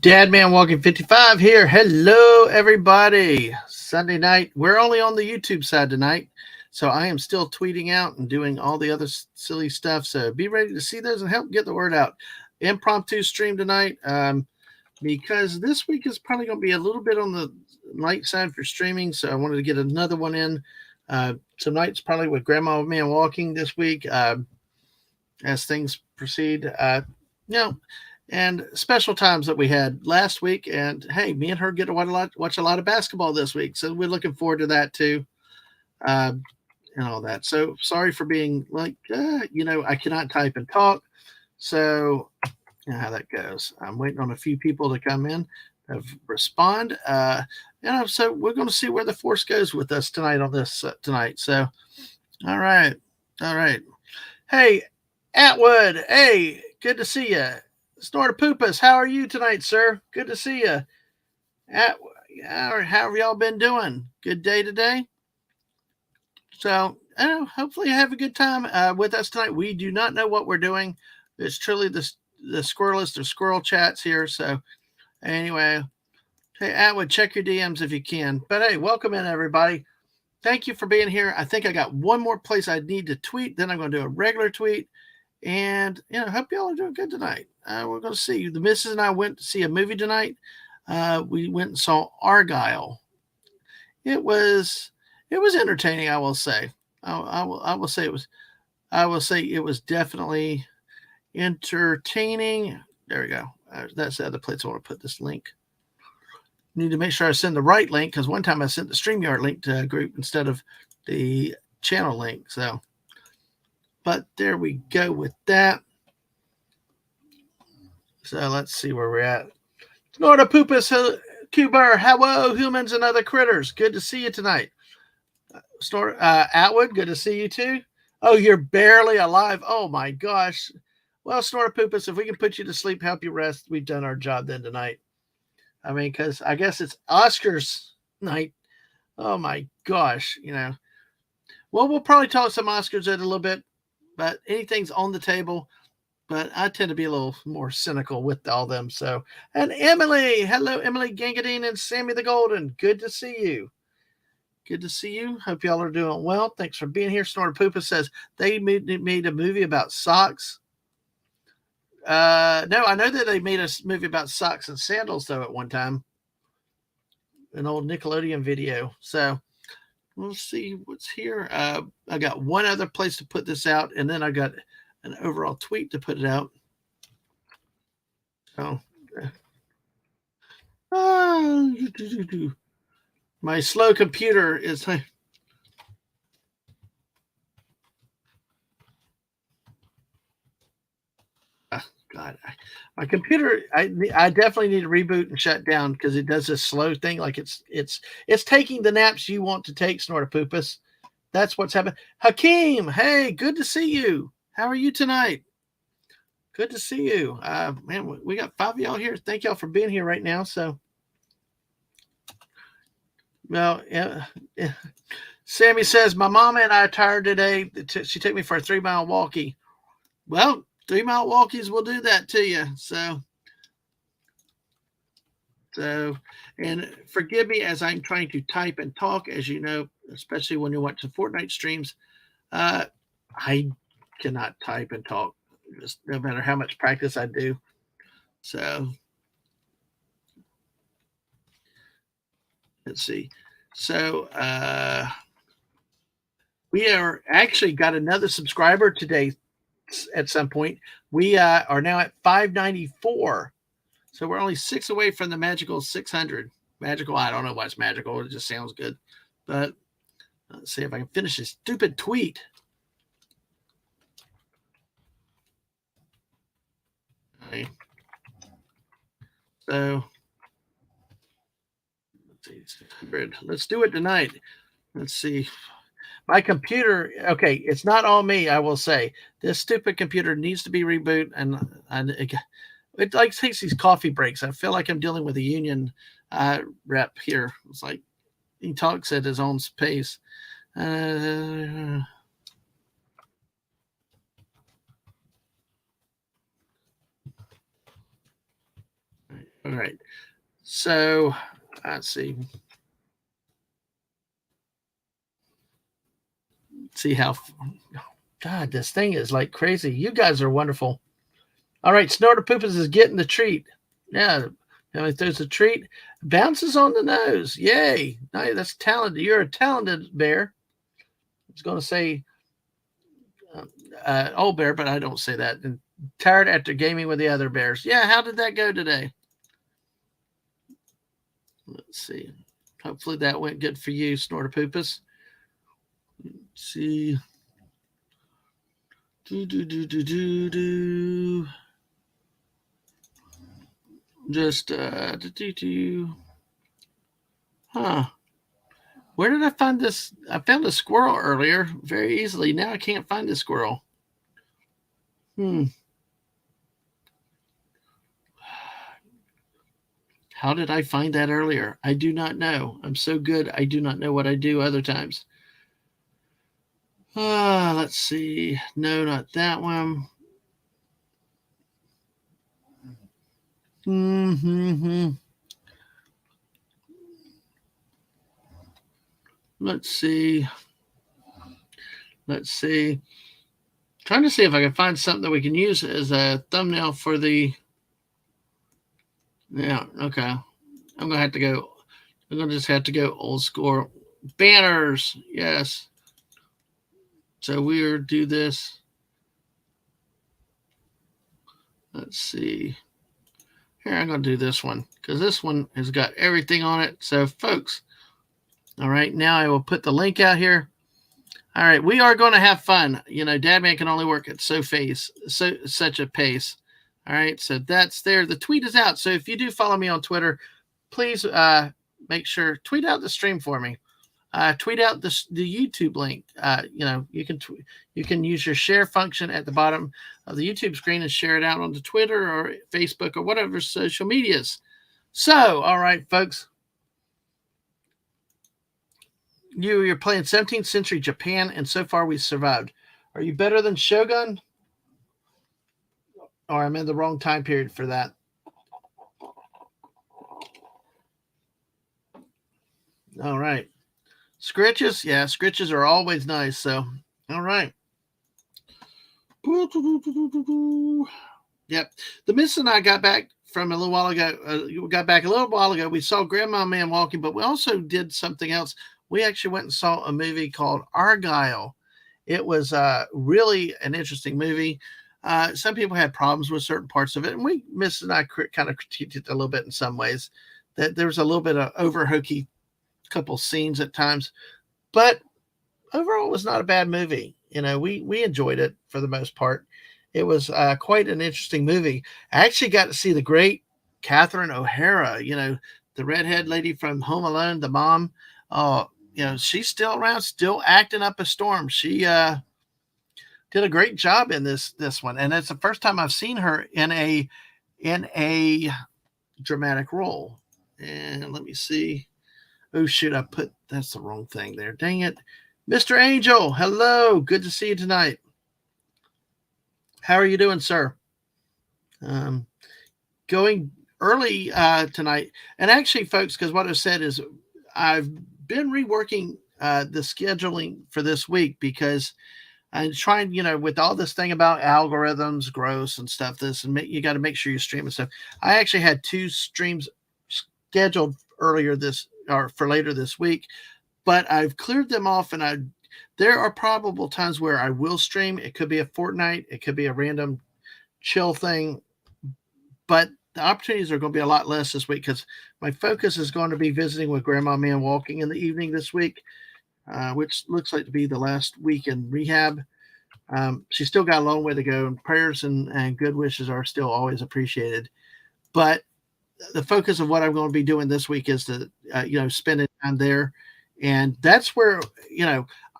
Dadman Walking 55 here. Hello, everybody. Sunday night. We're only on the YouTube side tonight. So I am still tweeting out and doing all the other silly stuff. So be ready to see those and help get the word out. Impromptu stream tonight because this week is probably going to be a little bit on the light side for streaming. So I wanted to get another one in. Tonight's probably with Grandma Man Walking this week as things proceed. And special times that we had last week. And hey, me and her get to watch a lot of basketball this week. So we're looking forward to that too. And all that. So sorry for being like, I cannot type and talk. So you know how that goes. I'm waiting on a few people to come in respond. So we're going to see where the force goes with us tonight on this tonight. So, all right. Hey, Atwood. Hey, good to see you. Snortapoopus, how are you tonight, sir? Good to see you. How have y'all been doing? Good day today? So, hopefully you have a good time with us tonight. We do not know what we're doing. It's truly the Squirrels, the squirrel chats here. So, anyway, hey, Atwood, check your DMs if you can. But hey, welcome in, everybody. Thank you for being here. I think I got one more place I need to tweet. Then I'm going to do a regular tweet. And, hope y'all are doing good tonight. We're going to see. The missus and I went to see a movie tonight. We went and saw Argyle. It was entertaining, I will say. I will say it was definitely entertaining. There we go. That's the other place I want to put this link. Need to make sure I send the right link because one time I sent the StreamYard link to a group instead of the channel link. So, but there we go with that. So let's see where we're at. Snortapoopus, Cubar, hello, humans and other critters. Good to see you tonight. Atwood, good to see you too. Oh, you're barely alive. Oh my gosh. Well, Snortapoopus, if we can put you to sleep, help you rest, we've done our job then tonight. I mean, because I guess it's Oscars night. Oh my gosh, Well, we'll probably talk some Oscars in a little bit, but anything's on the table. But I tend to be a little more cynical with all them. So, and Emily, hello, Emily Gangadine and Sammy the Golden. Good to see you. Good to see you. Hope y'all are doing well. Thanks for being here. Snortapoopus says they made a movie about socks. No, I know that they made a movie about socks and sandals though at one time. An old Nickelodeon video. So we'll see what's here. I got one other place to put this out, and then I got an overall tweet to put it out. So, my slow computer is. God, my computer. I definitely need to reboot and shut down because it does this slow thing. Like it's taking the naps you want to take, Snortapoopus. That's what's happening. Hakeem, hey, good to see you. How are you tonight? Good to see you. Man, we got 5 of y'all here. Thank y'all for being here right now. So, well, yeah. Sammy says, my mom and I are tired today. She took me for a 3-mile walkie. Well, 3-mile walkies will do that to you. So, and forgive me as I'm trying to type and talk, as you know, especially when you're watching Fortnite streams. I cannot type and talk, just no matter how much practice I do. So, let's see. So, we are actually got another subscriber today at some point. We are now at 594. So we're only 6 away from the magical 600. Magical, I don't know why it's magical. It just sounds good. But let's see if I can finish this stupid tweet. Okay. So let's see, 600. Let's do it tonight. Let's see. My computer, okay, it's not all me, I will say. This stupid computer needs to be rebooted, and it like takes these coffee breaks. I feel like I'm dealing with a union rep here. It's like he talks at his own pace. All right. So let's see. See how. God, this thing is like crazy. You guys are wonderful. All right, Snorter Poopus is getting the treat. Yeah, there's a treat. Bounces on the nose. Yay! No, that's talented. You're a talented bear. I was going to say old bear, but I don't say that. And tired after gaming with the other bears. Yeah, how did that go today? Let's see. Hopefully that went good for you, Snorter Poopus. Let's see. Do. Just Huh. Where did I find this? I found a squirrel earlier very easily. Now I can't find the squirrel. How did I find that earlier? I do not know. I'm so good. I do not know what I do other times. Let's see. No, not that one. Mm-hmm. Let's see. Let's see. Trying to see if I can find something that we can use as a thumbnail for the. Yeah, okay. I'm gonna have to go. I'm gonna just have to go old school. Banners, yes. So we'll do this. Let's see. Here, I'm gonna do this one because this one has got everything on it. So, folks, all right, now I will put the link out here. All right, we are going to have fun. Dad Man can only work at such a pace. All right, so that's there. The tweet is out. So if you do follow me on Twitter, please make sure tweet out the stream for me. Tweet out the YouTube link. You can use your share function at the bottom of the YouTube screen and share it out onto Twitter or Facebook or whatever social medias. So, all right, folks. You're playing 17th century Japan, and so far we survived. Are you better than Shogun? Or I'm in the wrong time period for that. All right. Scritches? Yeah, scritches are always nice. So, all right. Yep. The Miss and I got back from a little while ago. We saw Grandma Man walking, but we also did something else. We actually went and saw a movie called Argyle. It was really an interesting movie. Some people had problems with certain parts of it, and Miss and I kind of critiqued it a little bit in some ways. That there was a little bit of over hokey couple scenes at times, but overall, it was not a bad movie. We enjoyed it for the most part. It was quite an interesting movie. I actually got to see the great Catherine O'Hara. The redhead lady from Home Alone, the mom. She's still around, still acting up a storm. She did a great job in this one, and it's the first time I've seen her in a dramatic role. And let me see. Oh shoot, that's the wrong thing there. Dang it. Mr. Angel, hello. Good to see you tonight. How are you doing, sir? Going early tonight. And actually, folks, because what I said is I've been reworking the scheduling for this week because I'm trying, with all this thing about algorithms, growth and stuff, you got to make sure you stream and stuff. I actually had 2 streams scheduled for later this week, but I've cleared them off, and there are probable times where I will stream. It could be a fortnight, it could be a random chill thing, but the opportunities are going to be a lot less this week because my focus is going to be visiting with Grandma Man walking in the evening this week, which looks like to be the last week in rehab. She's still got a long way to go, and prayers and good wishes are still always appreciated. But the focus of what I'm going to be doing this week is to, spending time there. And that's where,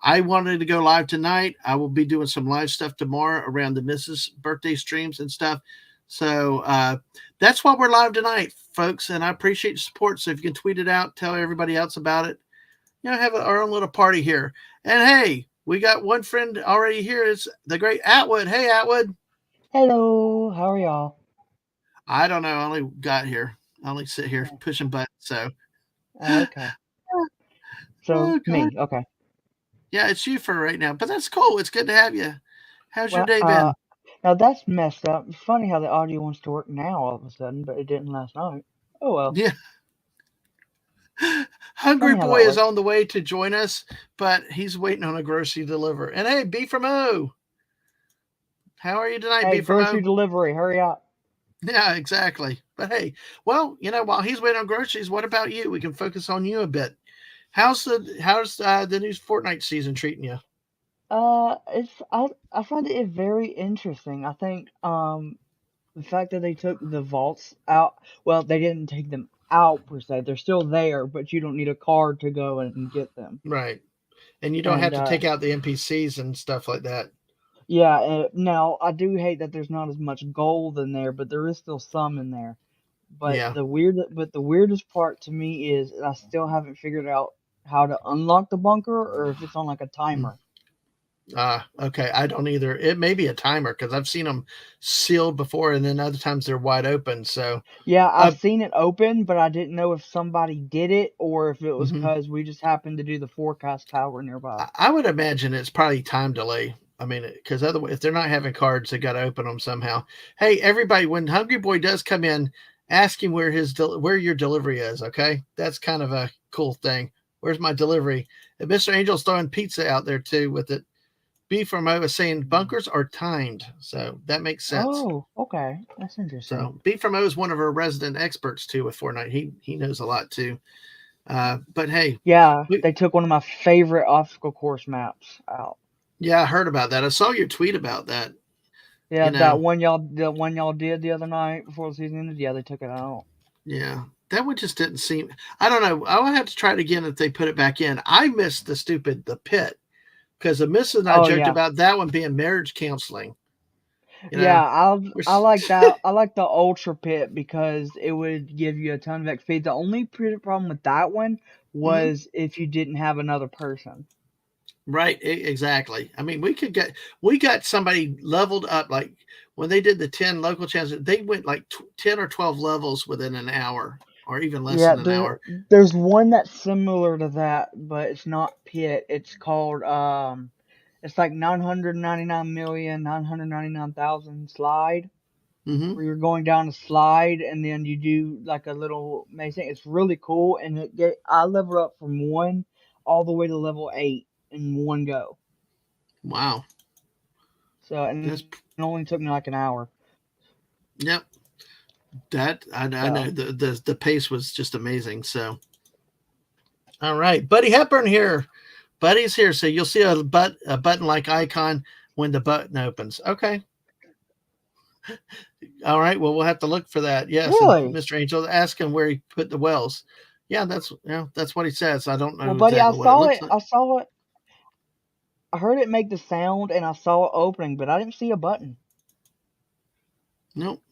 I wanted to go live tonight. I will be doing some live stuff tomorrow around the Mrs. birthday streams and stuff. So that's why we're live tonight, folks. And I appreciate your support. So if you can tweet it out, tell everybody else about it, have our own little party here. And hey, we got one friend already here. It's the great Atwood. Hey, Atwood. Hello, how are y'all? I don't know. I only got here. I only sit here pushing buttons. So, Okay. So oh god, me. Okay. yeah, it's you for right now. But that's cool. It's good to have you. How's your Well, day been? now that's messed up. It's funny how the audio wants to work now all of a sudden, but it didn't last night. Oh well. Yeah, Hungry Funny how Boy that is works. on the way to join us, but he's waiting on a grocery deliver. And hey, B from O, how are you tonight, Hey, B from grocery O? delivery, hurry up. Yeah, exactly. But hey, well, while he's waiting on groceries, what about you? We can focus on you a bit. How's the new Fortnite season treating you? I find it very interesting. I think the fact that they took the vaults out, well, they didn't take them out per se. They're still there, but you don't need a card to go and get them. Right, and you don't And have to take out the NPCs and stuff like that. yeah, now I do hate that there's not as much gold in there, but there is still some in there. Yeah. But the weirdest part to me is I still haven't figured out how to unlock the bunker or if it's on like a timer. Okay. I don't either. It may be a timer because I've seen them sealed before, and then other times they're wide open. So, Yeah, uh, I've seen it open, but I didn't know if somebody did it or if it was mhm. because we just happened to do the forecast tower nearby. I would imagine it's probably time delay. I mean, because otherwise, if they're not having cards, they got to open them somehow. Hey, everybody, when Hungry Boy does come in, ask him where your delivery is. Okay, that's kind of a cool thing. Where's my delivery? And Mr. Angel's throwing pizza out there too with it. B from O was saying Mm. bunkers are timed, so that makes sense. Oh, okay. That's interesting. So B from O is one of our resident experts too with Fortnite. He knows a lot too. But hey, Yeah, we, they took one of my favorite obstacle course maps out. yeah, I heard about that. I saw your tweet about that. Yeah, You know, the one y'all did the other night before the season ended. Yeah, they took it out. yeah, that one just didn't seem. I don't know. I'll have to try it again if they put it back in. I missed the pit because the missus and I Oh joked yeah, about that one being marriage counseling. You yeah. know, we're, I like that. I like the ultra pit because it would give you a ton of XP. The only problem with that one mm-hmm. was if you didn't have another person. Right, exactly. I mean, we got somebody leveled up like when they did the 10 local challenges, they went like 10 or 12 levels within an hour or even less Yeah, than an hour. there's one that's similar to that, but it's not pit. It's called it's like 999,999,000 slide, Hmm. where you're going down a slide and then you do like a little maze thing. It's really cool, and I leveled up from 1 all the way to level 8 in one go. Wow. So and it That's only took me like an hour. Yep. I So know the pace was just amazing. So all right, Buddy Hepburn here. Buddy's here, so you'll see a button like icon when the button opens. Okay. All right. Well, we'll have to look for that. Yes, and really, Mr. Angel asking where he put the wells. Yeah, that's what he says. I don't well, know buddy, exactly what it looks like. I saw it. I heard it make the sound, and I saw it opening, but I didn't see a button. Nope.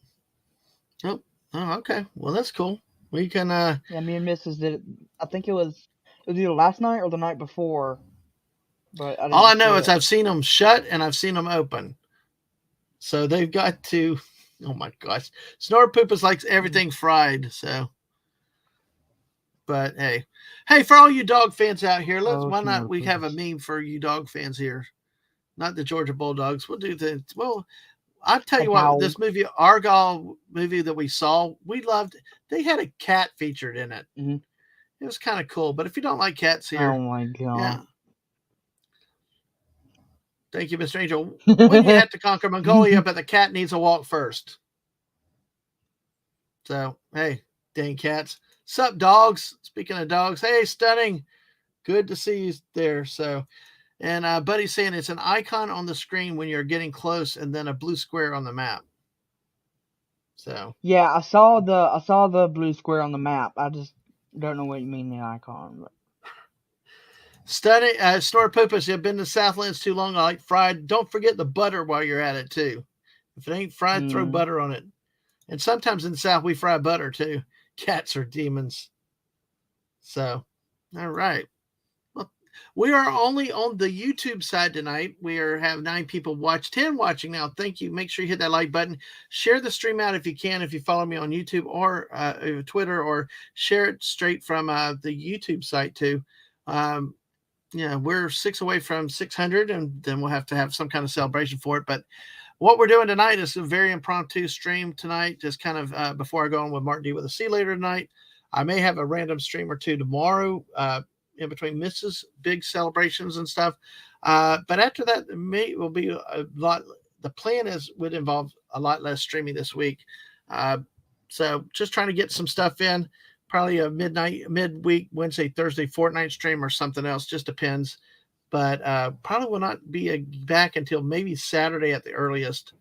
Nope. Oh, okay. Well, that's cool. We can. Yeah, me and Mrs. did it. I think it was either last night or the night before, but I All didn't I see know is it. I've seen them shut and I've seen them open. So they've got to. Oh my gosh, Snore Poopas likes Mhm. everything fried. So, but hey, for all you dog fans out here, let's Oh, why not snore we have a poopers. meme for you dog fans here. Not the Georgia Bulldogs. We'll do the well. I'll tell A you what, dog. this movie, Argyle movie that we saw, we loved. They had a cat featured in it. Hmm. It was kind of cool. But if you don't like cats Oh here, my yeah, god. thank you, Mr. Angel. When you have to conquer Mongolia, but the cat needs a walk first. So, hey, dang cats. Sup, dogs? Speaking of dogs, hey, Stunning. Good to see you there. So, and Buddy's saying it's an icon on the screen when you're getting close and then a blue square on the map. So, Yeah, I saw the blue square on the map. I just don't know what you mean the icon. But Snore Poopus, you've been to Southlands too long. I like fried. Don't forget the butter while you're at it, too. If it ain't fried, throw mm, butter on it. And sometimes in the South, we fry butter, too. Cats are demons. So, all right. Well, We are only on the YouTube side tonight. Have 9 people 10 watching now. Thank you. Make sure you hit that like button. Share the stream out if you can. If you follow me on YouTube or Twitter, or share it straight from the YouTube site too. Yeah, we're 6 away from 600, and then we'll have to have some kind of celebration for it. But what we're doing tonight is a very impromptu stream tonight, just kind of before I go on with Martin D with a C later tonight. I may have a random stream or two tomorrow in between Mrs. Big celebrations and stuff. But after that, will be a lot. The plan would involve a lot less streaming this week. So just trying to get some stuff in. Probably a midweek, Wednesday, Thursday, Fortnite stream or something else. Just depends. But probably will not be back until maybe Saturday at the earliest,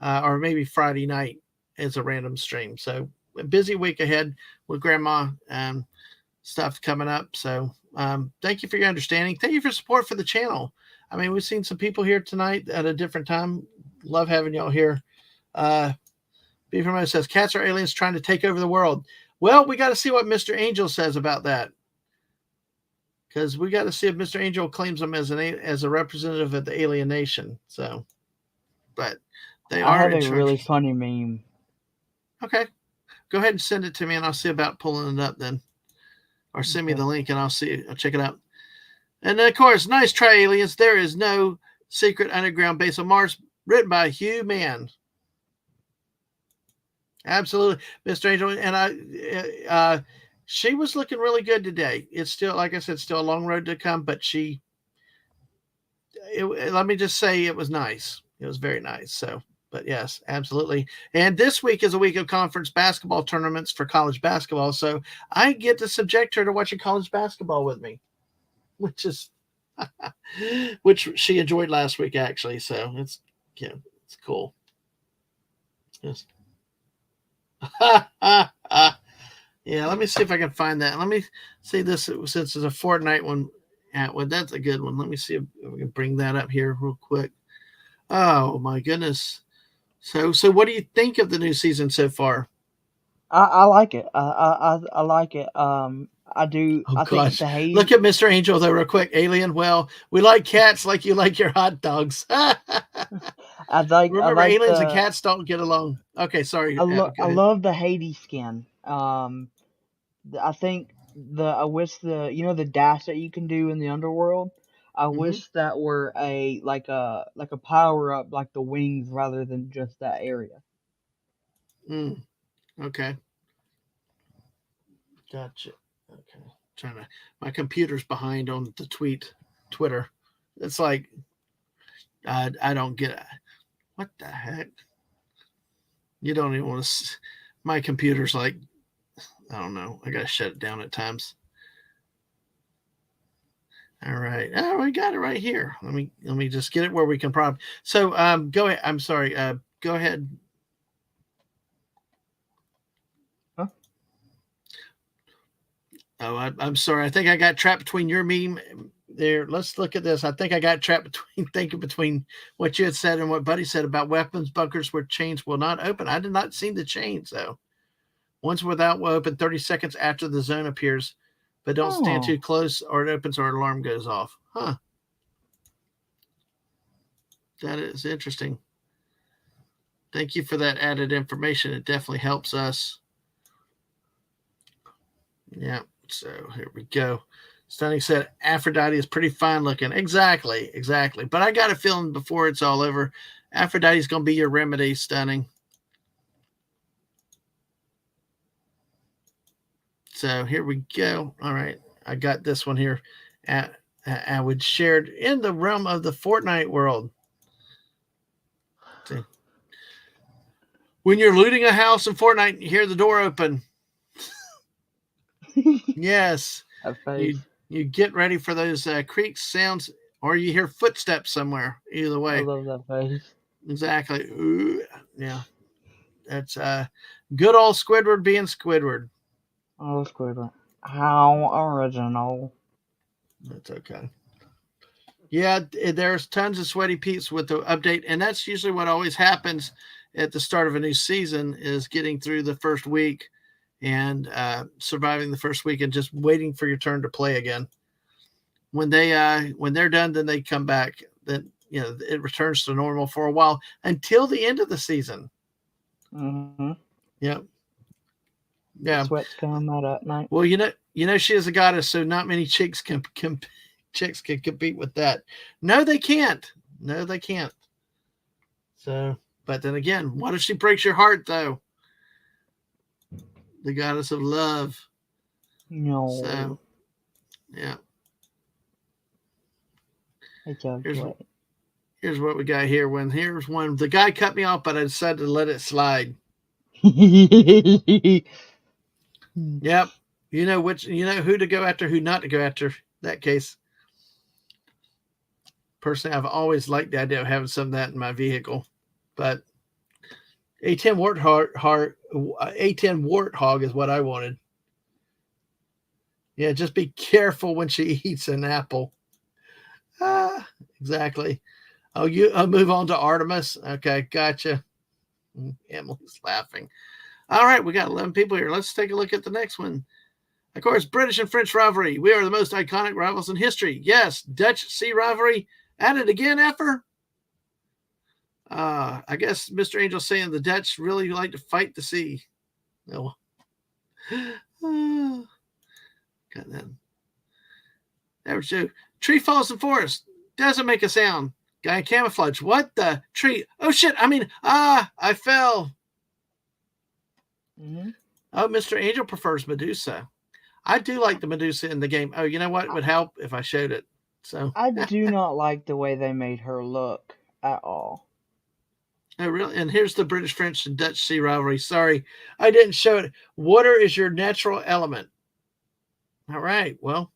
or maybe Friday night as a random stream. So a busy week ahead with Grandma and stuff coming up. So thank you for your understanding. Thank you for support for the channel. I mean, we've seen some people here tonight at a different time. Love having y'all here. Beaver Mo says, cats are aliens trying to take over the world. Well, we got to see what Mr. Angel says about that. Because we got to see if Mr. Angel claims them as a representative of the alien nation. So, but they I are have in a charge. really funny meme. Okay. Go ahead and send it to me, and I'll see about pulling it up then. Or send me the link, and I'll check it out. And then, of course, nice try, aliens. There is no secret underground base on Mars, written by Hugh Mann. Absolutely, Mr. Angel. And she was looking really good today. It's still, like I said, still a long road to come, but let me just say it was nice. It was very nice. So, but yes, absolutely. And this week is a week of conference basketball tournaments for college basketball. So I get to subject her to watching college basketball with me, which she enjoyed last week, actually. So it's cool. Yes. Yeah, let me see if I can find that. Let me see this, since it's a Fortnite one. That's a good one. Let me see if we can bring that up here real quick. Oh my goodness! So what do you think of the new season so far? I like it. I like it. I do. Oh I think gosh, the Hades. look at Mr. Angel though, real quick. Alien. Well, we like cats like you like your hot dogs. Remember, aliens and cats don't get along. Okay, sorry. I love the Hades skin. I think I wish the dash that you can do in the underworld. I wish that were like a power up, like the wings, rather than just that area. Okay. Gotcha. Okay. My computer's behind on the Twitter. It's like I don't get it. What the heck? You don't even want to. My computer's like, I don't know. I gotta shut it down at times. All right. Oh, we got it right here. Let me just get it where we can probably. So go ahead. I'm sorry. Go ahead. Huh? Oh, I'm sorry. I think I got trapped between your meme there. Let's look at this. I think I got trapped between what you had said and what Buddy said about weapons bunkers where chains will not open. I did not see the chains though. Once without will open 30 seconds after the zone appears, but don't stand too close or it opens or an alarm goes off. Huh. That is interesting. Thank you for that added information. It definitely helps us. Yeah. So here we go. Stunning said Aphrodite is pretty fine looking. Exactly. But I got a feeling before it's all over, Aphrodite's going to be your remedy, Stunning. So here we go. All right. I got this one here. I would share it in the realm of the Fortnite world. See. When you're looting a house in Fortnite and you hear the door open. Yes. You get ready for those creaks, sounds, or you hear footsteps somewhere. Either way. I love that face. Exactly. Ooh, yeah. That's good old Squidward being Squidward. Oh, Squidward. How original. That's okay. Yeah, there's tons of sweaty peeps with the update, and that's usually what always happens at the start of a new season is getting through the first week and surviving the first week and just waiting for your turn to play again. when they're done, then they come back. Then it returns to normal for a while until the end of the season. Mm-hmm. Yeah, The yeah. sweats come out at night. Well, she is a goddess, so not many chicks can compete with that. No, they can't. No, they can't. So, but then again, what if she breaks your heart though? The goddess of love. So, No, yeah. I Here's calculate. here's what we got here. Here's one. The guy cut me off, but I decided to let it slide. Yep. You know who to go after, who not to go after. That case. Personally, I've always liked the idea of having some of that in my vehicle, but A10 warthog is what I wanted. Yeah, just be careful when she eats an apple. Ah, exactly. Oh, I'll move on to Artemis. Okay, gotcha. Emily's laughing. All right, we got 11 people here. Let's take a look at the next one. Of course, British and French rivalry. We are the most iconic rivals in history. Yes, Dutch sea rivalry. At it again, effer. I guess Mr. Angel saying the Dutch really like to fight the sea. No. Got that. There we go. Tree falls in forest. Doesn't make a sound. Guy in camouflage. What the tree? Oh shit! I fell. Mm-hmm. Oh, Mr. Angel prefers Medusa. I do like the Medusa in the game. Oh, you know what? It would help if I showed it. So. I do not like the way they made her look at all. Oh, really? And here's the British, French, and Dutch sea rivalry. Sorry, I didn't show it. Water is your natural element. All right. Well,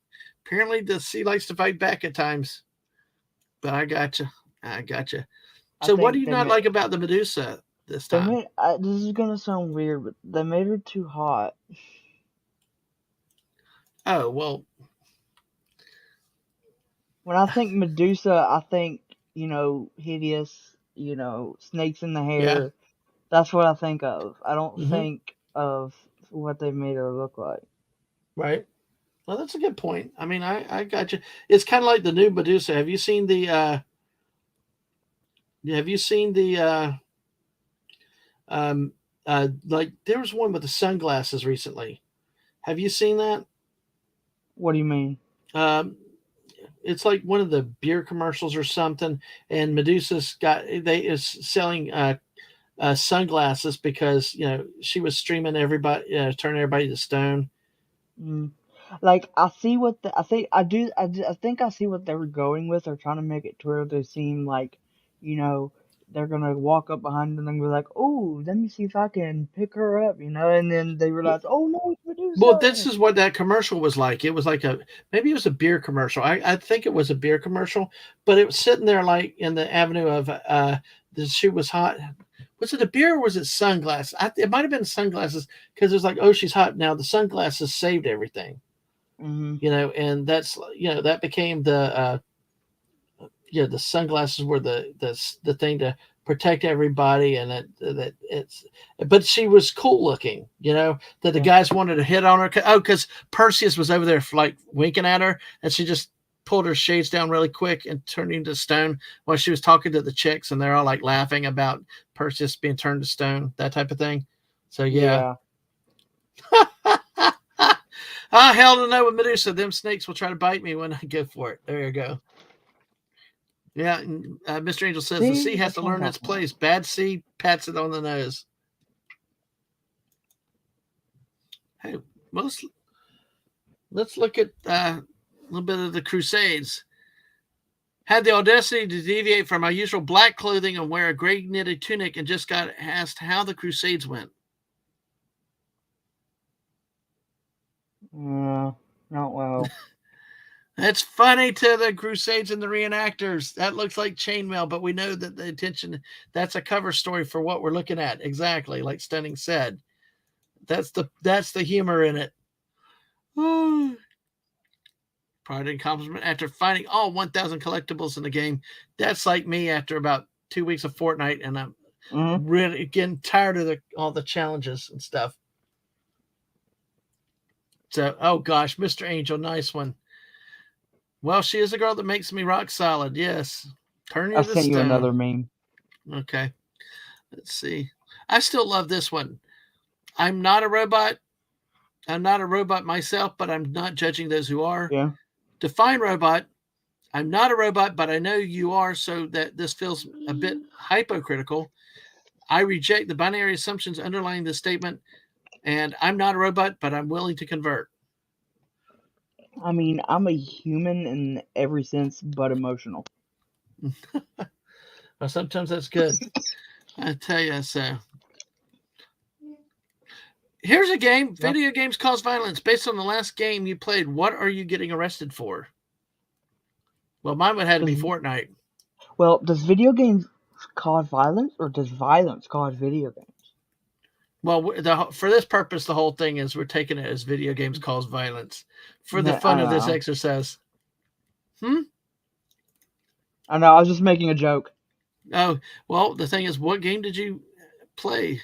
apparently the sea likes to fight back at times. But I gotcha. I gotcha. I So, what do think you not like about the Medusa this they time? made. This is gonna sound weird, but they made her too hot. Oh, well, When I think Medusa, I think hideous. Snakes in the yeah. hair. That's what I think of. I don't Mm-hmm. think of what they made her look like. Right. Well, that's a good point. I mean, I got you. It's kind of like the new Medusa. Have you seen the um like there was one with the sunglasses recently. Have you seen that? What do you mean? Um, it's like one of the beer commercials or something, and Medusa's got they is selling sunglasses because she was streaming everybody, turning everybody to stone. Mm. Like I see what I think I do. I think I see what they were going with. They're trying to make it to where they seem like, you know, they're gonna walk up behind them and be like, "Oh, let me see if I can pick her up," and then they realize, "Oh no, it's Well, this Medusa." is what that commercial was like. It was like maybe it was a beer commercial. I think it was a beer commercial, but it was sitting there like in the avenue of the shoe was hot. Was it a beer or was it sunglasses? It might have been sunglasses because it was like, oh, she's hot now. The sunglasses saved everything, Hmm. and that's that became the sunglasses were the thing to protect everybody, and that it's but she was cool looking, that the Yeah. guys wanted to hit on her. Oh, because Perseus was over there like winking at her, and she just pulled her shades down really quick and turned into stone while she was talking to the chicks, and they're all like laughing about Perseus being turned to stone, that type of thing. So yeah. Yeah. Ah, hell to no with Medusa. Them snakes will try to bite me when I go for it. There you go. Yeah, and, Mr. Angel says the sea See, has that's to what I'm learn its talking about. place. Bad sea pats it on the nose. Hey, well, let's look at a little bit of the Crusades. Had the audacity to deviate from our usual black clothing and wear a gray knitted tunic, and just got asked how the Crusades went. Not well. That's funny to the Crusades and the reenactors. That looks like chainmail, but we know that the intention, that's a cover story for what we're looking at. Exactly, like Stunning said. That's the humor in it. Pride and accomplishment after finding all 1,000 collectibles in the game. That's like me after about 2 weeks of Fortnite, and I'm Hmm. really getting tired of all the challenges and stuff. So, oh gosh, Mr. Angel, nice one. Well, she is a girl that makes me rock solid. Yes. Turn I you to sent you another stone. meme. Okay. Let's see. I still love this one. I'm not a robot. I'm not a robot myself, but I'm not judging those who are. Yeah. Define robot. I'm not a robot, but I know you are, so that this feels a bit hypocritical. I reject the binary assumptions underlying this statement, and I'm not a robot, but I'm willing to convert. I mean, I'm a human in every sense but emotional. Well, sometimes that's good. I tell you so. Here's a game. Yeah. Video games cause violence. Based on the last game you played, what are you getting arrested for? Well, mine would have to be Does Fortnite. does video games cause violence or does violence cause video games? Well, for this purpose, the whole thing is we're taking it as video games cause violence for the I fun of this know. exercise. Hmm? I know. I was just making a joke. Oh, well, the thing is, what game did you play?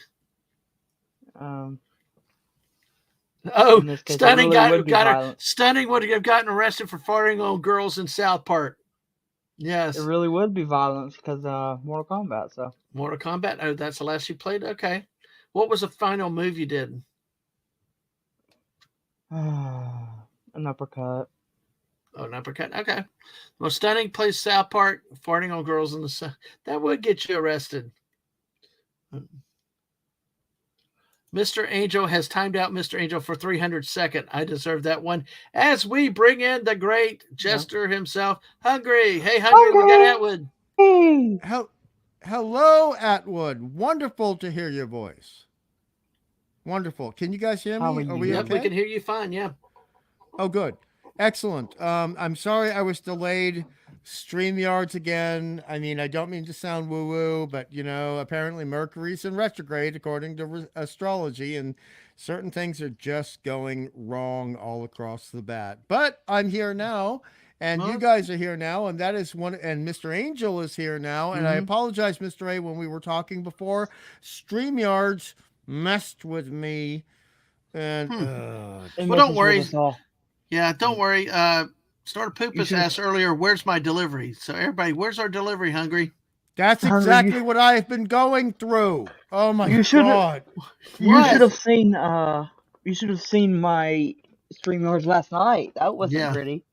Um, Oh, in this case, it Stunning really would be got her. violent. Stunning would have gotten arrested for farting on girls in South Park. It Yes. really would be violence because Mortal Kombat. So Mortal Kombat. Oh, that's the last you played? Okay. What was the final move you did? an uppercut. Oh, an uppercut. Okay. Well, Stunning plays South Park, farting on girls in the South. That would get you arrested. Mr. Angel has timed out Mr. Angel for 302nd. I deserve that one. As we bring in the great Yeah. jester himself, Hungry. Hey, Hungry, we got Atwood. Hello, Atwood. Wonderful to hear your voice. Wonderful. Can you guys hear How me? are Are you? we Yep, we okay? can hear you fine. Yeah. Oh, good. Excellent. I'm sorry I was delayed. StreamYards again. I mean, I don't mean to sound woo woo, but apparently Mercury's in retrograde according to astrology, and certain things are just going wrong all across the bat. But I'm here now, and you Well, guys are here now, and that is one. And Mr. Angel is here now, and I Mm-hmm. apologize, Mr. A, when we were talking before. StreamYards messed with me, and hmm. It Well, don't messes with worry. us all. Yeah, don't worry. Starter You Poopus should have asked earlier, where's my delivery? So, everybody, where's our delivery, Hungry? that's hungry. exactly what I have been going through. Oh my You should God. you should What? have seen you should have seen my StreamYards last night. That wasn't Yeah. pretty.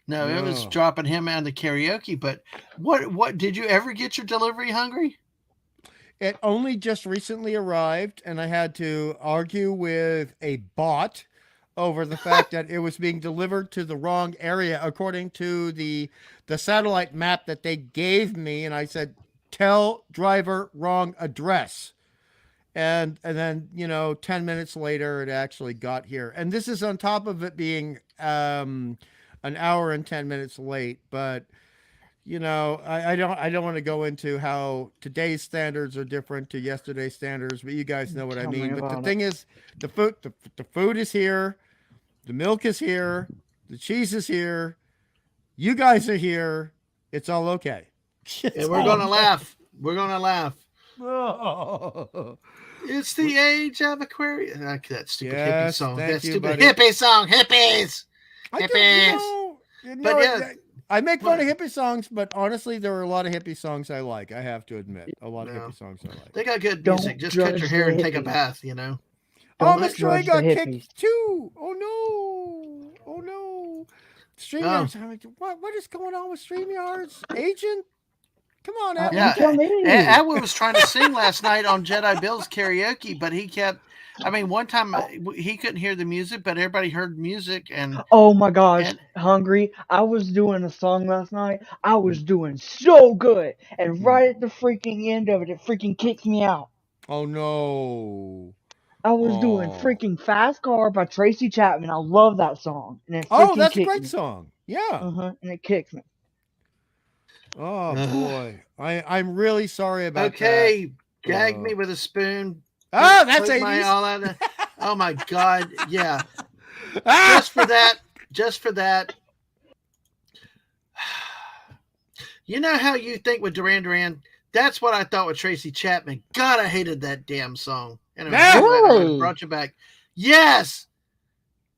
No, it was No. dropping him out of the karaoke. But what did you ever get your delivery, Hungry? It only just recently arrived, and I had to argue with a bot over the fact that it was being delivered to the wrong area according to the satellite map that they gave me, and I said, "Tell driver wrong address." And then 10 minutes later it actually got here, and this is on top of it being an hour and 10 minutes late. But I don't want to go into how today's standards are different to yesterday's standards, but you guys know what I Tell me mean. But the about it. thing is, the food is here, the milk is here, the cheese is here, you guys are here. It's all okay. And It's we're all going to okay. laugh. We're going to laugh. Oh. It's the age of Aquarius. That stupid hippie Yes, song. thank That you, stupid buddy. hippie song. Hippies. I do, Hippies. But yeah, I make fun what? of hippie songs, but honestly, there are a lot of hippie songs I like. I have to admit, a lot of No, hippie songs I like. they got good music. Don't Just cut your judge hair the and take a hippies. bath, you know? Oh, Don't What? Mr. A judge the got hippies. kicked too. Oh no! Oh no! Oh, StreamYards. What is going on with StreamYards? Agent, come on, You Atwood. tell yeah. me. Atwood was trying to sing last night on Jedi Bill's karaoke, but he kept. I mean, one time he couldn't hear the music, but everybody heard music, Oh my gosh, and hungry. I was doing a song last night. I was doing so good. And right at the freaking end of it, it freaking kicks me out. Oh no! I was doing Oh, freaking Fast Car by Tracy Chapman. I love that song. And it oh, freaking that's a kicked great me. song. Yeah. And it kicks me. Oh boy, I'm really sorry about that. okay, gag me with a spoon. Oh, that's Poke my 80s. all out. Oh my God, yeah. Ah! Just for that. You know how you think with Duran Duran? That's what I thought with Tracy Chapman. God, I hated that damn song. Anyway, Ah! I Really? brought you back. Yes,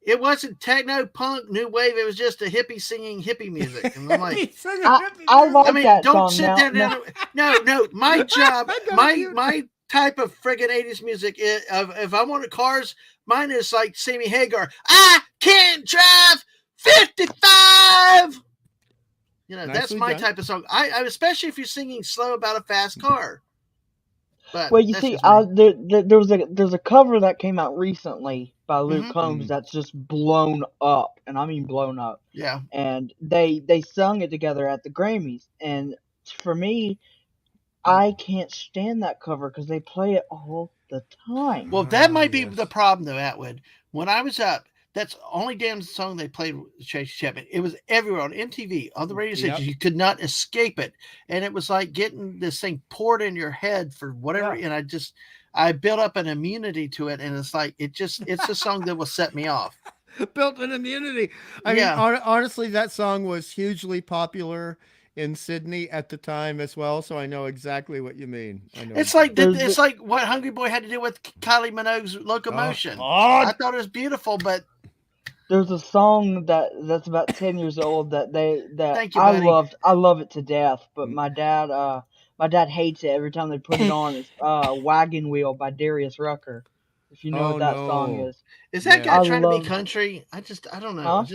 it wasn't techno, punk, new wave. It was just a hippie singing hippie music. And I'm like, He's singing I hippie I music. I like mean, that don't song sit now. down. No. My job, I got you. my type of friggin' 80s music is, if I wanted cars, mine is like Sammy Hagar. I can't drive 55. That's Nicely my done. type of song. I especially if you're singing slow about a fast car. But Well, you that's see, just me. there's a cover that came out recently by Luke Mm-hmm. Combs that's just blown up, and I mean blown up. Yeah. And they sung it together at the Grammys, and for me, I can't stand that cover because they play it all the time. Well, that Ah, might be the yes. problem, though, Atwood. When I was up, that's the only damn song they played with Tracy Chapman. It was everywhere on MTV, on the radio Yep. stations. You could not escape it. And it was like getting this thing poured in your head for whatever. Yeah. And I built up an immunity to it. And it's like, it's a song that will set me off. Built an immunity. I mean, Yeah. honestly, that song was hugely popular in Sydney at the time as well. So I know exactly what you mean. I know. It's like There's it's like what Hungry Boy had to do with Kylie Minogue's Oh Locomotion. God. I thought it was beautiful, but there's a song that's about 10 years old that thank you, I buddy. loved. I love it to death, but my dad hates it every time they put it on. It's Wagon Wheel by Darius Rucker. If you know Oh what that song no. is. Is that Yeah. guy I trying to be love country? I don't know. Huh?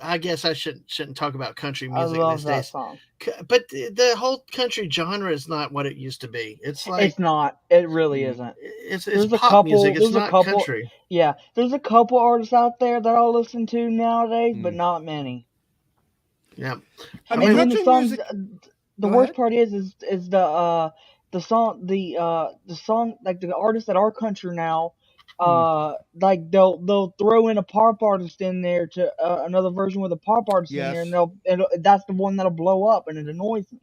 I guess I shouldn't talk about country I music love these that days. song. But the whole country genre is not what it used to be. It's like It's not. It really Mm. isn't. it's There's a pop music. couple It's there's a not couple country. yeah, there's a couple artists out there that I'll listen to nowadays, but Mm. not many. Yeah. I I mean, mean, And then the country songs music. the Go worst ahead. part is the song like the artists that are country now Mm. like they'll throw in a pop artist in there to another version with a pop artist in there and Yes. that's the one that'll blow up and it annoys me.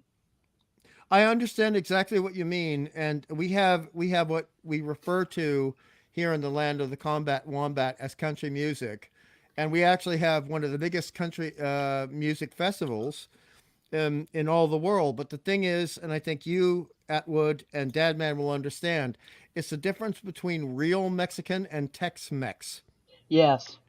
I understand exactly what you mean, and we have what we refer to here in the land of the combat wombat as country music, and we actually have one of the biggest country music festivals in all the world. But the thing is, and I think you, Atwood, and Dadman will understand, it's the difference between real Mexican and Tex-Mex, Yes.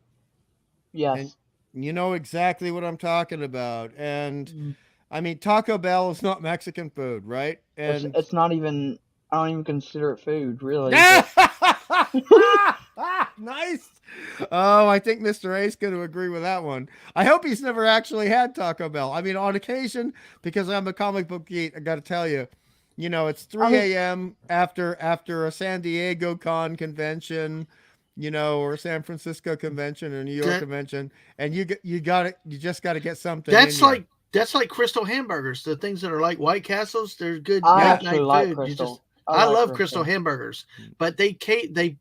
and Yes. you know exactly what I'm talking about. And Mm. I mean, Taco Bell is not Mexican food, right? And It's not even I don't even consider it food really, nice. but Oh, I think Mr. A's going to agree with that one. I hope he's never actually had Taco Bell. I mean, on occasion, because I'm a comic book geek, I got to tell you, it's I 3 mean a.m. after a San Diego con convention, or a San Francisco convention or New York that convention, and you just got to get something in that's you. like Crystal hamburgers. The things that are like White Castles, they're good I Yeah. actually weeknight like food. Crystal. I I like love Crystal Crystal. hamburgers, but they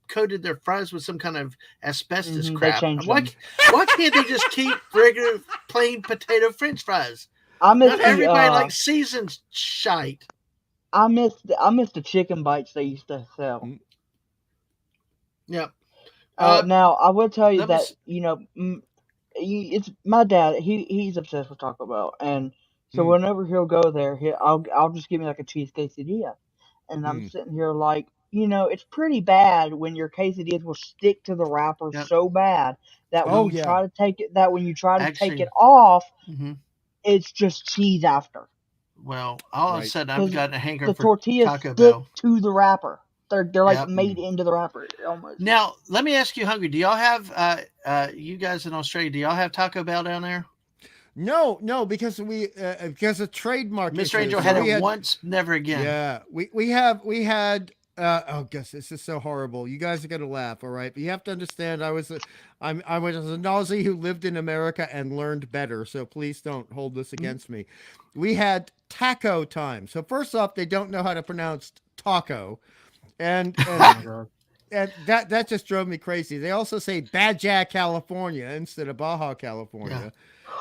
coated their fries with some kind of asbestos They crap. changed them. Why can't they just keep regular plain potato French fries? I miss Not the everybody likes seasoned shite. I miss the chicken bites they used to sell. Yep. Now I will tell you Let me. that it's my dad. He's obsessed with Taco Bell, and so Mm. whenever he'll go there, I'll just give me like a cheese quesadilla, and I'm Mm. sitting here like, it's pretty bad when your quesadillas will stick to the wrapper Yep. so bad that when Oh you yeah. try to take it that when you try to take Actually, it off, mhm. it's just cheese after Well, all of a Right. sudden I've because gotten a hankering the for tortillas Taco stick Bell. to the wrapper. They're like Yep. made into the wrapper almost. Now, let me ask you, Hungry, do y'all have you guys in Australia? Do y'all have Taco Bell down there? No, because because of trademark Mr. Angel issues. had So we it had once, never again. Yeah, we had. Oh, gosh, this is so horrible. You guys are gonna laugh, all right? But you have to understand, I was a Nazi who lived in America and learned better. So please don't hold this against me. We had taco time. So first off, they don't know how to pronounce taco, and Oh my god. and that just drove me crazy. They also say Baja, California instead of Baja, California,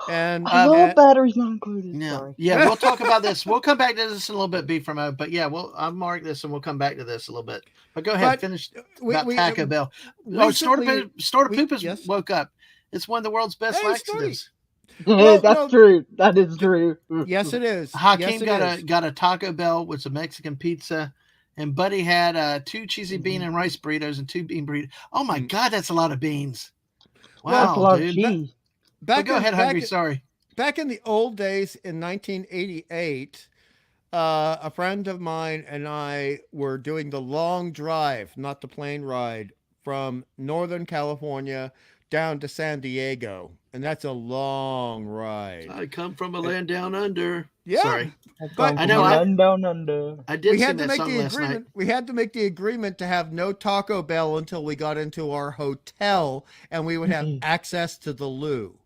and I love batteries not included. Yeah, Sorry. yeah. We'll talk about this. We'll come back to this in a little bit, B from O. But yeah, I'll mark this and we'll come back to this a little bit. But go ahead, But finish we about we Taco Bell. recently Snorta Poop has yes. woke up. It's one of the world's best Hey, laxatives. Well, That's no, true. That is true. yes, it is. Hakeem Yes, it is. got a Taco Bell with some Mexican pizza, and Buddy had 2 cheesy bean and rice burritos and 2 bean burritos. Oh my Mm. God, that's a lot of beans. That's a Wow, lot of dude. cheese. But go ahead, Hungry. Sorry. Back in the old days in 1988, a friend of mine and I were doing the long drive, not the plane ride, from Northern California down to San Diego. And that's a long ride. I come from a land down under. Yeah. Sorry. But I know down under. I did we sing had to that make song the last night. agreement. We had to make the agreement to have no Taco Bell until we got into our hotel, and we would have access to the loo,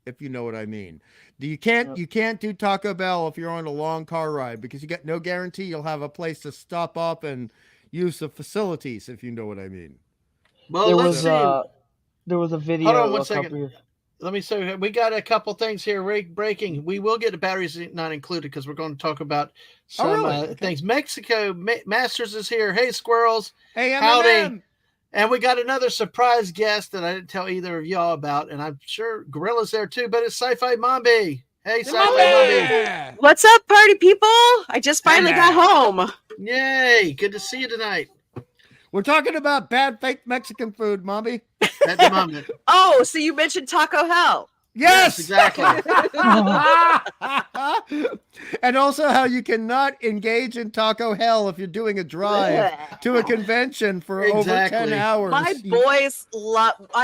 if you know what I mean. You can't do Taco Bell if you're on a long car ride because you get no guarantee you'll have a place to stop up and use the facilities, if you know what I mean. Well, There let's see. there was a video. Hold on one a second. couple years. Let me say we got a couple things here breaking. We will get the batteries not included because we're going to talk about some things. Mexico Masters is here. Hey, Squirrels. Hey, howdy. And we got another surprise guest that I didn't tell either of y'all about, and I'm sure Gorilla's there too, but it's Sci-Fi Mombi. Hey, Sci-Fi Mombi. What's up, party people? I just finally got home. Yay. Good to see you tonight. We're talking about bad fake Mexican food, Mombi. At the moment. Oh, so you mentioned Taco Hell. Yes, exactly. And also how you cannot engage in Taco Hell if you're doing a drive to a convention for over 10 hours. My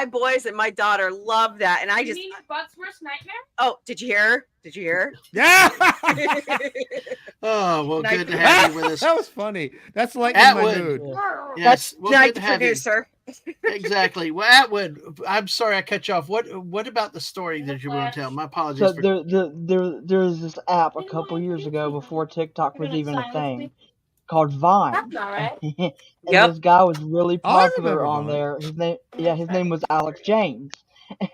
boys and my daughter love that. And You mean Buck's worst nightmare? Oh, did you hear? Did you hear? Yeah. Oh, well, good to have you with us. That was funny. That's lightening my mood. Yes. Well, night producer. Exactly. Well, Atwood, I'm sorry I cut you off. What about the story that you want to tell? My apologies. So there's this app a couple years ago before TikTok was even a thing called Vine. That's all right. And this guy was really popular on Vine. there. His name was Alex James.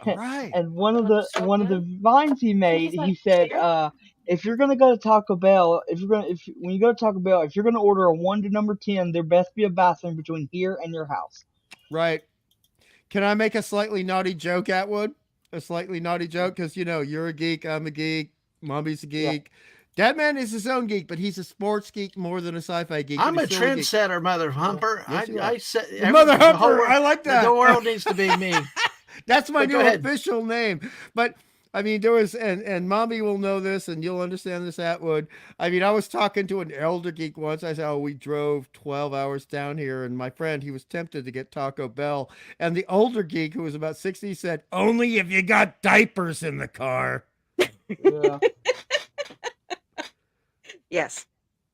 Right. And one of the vines he made, he said, if you're gonna go to Taco Bell, when you go to Taco Bell, if you're gonna order a 1 to number 10, there best be a bathroom between here and your house. Right. Can I make a slightly naughty joke, Atwood? A slightly naughty joke? Because, you're a geek, I'm a geek, Mombi's a geek. Yeah. Deadman is his own geek, but he's a sports geek more than a sci-fi geek. I'm a trendsetter, Mother Humper. Yes, I said Mother Humper. I like that. The world needs to be me. That's my new official name. But I mean, there was, and Mommy will know this, and you'll understand this, Atwood. I mean, I was talking to an elder geek once. I said, we drove 12 hours down here, and my friend, he was tempted to get Taco Bell. And the older geek, who was about 60, said, only if you got diapers in the car. Yeah. Yes.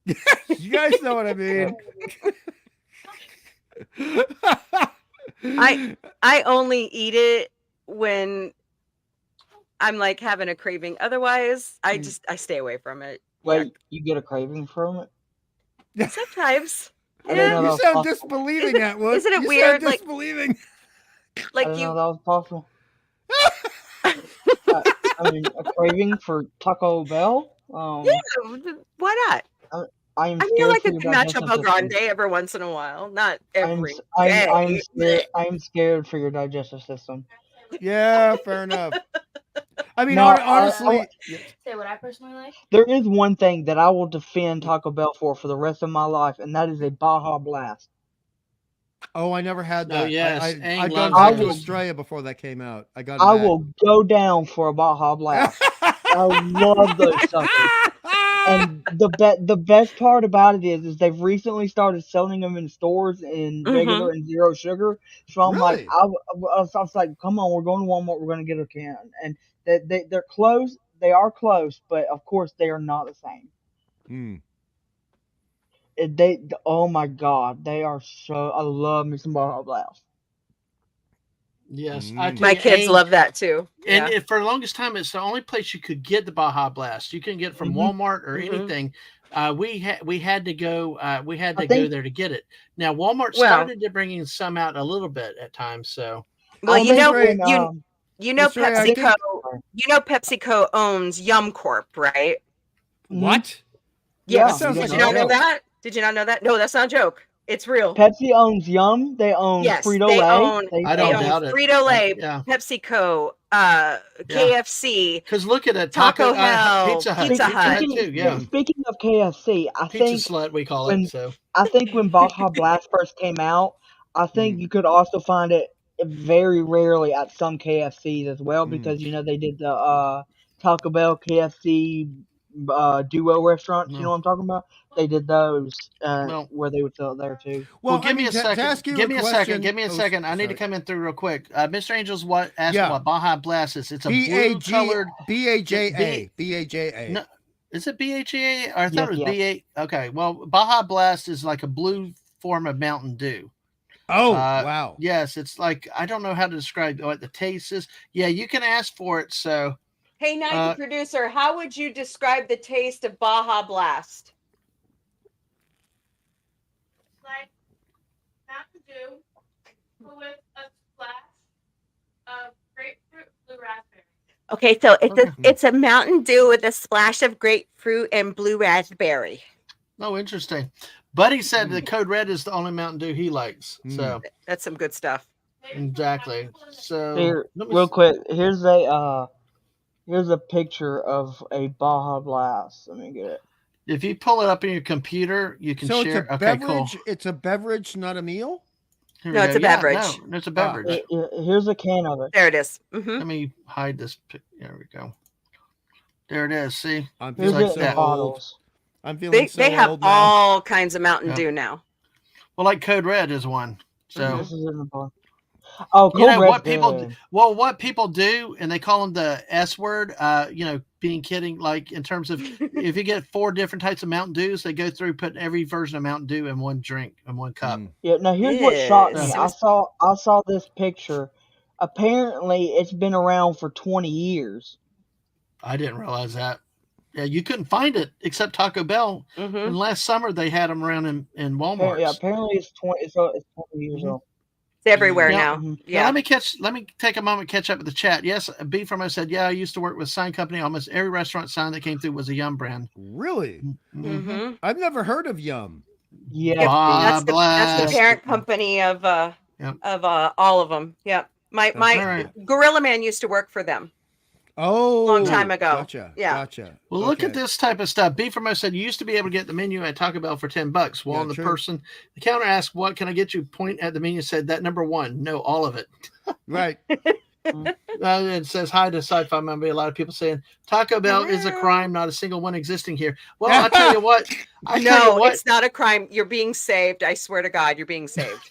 You guys know what I mean. I only eat it when I'm like having a craving. Otherwise, I stay away from it. Wait, you get a craving from it? Sometimes. Yeah. You sound disbelieving, Atwood. Isn't it you weird? Sound disbelieving. Like I didn't know that was possible. I mean, a craving for Taco Bell? Yeah, why not? I feel like a good Nacho Bel Grande every once in a while, not every day. I'm scared for your digestive system. Yeah, fair enough. I mean, No, honestly, Say what I personally like. there is one thing that I will defend Taco Bell for the rest of my life, and that is a Baja Blast. Oh, I never had that. Oh, yes. I'd gone I to will- Australia before that came out. I will go down for a Baja Blast. I love those suckers. And the best part about it is they've recently started selling them in stores in regular and zero sugar. So I'm Really? like, I was like, come on, we're going to Walmart, we're going to get a can. And they're close. They are close, but of course they are not the same. Oh my God, they are so. I love me some Baja Blast. Yes, my kids love that too. And for the longest time, it's the only place you could get the Baja Blast. You couldn't get it from Walmart or anything. We had to go. Go there to get it. Now Walmart started to bringing some out a little bit at times. So PepsiCo. PepsiCo owns Yum Corp, right? What? Yes. That Did you not know that? Did you not know that? No, that's not a joke. It's real. Pepsi owns Yum. They own Frito-Lay. I don't doubt it. Frito-Lay, PepsiCo, KFC. Because look at it, Taco Bell, Pizza Hut too. Yeah. Speaking of KFC, I think Slut we call it. So I think when Baja Blast first came out, I think you could also find it very rarely at some KFCs as well, because they did the Taco Bell KFC duo restaurants. You know what I'm talking about? They did those Well, where they would sell it there too. well, Well, I give me mean, a to second. ask you Give a me a question. second. Give me a second. I need to sorry. come in through real quick. Mr. Angels, asked Yeah. what Baja Blast is. It's a B-A-G- blue colored. B-A-J-A. B-A-J-A. No, is it BHA? Or I thought Yes, it was yes. BA. Okay, well, Baja Blast is like a blue form of Mountain Dew. Oh, wow. Yes, it's like I don't know how to describe what the taste is. Yeah, you can ask for it. So Hey, Night, the producer, how would you describe the taste of Baja Blast? Like Mountain Dew with a splash of grapefruit blue raspberry. Okay, so it's a Mountain Dew with a splash of grapefruit and blue raspberry. Oh, interesting. Buddy said the Code Red is the only Mountain Dew he likes. So that's some good stuff. Exactly. So Here, real quick, here's a picture of a Baja Blast. Let me get it. If you pull it up in your computer, you can So share. it's a Okay, beverage. cool. It's a beverage, not a meal. Here No, we it's go. a beverage. No, it's a beverage. Here's a can of it. There it is. Let me hide this. There we go. There it is. See, I'm Here's feeling it so in old. bottles. I'm feeling so They have old now. all kinds of Mountain Dew now. Well, like Code Red is one. So This is in the bottle. Oh, you know Red's what people? good. Well, what people do, and they call them the S word. Being kidding. Like in terms of if you get 4 different types of Mountain Dews, they go through putting every version of Mountain Dew in one drink in one cup. Yeah. Now here's what shocked me. Yes. I saw this picture. Apparently, it's been around for 20 years. I didn't realize that. Yeah, you couldn't find it except Taco Bell. And last summer they had them around in Walmart. Yeah, apparently it's 20. It's 20 years old. It's everywhere now. Yeah. Now let me take a moment to catch up with the chat. Yes, B from us said, yeah, I used to work with sign company. Almost every restaurant sign that came through was a Yum brand. Really? I've never heard of Yum. Yeah, that's the parent company of all of them. Yep. My right. Gorilla Man used to work for them. Oh, long time ago. Gotcha. Yeah. Gotcha. Well, look at this type of stuff. B from us said you used to be able to get the menu at Taco Bell for $10. Well, the person, the counter asked, "What can I get you?" Point at the menu, said that number 1. No, all of it. Right. It says hi to Sci-Fi Monday. A lot of people saying Taco Bell is a crime, not a single one existing here. Well, I tell you what. It's not a crime. You're being saved. I swear to God, you're being saved.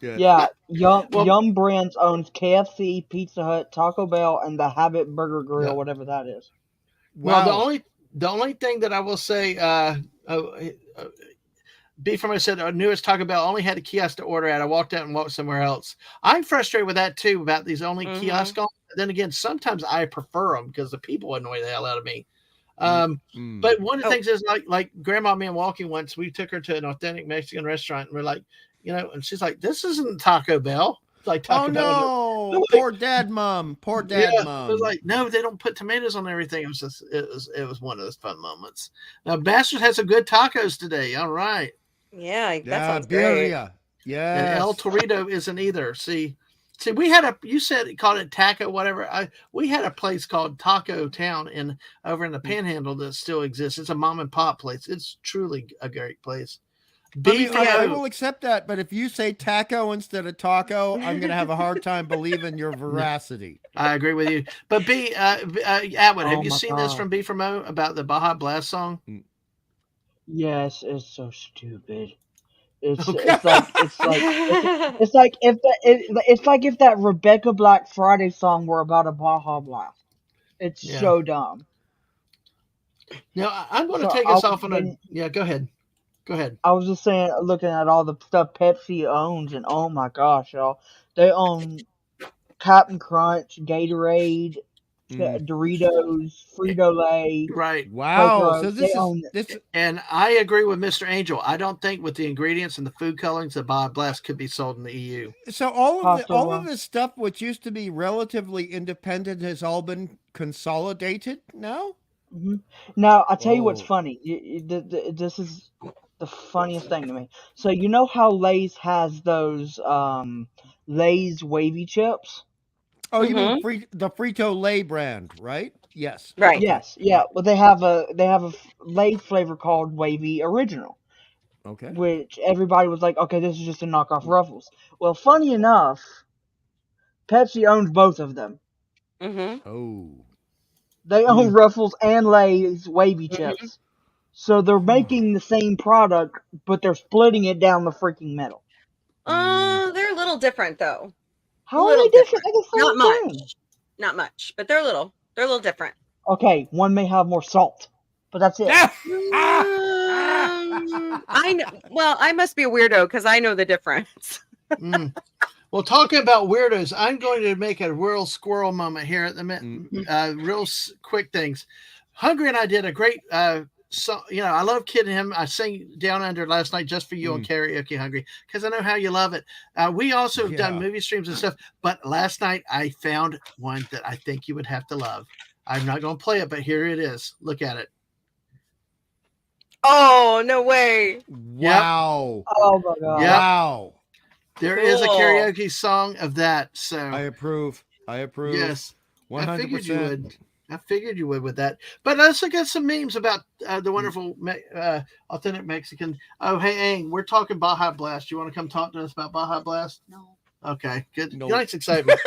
Yeah, Yum Brands owns KFC, Pizza Hut, Taco Bell, and the Habit Burger Grill, whatever that is. Wow. Well, the only thing that I will say, B from I said, our newest Taco Bell only had a kiosk to order at. I walked out and walked somewhere else. I'm frustrated with that too, about these only kiosks. Then again, sometimes I prefer them because the people annoy the hell out of me. But one of the things is like Grandma me and walking once, we took her to an authentic Mexican restaurant and we're like, and she's like, this isn't Taco Bell. It's like Taco Bell. No, poor dad mom. Poor dad mom. It was like, no, they don't put tomatoes on everything. It was one of those fun moments. Now Bastard has some good tacos today. All right. Yeah, that sounds great. Yeah. And El Torito isn't either. See, we had you said called it taco, whatever. We had a place called Taco Town over in the Panhandle that still exists. It's a mom and pop place. It's truly a great place. I will accept that, but if you say taco instead of taco, I'm going to have a hard time believing your veracity. I agree with you. But Atwood, have you seen this from B from O about the Baja Blast song? Yes, it's so stupid. It's like if that Rebecca Black Friday song were about a Baja Blast. It's so dumb. Now I'm going to take us off on a. Go ahead. Go ahead. I was just saying, looking at all the stuff Pepsi owns, and oh my gosh, y'all, they own Captain Crunch, Gatorade, Doritos, Frito-Lay. Right. Wow. So this and I agree with Mr. Angel. I don't think with the ingredients and the food colorings that Baja Blast could be sold in the EU. So all of this stuff, which used to be relatively independent, has all been consolidated now. Mm-hmm. Now I'll tell you what's funny. This is the funniest thing to me. So you know how Lay's has those Lay's wavy chips? Oh, you mean the Frito-Lay brand, right? Yes. Right. Yes. Yeah. Well, they have a Lay's flavor called Wavy Original. Okay. Which everybody was like, okay, this is just a knockoff Ruffles. Well, funny enough, Pepsi owns both of them. Mm-hmm. Oh. They own Ruffles and Lay's wavy Mhm. chips. So they're making the same product, but they're splitting it down the freaking middle. They're a little different though. How are little they different? They're the Not same much. thing. Not much, but they're a little different. Okay, one may have more salt, but that's it. I know. Well, I must be a weirdo because I know the difference. Mm. Well, talking about weirdos, I'm going to make a real squirrel moment here at the quick things. Hungry and I did a great so I love kidding him. I sang Down Under last night just for you on karaoke, Hungry, because I know how you love it. We also have done movie streams and stuff, but last night I found one that I think you would have to love. I'm not going to play it, but here it is. Look at it. Oh, no way. Wow. Oh my god. Yep. Wow. There is a karaoke song of that. So I approve. Yes. 100%. I figured you would. I figured you would with that. But let's look at some memes about the wonderful authentic Mexican. Oh, hey, Ang, we're talking Baja Blast. You want to come talk to us about Baja Blast? No. Okay, good. No. Nice excitement.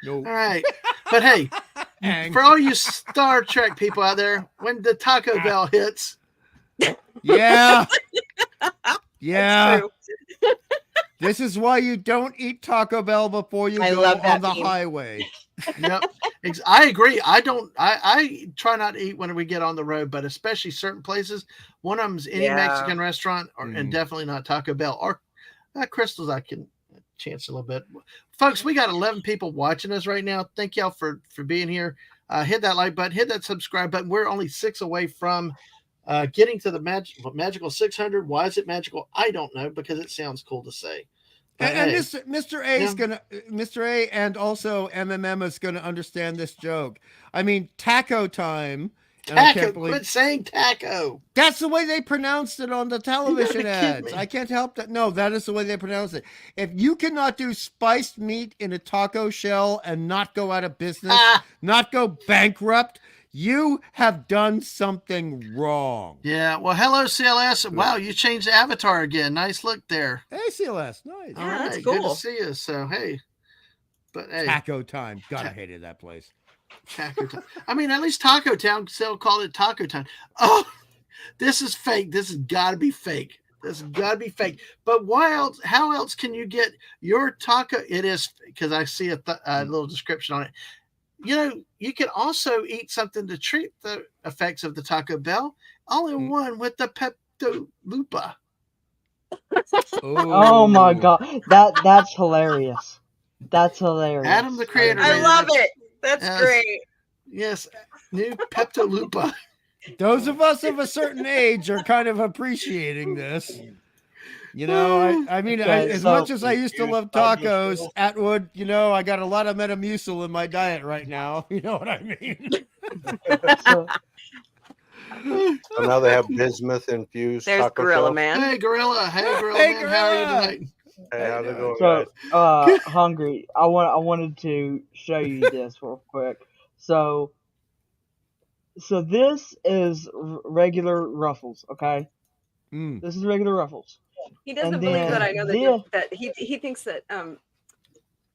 No. All right. But hey, Ang. for all you Star Trek people out there, when the Taco Bell hits. Yeah. Yeah. That's true. This is why you don't eat Taco Bell before you I go love that on the meme. highway. Yep. I agree. I try not to eat when we get on the road, but especially certain places. One of them's any Mexican restaurant, and definitely not Taco Bell or Crystal's. I can chance a little bit. Folks, we got 11 people watching us right now. Thank y'all for being here. Hit that like button, hit that subscribe button. We're only 6 away from getting to the magical 600. Why is it magical? I don't know, because it sounds cool to say. But And hey, Mr. A is Mr. A and also MMM is gonna understand this joke. I mean, taco time. And I taco. can't believe Quit saying taco. that's the way they pronounced it on the television be kidding ads. me. I can't help that. No, that is the way they pronounce it. If you cannot do spiced meat in a taco shell and not go out of business, not go bankrupt, you have done something wrong. Yeah. Well, hello, CLS. Wow, you changed the avatar again. Nice look there. Hey, CLS, nice. All Yeah, right, that's good to cool. see you. So hey, but hey, Taco time. God, I hated that place. Taco Town. I mean, at least Taco Town still called it Taco Town. Oh, this is fake. This has got to be fake. This has got to be fake. But why else? How else can you get your taco? It is because I see a little description on it. You know, you can also eat something to treat the effects of the Taco Bell. All in one with the Pepto Lupa. Oh my god. That's hilarious. That's hilarious. Adam, the creator. I made love up. it. That's great. Yes, new Pepto Lupa. Those of us of a certain age are kind of appreciating this. You know, I mean, Okay, as so- much as I used to love tacos, Atwood, you know, I got a lot of Metamucil in my diet right now. You know what I mean? So, So now they have bismuth infused There's taco Gorilla shell. Man. Hey, Gorilla. Hey, Gorilla Hey, Man. How are you Gorilla. tonight? Hey, how's it going, guys? so Hungry. I wanted to show you this real quick. So this is regular Ruffles, okay? Mm. This is regular Ruffles. He doesn't And believe then that I know this- that he thinks that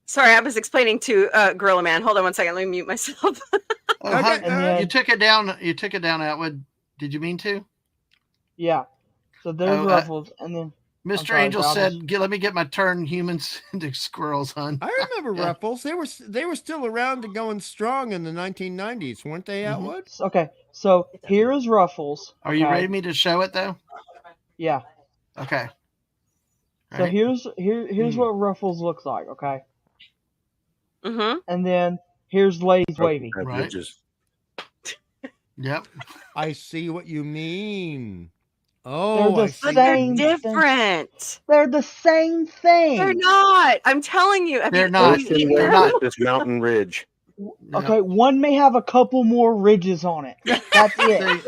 sorry, I was explaining to Gorilla Man. Hold on one second. Let me mute myself. Oh, Okay, Hunt, and then- you took it down. You took it down, Atwood. Did you mean to? Yeah. So there's Oh, Ruffles, and then Mr. sorry, Angel Bob. said, "Let me get my turn humans into squirrels, hon." I remember Yeah. Ruffles. They were still around and going strong in the 1990s, weren't they, Mhm. Atwood? okay. So here is Ruffles. Are you okay? ready for me to show it though? Yeah. Okay. All So right. here's Hmm. what Ruffles looks like, okay? Mm-hmm. And then here's Lay's wavy. Have Right. ridges. Yep. I see what you mean. They're Oh, the I see. But they're Same thing. different. They're the same thing. They're not. I'm telling you. They're not. Have you Ocean eaten They're Wave them? not. versus Mountain Ridge. Okay, one may have a couple more ridges on it. That's it.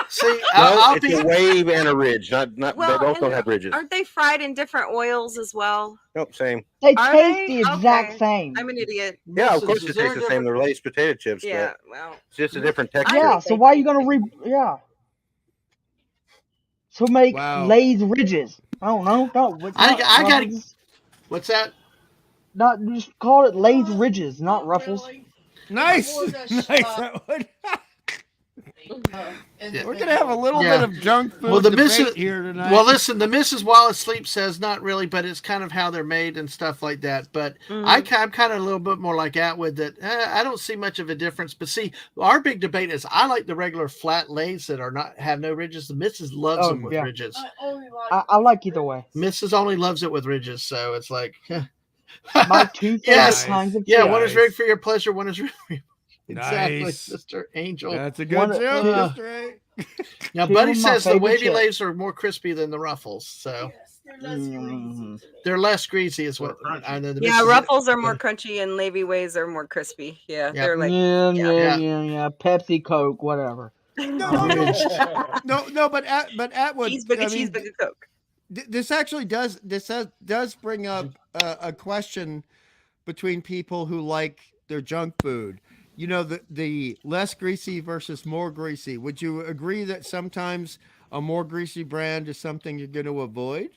See, No, I'll it's be. a wave and a ridge. Not Well, they both and don't have ridges. Aren't they fried in different oils as well? Nope, same. They Are taste they? the exact Okay. same. I'm an idiot. Yeah, of Mrs. course is it there tastes the same. different- They're Lay's potato chips, Yeah. but Well, it's just a different texture. Yeah, so why are you gonna yeah. So make Wow. Lay's ridges. I don't know. No, I got- What's that? Not just call it Lay's Ridges, not Ruffles. Nice, nice. Atwood. We're gonna have a little bit of junk food Well, the debate Mrs. here tonight. Well, listen, the Mrs. Wallace Sleep says not really, but it's kind of how they're made and stuff like that. But I'm kind of a little bit more like Atwood that I don't see much of a difference. But see, our big debate is I like the regular flat lays that are not have no ridges. The Mrs. loves them with ridges. I like either way. Mrs. only loves it with ridges, so it's like My two favorite yes, kinds of yeah. chips. One is rigged for your pleasure. One is rigged for your exactly, Nice. Mr. Angel. That's a good One- joke, uh, Mr. A. Now, two Buddy of my says the favorite wavy chips. lays are more crispy than the ruffles, so Mhm. they're less greasy, is what I know. The Yeah, Mrs. Ruffles are more crunchy and Navy Ways are more crispy. Yeah, Yep. they're like Yeah. Pepsi, Coke, whatever. No, but Atwood. cheeseburger, I mean, cheeseburger Coke. this actually does bring up a question between people who like their junk food. You know, the less greasy versus more greasy. Would you agree that sometimes a more greasy brand is something you're going to avoid?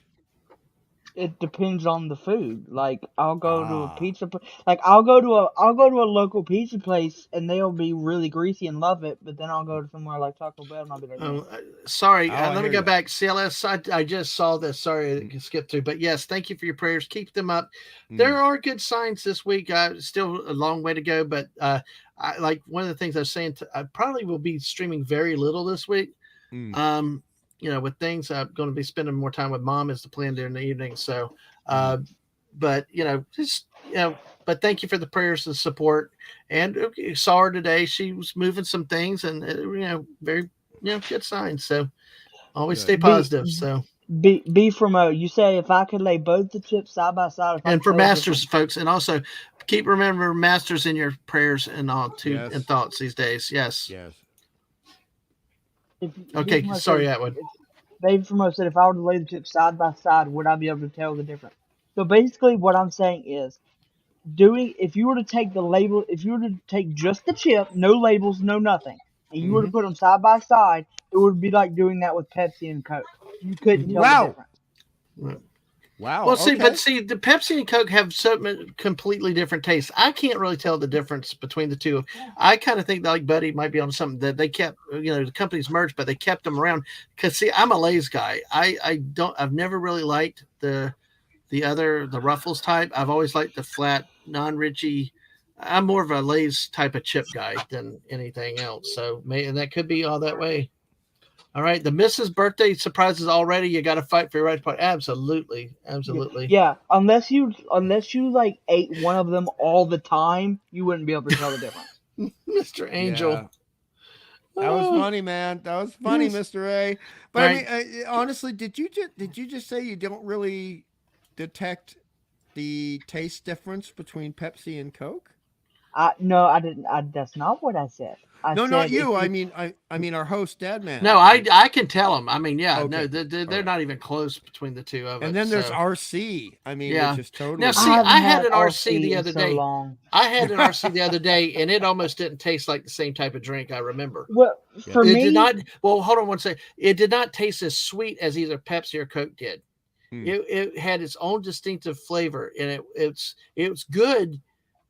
It depends on the food. Like I'll go to a pizza like I'll go to a local pizza place and they'll be really greasy and love it, but then I'll go to somewhere like Taco Bell and I'll be like, sorry, I let me hear go you. back. CLS, I just saw this. Sorry, I skipped through, but yes, thank you for your prayers. Keep them up. There are good signs this week. Still a long way to go, but I like one of the things I was saying. I probably will be streaming very little this week. You know, with things, I'm going to be spending more time with Mom is the plan during the evening. So, but you know, just but thank you for the prayers and support. And saw her today; she was moving some things, and very good signs. So, always stay positive. So, B from O, you say if I could lay both the chips side by side, if I and could for tell the Masters, difference. folks, and also keep remembering Masters in your prayers and all Yes. and thoughts these days. Yes. Yes. Okay. B from O Sorry, said, Atwood. Baby from O said, if I were to lay the chips side by side, would I be able to tell the difference? So basically, what I'm saying is, if you were to take the label, if you were to take just the chip, no labels, no nothing, and you were to put them side by side, it would be like doing that with Pepsi and Coke. You couldn't tell the Wow. difference. Wow. Well, see, okay. but see, the Pepsi and Coke have so completely different tastes. I can't really tell the difference between the two. I kind of think that, like Buddy might be on something that they kept, the companies merged, but they kept them around. Because see, I'm a Lay's guy. I've never really liked the Ruffles type. I've always liked the flat, non-richy. I'm more of a Lay's type of chip guy than anything else. So, and that could be all that way. All right, the Mrs. birthday surprises already. You got to fight for your right part. Absolutely. Yeah, unless you like ate one of them all the time, you wouldn't be able to tell the difference. Mr. Angel. Yeah. That was funny, man. That was funny, Yes. Mr. A. But All I mean, honestly, did you just say you don't really detect the taste difference between Pepsi and Coke? No, I didn't. That's not what I said. No, said not you. if I mean our host, Dad Man. No, I can tell them. I mean, yeah, Okay. no, they're All right. not even close between the two of us. And then there's so. RC. I mean, Yeah. which is totally. Now, see, haven't I had an RC RC the in other so day. long. I had an RC the other day, and it almost didn't taste like the same type of drink I remember. Well, for It me, did not. Well, hold on one second. It did not taste as sweet as either Pepsi or Coke did. It had its own distinctive flavor, and it was good.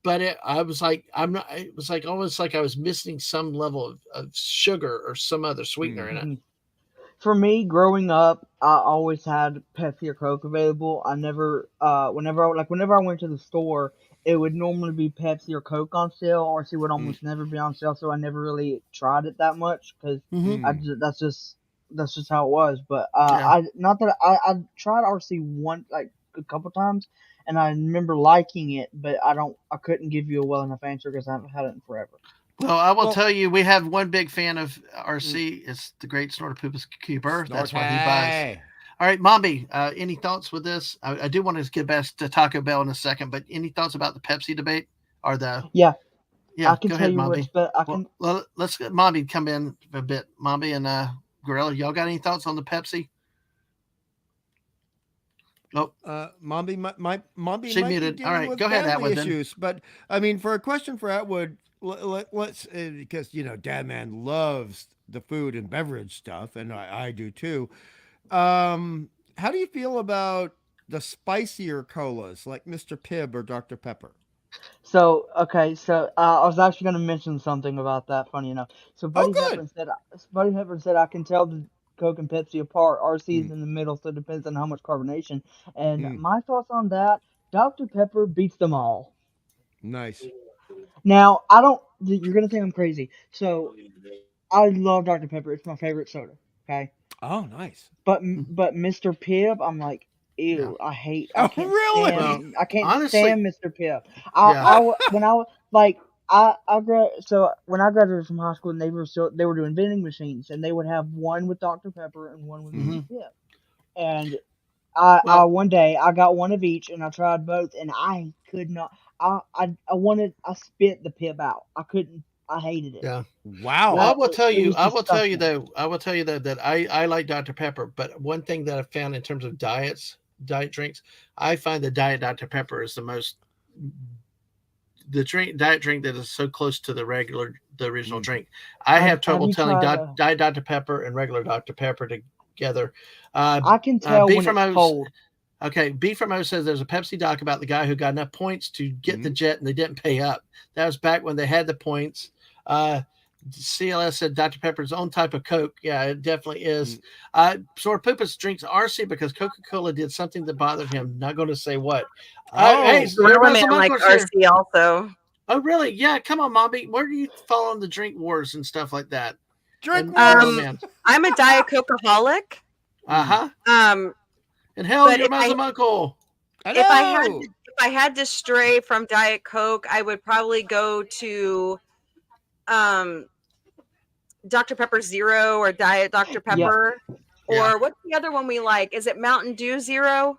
But I was like, I'm not. It was like almost like I was missing some level of sugar or some other sweetener in it. For me, growing up, I always had Pepsi or Coke available. I never, whenever I went to the store, it would normally be Pepsi or Coke on sale. RC would almost never be on sale, so I never really tried it that much because that's just how it was. But I tried RC like a couple times, and I remember liking it, but I couldn't give you a well enough answer because I haven't had it in forever. Well, I will tell you, we have one big fan of RC. It's the great Snortopoopas Keeper. That's what he buys. All right, Mombi, any thoughts with this? I do want to get back to Taco Bell in a second, but any thoughts about the Pepsi debate or the? Yeah, Yeah, I can go tell ahead, you Mombi. Well, let's get Mombi come in a bit. Mombi and Gorilla, y'all got any thoughts on the Pepsi? Oh, Mombi, my Mombi she might muted. be All dealing right, with go ahead, family Atwood. issues, but I mean, for a question for Atwood, let's because Dad Man loves the food and beverage stuff, and I do too. How do you feel about the spicier colas like Mr. Pibb or Dr. Pepper? So okay, so I was actually going to mention something about that. Funny enough, so Oh, good. Buddy Hepburn said I can tell the Coke and Pepsi apart. RC is Mm, in the middle, so it depends on how much carbonation. And mm, my thoughts on that: Dr Pepper beats them all. nice. Now I don't. You're gonna think I'm crazy. So I love Dr Pepper. It's my favorite soda. Okay, Oh, nice. but Mr Pibb, I'm like, Yeah. ew. I Oh, can't Well, really? stand. I can't honestly, stand Mr Pibb. yeah. When I was like so when I graduated from high school, and they were doing vending machines, and they would have one with Dr Pepper and one with hmm Mr Pibb. And I Well, one day I got one of each, and I tried both, and I could not. I spit the Pibb out. I couldn't. I hated it. yeah. Well, Wow. It was I will tell you disgusting. though, that I like Dr. Pepper, but one thing that I found in terms of diet drinks, I find the Diet Dr. Pepper is the diet drink that is so close to the original Mm. drink. I have Have trouble you telling tried Diet Dr. Pepper and regular Dr. Pepper together. I can tell B when from it's O's. cold. Okay, B from O says there's a Pepsi doc about the guy who got enough points to get the Mhm. jet and they didn't pay up. That was back when they had the points. CLS said Dr. Pepper's own type of Coke. Yeah, it definitely is. Sort Poopus drinks RC because Coca-Cola did something that bothered him. Not going to say what. Hey, Oh, your Gorilla Man Muslim likes Uncle's here. RC also. Oh, really? Yeah, come on, Mommy. Where do you fall on the drink wars and stuff like that? drink And Gorilla wars. Man. I'm a Diet Coke-aholic. Uh-huh. Um, And hell, but your Muslim uncle. if Hello. I had to stray from Diet Coke, I would probably go to Dr. Pepper Zero or Diet Dr. Yeah, Pepper. Yeah. Or what's the other one we like? Is it Mountain Dew Zero?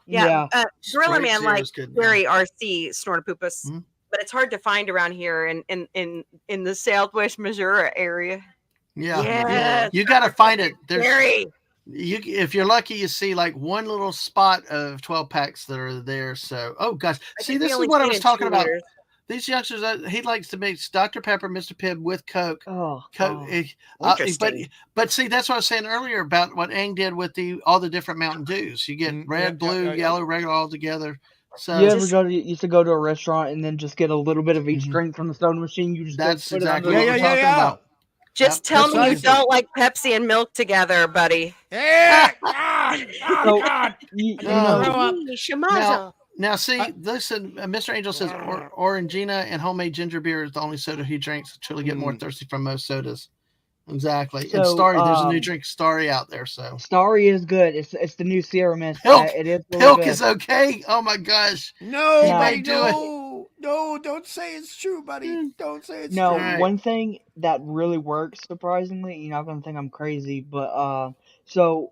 Yeah, yeah. Gorilla Sprite Man Zero likes is good. very RC Snortopoopas, Mhm. but it's hard to find around here in the Southwest Missouri area. Yeah. Yes, You got to find it. There's very. if you're lucky, you see like one little spot of 12 packs that are there. So, oh gosh, I see, think we this is only what I see it was in talking 2 about. liters. These youngsters, he likes to mix Dr. Pepper, Mr. Pibb with Coke. Oh, Coke, Interesting. but see, that's what I was saying earlier about what Ang did with all the different Mountain Dews. You get red, blue, yellow, regular all together. So you ever Just used to go to a restaurant and then just get a little bit of each Mhm. drink from the soda machine? You just go That's put it under exactly the what Yeah, we're yeah, machine. yeah, talking yeah. about. just tell me you Precisely. don't like Pepsi and milk together, buddy. Yeah. God. Oh, So God. you I you need to know throw up. Now, see, I- listen, Mr. Angel says Orangina and homemade ginger beer is the only soda he drinks. Truly get more thirsty from most sodas. Exactly. And so Starry, there's a new drink, Starry, out there. So Starry is good. It's the new Sierra Mist. Pilk, It is really Pilk good. is okay. Oh my gosh. No, He No. may buddy, do it. no. No, don't say it's true, buddy. Don't say it's No, All true. right. one thing that really works surprisingly, you're not gonna think I'm crazy, but so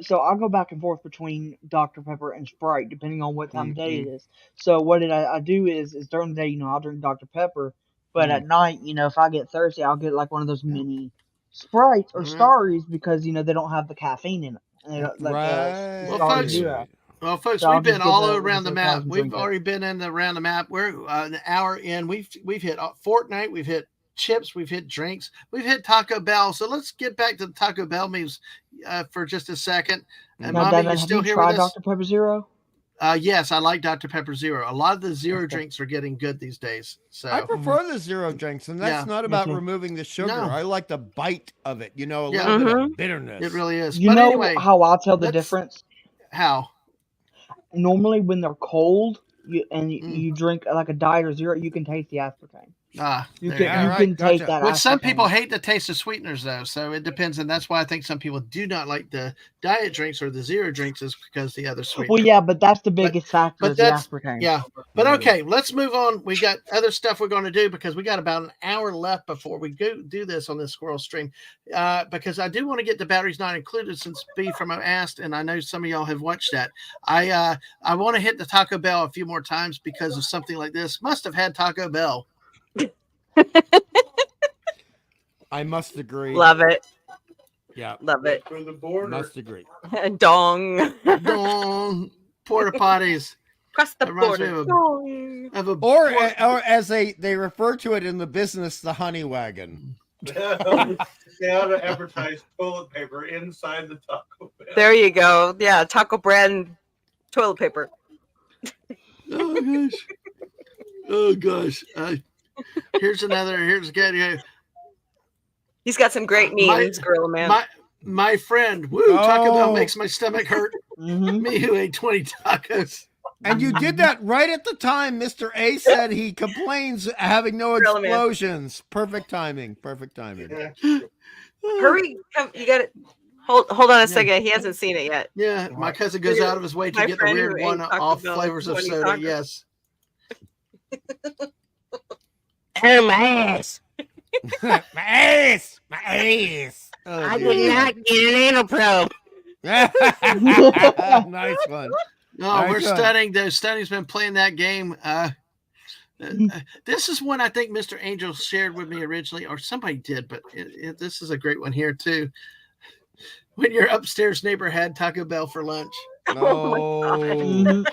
so I'll go back and forth between Dr. Pepper and Sprite depending on what time of day it is. So what I do is during the day, I'll drink Dr. Pepper, but at night, if I get thirsty, I'll get like one of those mini Sprites or Mhm. Starries because they don't have the caffeine in them, and they don't, like the Well, Starries folks, do have. Well, folks, So I'll we've been just get all the around the little map. carbs and We've drink it. already been around the map. We're an hour in. We've hit Fortnite. We've hit chips. We've hit drinks. We've hit Taco Bell. So let's get back to the Taco Bell memes for just a second. And Now, Mommy, Dad, you have still you here with tried us? Dr. Pepper Zero? Yes, I like Dr. Pepper Zero. A lot of the zero That's good. drinks are getting good these days. So I prefer the zero drinks, and that's Yeah. not Me about too. removing the sugar. No. I like the bite of it, a Yeah. little bit of bitterness. it really is. You But know anyway, how I'll tell the let's- difference? how? Normally, when they're cold, Mm. you drink like a diet or zero, you can taste the aspartame. You There can you Yeah, go. you right, can taste gotcha. that Which some aspartame. people hate the taste of sweeteners, though. So it depends, and that's why I think some people do not like the diet drinks or the zero drinks, is because the other sweetener. Well, yeah, but that's the biggest factor But is the that's aspartame. yeah. But okay, let's move on. We got other stuff we're going to do because we got about an hour left before we go do this on this Squirrel stream. Because I do want to get the batteries not included since B from asked, and I know some of y'all have watched that. I want to hit the Taco Bell a few more times because of something like this. Must have had Taco Bell. I must agree. Love it. Yeah, Love it. For the border. must agree. Dong. Dong, porta potties. Across the That reminds me border. of Dong. Of a Or as they refer to it in the business, the honey wagon. They ought to advertise toilet paper inside the Taco Bell. There you go. Yeah, taco bread and toilet paper. Oh gosh. Oh gosh. Here's a guy. He's got some great memes, Gorilla Man. My friend. Woo! Taco Bell Oh. makes my stomach hurt. Mhm. Me who ate 20 tacos. And you did that right at the time Mr. A said he complains having no Gorilla Man. explosions. Perfect timing. Perfect timing. Hurry, come, you got it. Hold on a second. He hasn't seen it yet. Yeah, my cousin goes out of his way to My get the friend weird who ate one Taco off Bell flavors of 20 soda. tacos. Yes. Oh, my ass. My ass. My ass. Oh, I dear. did not get an anal probe. Nice one. No, Very we're good. studying. The study's been playing that game. This is one I think Mr. Angel shared with me originally, or somebody did, but this is a great one here too. When your upstairs neighbor had Taco Bell for lunch, No. Mhm.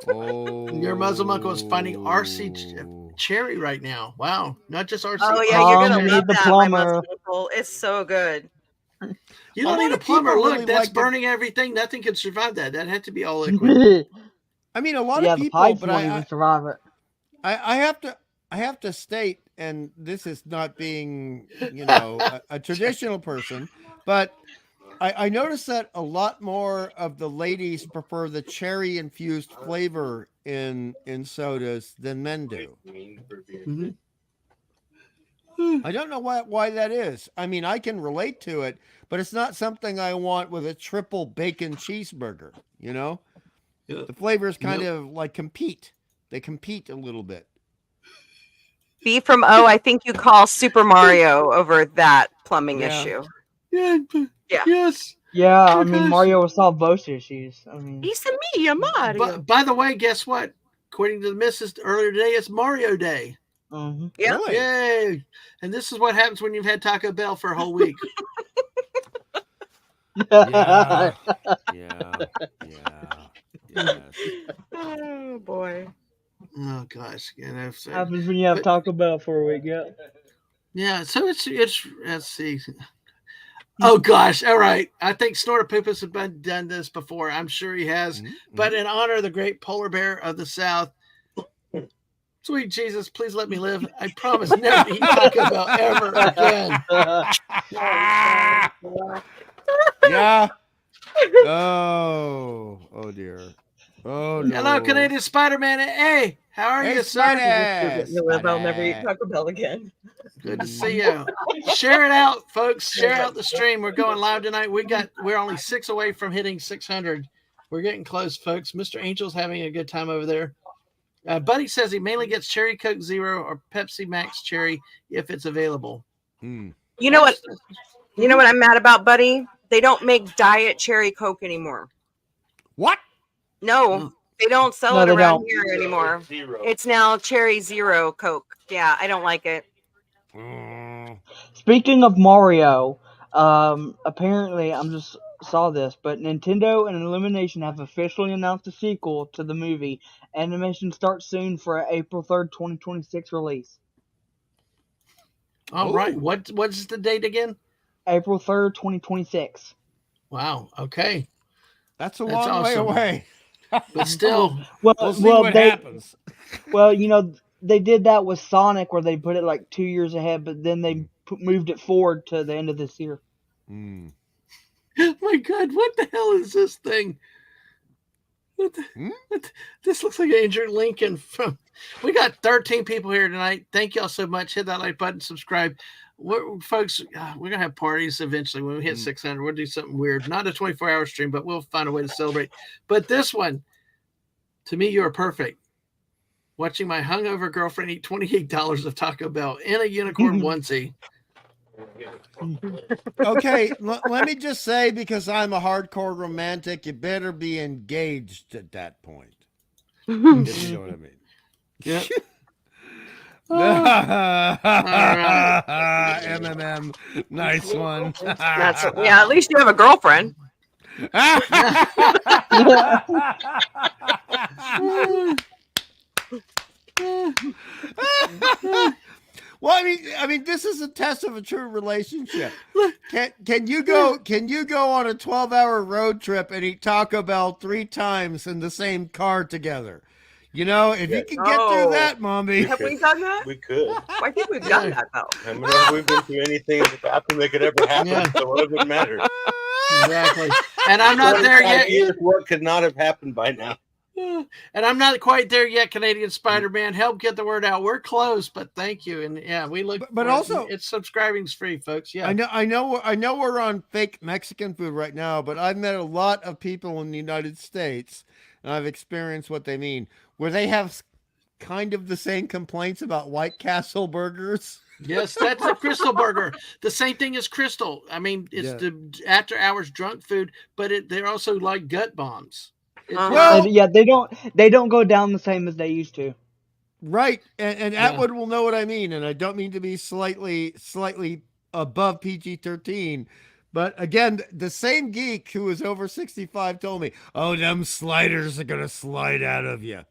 Oh. your Muslim uncle is finding RC cherry right now. Wow, not just RC. Oh yeah, you're gonna Tommy love the that. My plumber. Muslim uncle. It's so good. You A don't lot need a of people plumber. Look, really that's like the- burning everything. Nothing can survive that. That had to be all liquid. I mean, a lot Yeah, of the people, pipes but won't even survive it. I have to state, and this is not being, a traditional person, but I noticed that a lot more of the ladies prefer the cherry infused flavor in sodas than men do. Mhm. I don't know why that is. I mean, I can relate to it, but it's not something I want with a triple bacon cheeseburger, Yeah. The flavors kind Nope. of like compete. They compete a little bit. B from O, I think you call Super Mario over that plumbing Yeah. issue. Yeah. Yeah. Yes. Yeah, Oh, I mean gosh. Mario will solve both issues. I mean, He's a me, a Mario. By the way, guess what? According to the missus earlier today, it's Mario Day. mhm. Yeah. Really? Yay! And this is what happens when you've had Taco Bell for a whole week. Yeah. Yeah. Yes. Oh boy. Oh gosh, so, Happens when you have but- Taco Bell for a week. Yeah. yeah. So it's let's see. Oh gosh! All right, I think Snortopoopas has done this before. I'm sure he has. Mhm, But in honor of the great polar bear of the South, sweet Jesus, please let me live. I promise never to eat Taco Bell ever again. Yeah. Oh dear. Oh no. Hello, Canadian Spider-Man. Hey, how are Hey, you, sir? I'll never eat Taco Bell again. Good to see you. Share it out, folks. Share out the stream. We're going live tonight. We're only 6 away from hitting 600. We're getting close, folks. Mr. Angel's having a good time over there. Buddy says he mainly gets Cherry Coke Zero or Pepsi Max Cherry if it's available. Mm. You know what? You know what I'm mad about, buddy? They don't make Diet Cherry Coke anymore. What? No, they don't sell No, it they around don't. here anymore. It's now Cherry Zero Coke. Yeah, I don't like it. Mm. Speaking of Mario, apparently I just saw this, but Nintendo and Illumination have officially announced a sequel to the movie. Animation starts soon for an April 3rd, 2026 release. All right. Ooh. What's the date again? April 3rd, 2026. Wow. Okay. That's a That's long way awesome. away. But still, Well, We'll see what happens. Well, they did that with Sonic where they put it like 2 years ahead, but then they moved it forward to the end of this year. Mm. my God, what the hell is this thing? This looks like Andrew Lincoln from. We got 13 people here tonight. Thank y'all so much. Hit that like button, subscribe. Folks, we're gonna have parties eventually when we hit 600. We'll do something weird, not a 24-hour stream, but we'll find a way to celebrate. But this one, to me, you are perfect. Watching my hungover girlfriend eat $28 of Taco Bell in a unicorn onesie. Okay, let me just say, because I'm a hardcore romantic, you better be engaged at that point. If you know what I mean. Yeah. MMM, nice one. At least you have a girlfriend. Well, I mean, this is a test of a true relationship. Can you go on a 12-hour road trip and eat Taco Bell 3 times in the same car together? You know, if you can get through No. that, mommy. Have we done that? We could. Well, I think we've Yeah. done that though. I mean, if we've been through anything in the bathroom that could ever happen, Yeah. so what does it matter? Exactly. And I'm not there 25 yet. years, what could not have happened by now? And I'm not quite there yet, Canadian Spider-Man. Help get the word out. We're close, but thank you. And yeah, we look. But for it. also- it's subscribing's free, folks. Yeah, I know we're on fake Mexican food right now, but I've met a lot of people in the United States, and I've experienced what they mean, where they have kind of the same complaints about White Castle burgers. Yes, that's a Crystal Burger. The same thing as Crystal. I mean, it's the after-hours drunk food, but they're also like gut bombs. Well- Yeah, they don't go down the same as they used to. Right, and Atwood will know what I mean, and I don't mean to be slightly above PG-13, but again, the same geek who was over 65 told me, "Oh, them sliders are gonna slide out of you."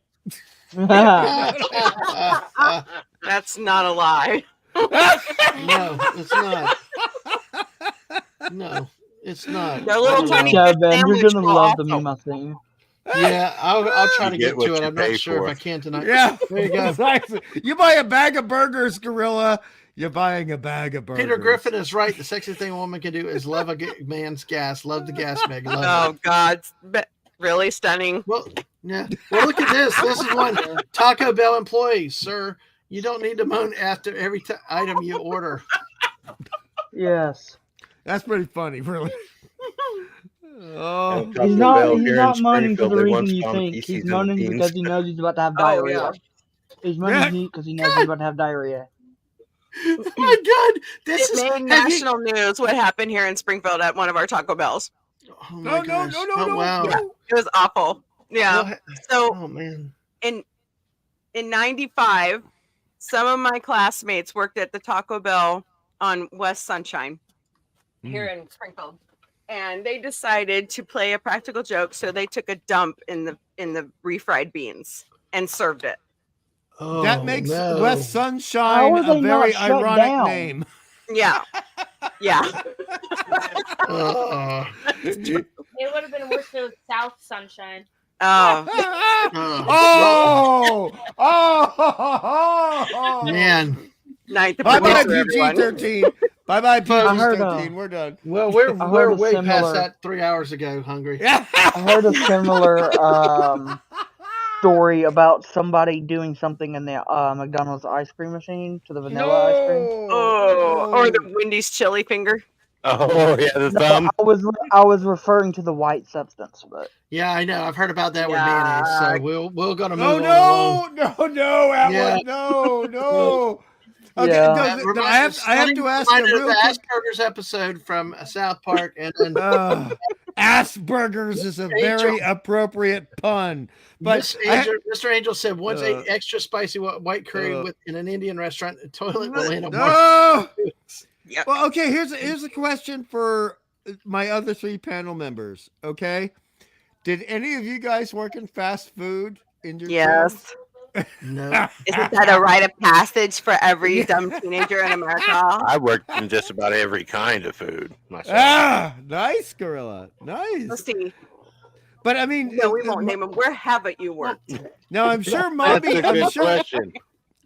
That's not a lie. No, it's not. No, it's not. They're little tiny Yeah, fish Ben, you're sandwich gonna will love the also- meme I sent you. Yeah, I'll try to You get get what to it. you I'm pay not sure for. if I can tonight. Yeah, There you go. Exactly. You buy a bag of burgers, Gorilla. You're buying a bag of burgers. Peter Griffin is right. The sexiest thing a woman can do is love a man's gas. Love the gas, Meg. Love Oh it. God, really stunning. Well, yeah. Well, look at this. This is one Taco Bell employee, sir. You don't need to moan after every item you order. Yes. That's pretty funny, really. Oh, Taco He's Bell not here in moaning for Springfield, the they reason once you found think. feces He's in the moaning beans. because he knows he's about to have Oh, diarrhea. yeah. He's moaning because he knows he's about to have diarrhea. Oh my God, this It is made have you- national news. What happened here in Springfield at one of our Taco Bells? Oh my gosh. Oh, wow. Yeah, it was awful. Yeah. Well, So oh man. in 95, some of my classmates worked at the Taco Bell on West Sunshine here in Springfield, and they decided to play a practical joke. So they took a dump in the refried beans and served it. Oh, that makes no. West How Sunshine are a they very not shut ironic down? name. Yeah, yeah. Oh. It would have been worse if it was South Sunshine. Oh, Oh, Man. night the Bye bye producer, everyone. PG-13. Bye bye I heard, PG-13. We're done. Well, I heard we're a way past similar- that 3 hours ago, Hungry. Yeah. I heard a similar story about somebody doing something in the McDonald's ice cream machine to the vanilla ice cream. Oh, or the Wendy's chili finger. Oh, yeah, the No, thumb. I was referring to the white substance, but Yeah, I know. I've heard about that with Yeah. mayonnaise. So we're gonna move Oh on along. no, Atwood, Yeah. no. Okay, Yeah. That no, I have to ask a reminded of real the quick. Asperger's episode from South Park, and then Asperger's is a very appropriate pun, but Mr. Angel said once ate extra spicy white curry in an Indian restaurant. The toilet will end up more. no. Yep. Well, okay. Here's a question for my other 3 panel members. Okay, did any of you guys work in fast food in your Yes. No. Isn't that a rite of passage for every dumb teenager in America? I worked in just about every kind of food myself. Ah, nice, Gorilla. Let's Nice. see. But I mean, No, we won't name them. Where haven't you worked? no, I'm sure That's Mombi. a good question.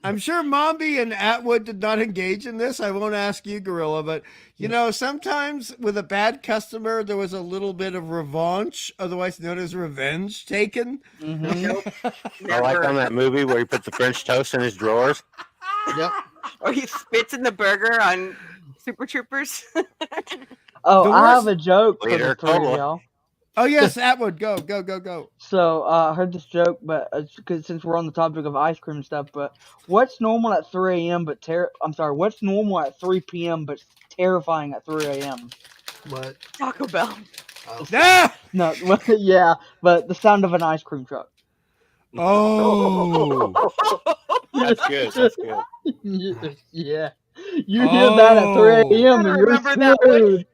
I'm sure Mombi and Atwood did not engage in this. I won't ask you, Gorilla, but you know, sometimes with a bad customer, there was a little bit of revanche, otherwise known as revenge, taken. Nope. I like on Never. that movie where he put the French toast in his drawers. Yep. Or he spits in the burger on Super Troopers. oh, The I have worst- a joke for Later, the 3 of Cola. y'all. Oh yes, Atwood, go. So I heard this joke, but cause since we're on the topic of ice cream and stuff, but what's normal at 3 a.m. but what's normal at 3 p.m. but terrifying at 3 a.m. What? Taco Bell. Oh. Ah! No, yeah, but the sound of an ice cream truck. Oh. That's good. That's good. Yeah, you hear that at 3 a.m. I and you're remember that one. screwed.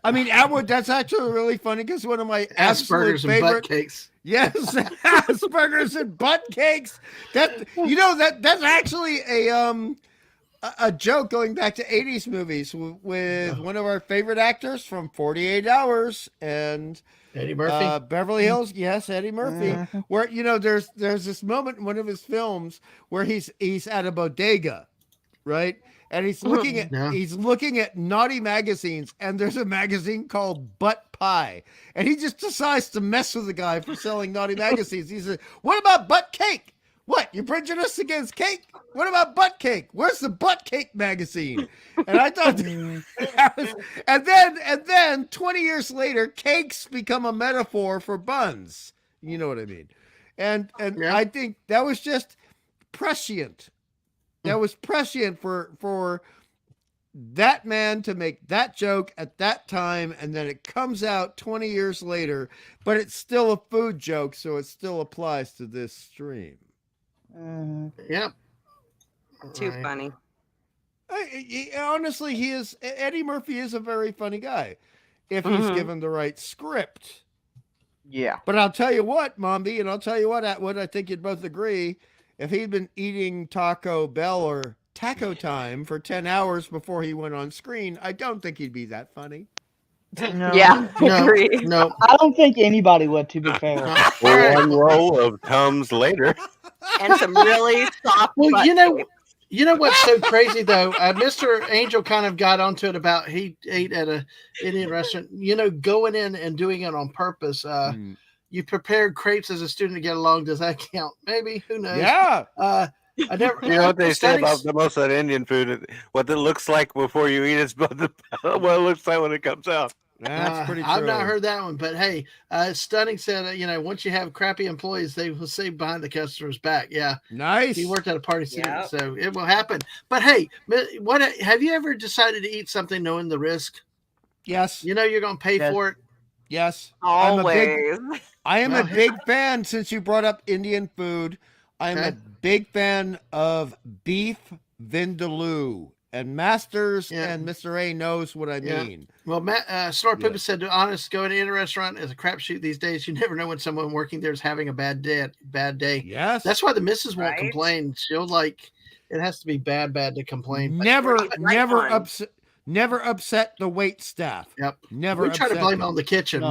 I mean, Atwood, that's actually really funny because one of my absolute Asperger's and butt favorite. cakes. Yes, Asperger's and butt cakes. That's actually a joke going back to 80s movies with one of our favorite actors from 48 Hours and Eddie Murphy. Beverly Hills. Yes, Eddie Murphy. Mhm. Where there's this moment in one of his films where he's at a bodega, right? And he's looking at Yeah. naughty magazines, and there's a magazine called Butt Pie, and he just decides to mess with the guy for selling naughty magazines. He says, "What about butt cake? What, you prejudiced against cake? What about butt cake? Where's the butt cake magazine?" And I thought, that was, and then 20 years later, cakes become a metaphor for buns. You know what I mean? And Yeah. I think that was just prescient. That was prescient for that man to make that joke at that time, and then it comes out 20 years later, but it's still a food joke, so it still applies to this stream. Mhm. Yep. Too Right. funny. Honestly, Eddie Murphy is a very funny guy if he's Mhm. given the right script. Yeah. But I'll tell you what, Mombi, and I'll tell you what, Atwood, I think you'd both agree, if he'd been eating Taco Bell or Taco Time for 10 hours before he went on screen, I don't think he'd be that funny. No. Yeah, No, agree. no. I don't think anybody would, to be fair. All right. One roll of Tums later. And some really soft. Well, butt cakes. you know what's so crazy though? Mr. Angel kind of got onto it about he ate at a Indian restaurant. You know, going in and doing it on purpose. You prepared crepes as a student to get along. Does that count? Maybe. Who knows? Yeah. I never. You know what they say studies- about the most of that Indian food? What it looks like before you eat is what it looks like when it comes out. That's pretty true. I've not heard that one, but hey, Stunning said, once you have crappy employees, they will say behind the customer's back. Yeah, Nice. he worked at a party scene, Yep. so it will happen. But hey, what have you ever decided to eat something knowing the risk? Yes. You know you're going to pay Yes. for it. Yes. Always. I am Well, a big fan, since you brought up Indian food. I am Okay. a big fan of beef vindaloo. And Masters Yeah. and Mr. A knows what I Yeah. mean. Well, Matt, Snort Yeah. Poopa said, to honest, going to a restaurant is a crapshoot these days. You never know when someone working there is having a bad day. Yes. That's why the missus won't Right? complain. She'll it has to be bad to complain. But never one. upset the wait staff. Yep. Never We try to upset blame it them. on the kitchen. No.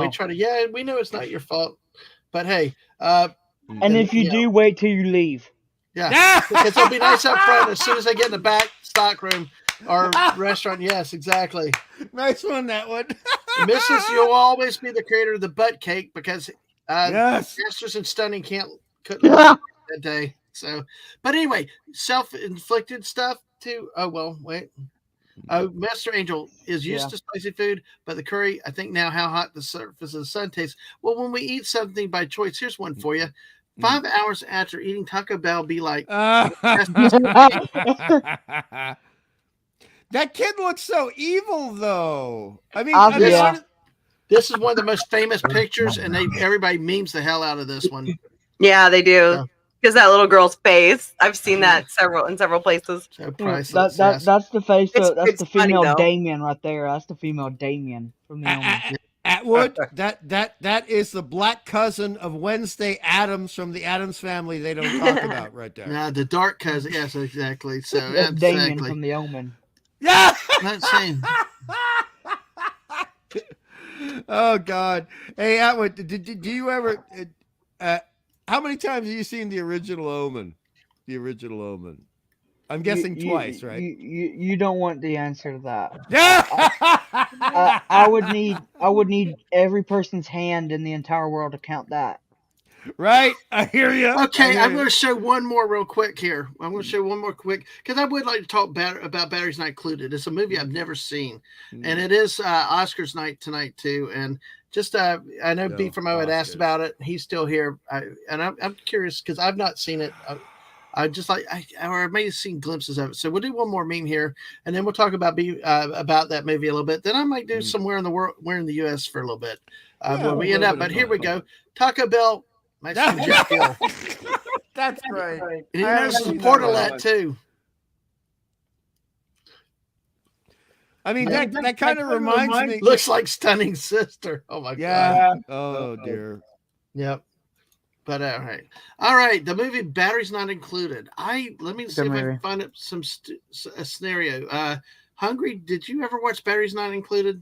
We know it's not your fault. But hey, And if you do, wait till you leave. yeah, because it'll be nice up front as soon as I get in the back stock room or restaurant. Yes, exactly. Nice one, that one. Mrs., you'll always be the creator of the butt cake because Yes. Masters and Stunning couldn't that day. So, but anyway, self-inflicted stuff too. Oh well, wait. Oh, Master Angel is used to spicy food, but the curry, I think now how hot the surface of the sun tastes. Well, when we eat something by choice, here's one for you. 5 hours after eating Taco Bell, be like, That kid looks so evil, though. I mean, Yeah. this is one of the most famous pictures, and everybody memes the hell out of this one. Yeah, they do. Yeah. Because that little girl's face. I've seen that in several places. So priceless. That's the face. It's- That's it's the funny, female though. Damien right there. That's the female Damien from the Omen. Atwood, that is the black cousin of Wednesday Addams from the Addams Family. They don't talk about right there. Nah, the dark cousin. Yes, exactly. So That's Damien exactly. from the Omen. Yeah. Not saying. Oh God. Hey, Atwood, do you ever? How many times have you seen the original Omen? The original Omen. I'm guessing twice, right? You don't want the answer to that. Yeah. I would need every person's hand in the entire world to count that. Right. I hear you. Okay, I'm going to show one more real quick here. I'm going to show one more quick because I would like to talk about Batteries Not Included. It's a movie I've never seen, and it is Oscars night tonight too. And just I know B from O had asked about it. He's still here, and I'm curious because I've not seen it. I just I may have seen glimpses of it. So we'll do one more meme here, and then we'll talk about about that movie a little bit. Then I might do somewhere in the world, where in the U.S. for a little bit where we end up. But here we go. Taco Bell. Nice to Jeff Gill. That's great. And he knows some Portalet too. I mean, Yeah. that kind of reminds me. Looks like Stunning Sister. Oh my god. Yeah. Oh dear. Yep. But all right. The movie Batteries Not Included. Let me see Good if I movie. can find up a scenario. Hungry. Did you ever watch Batteries Not Included?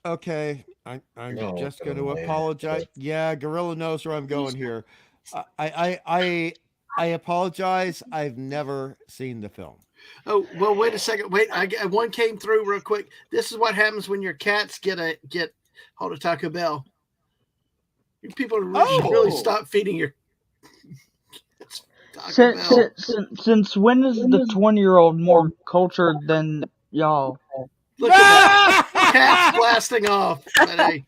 Okay, I'm No, just going no to way. apologize. Yeah, Gorilla knows where I'm going here. I apologize. I've never seen the film. Oh well. Wait a second. Wait. One came through real quick. This is what happens when your cats get hold of Taco Bell. You people should really stop feeding your Taco Bell. Since when is the 20-year-old more cultured than y'all? Look at that. Cats blasting off. But hey,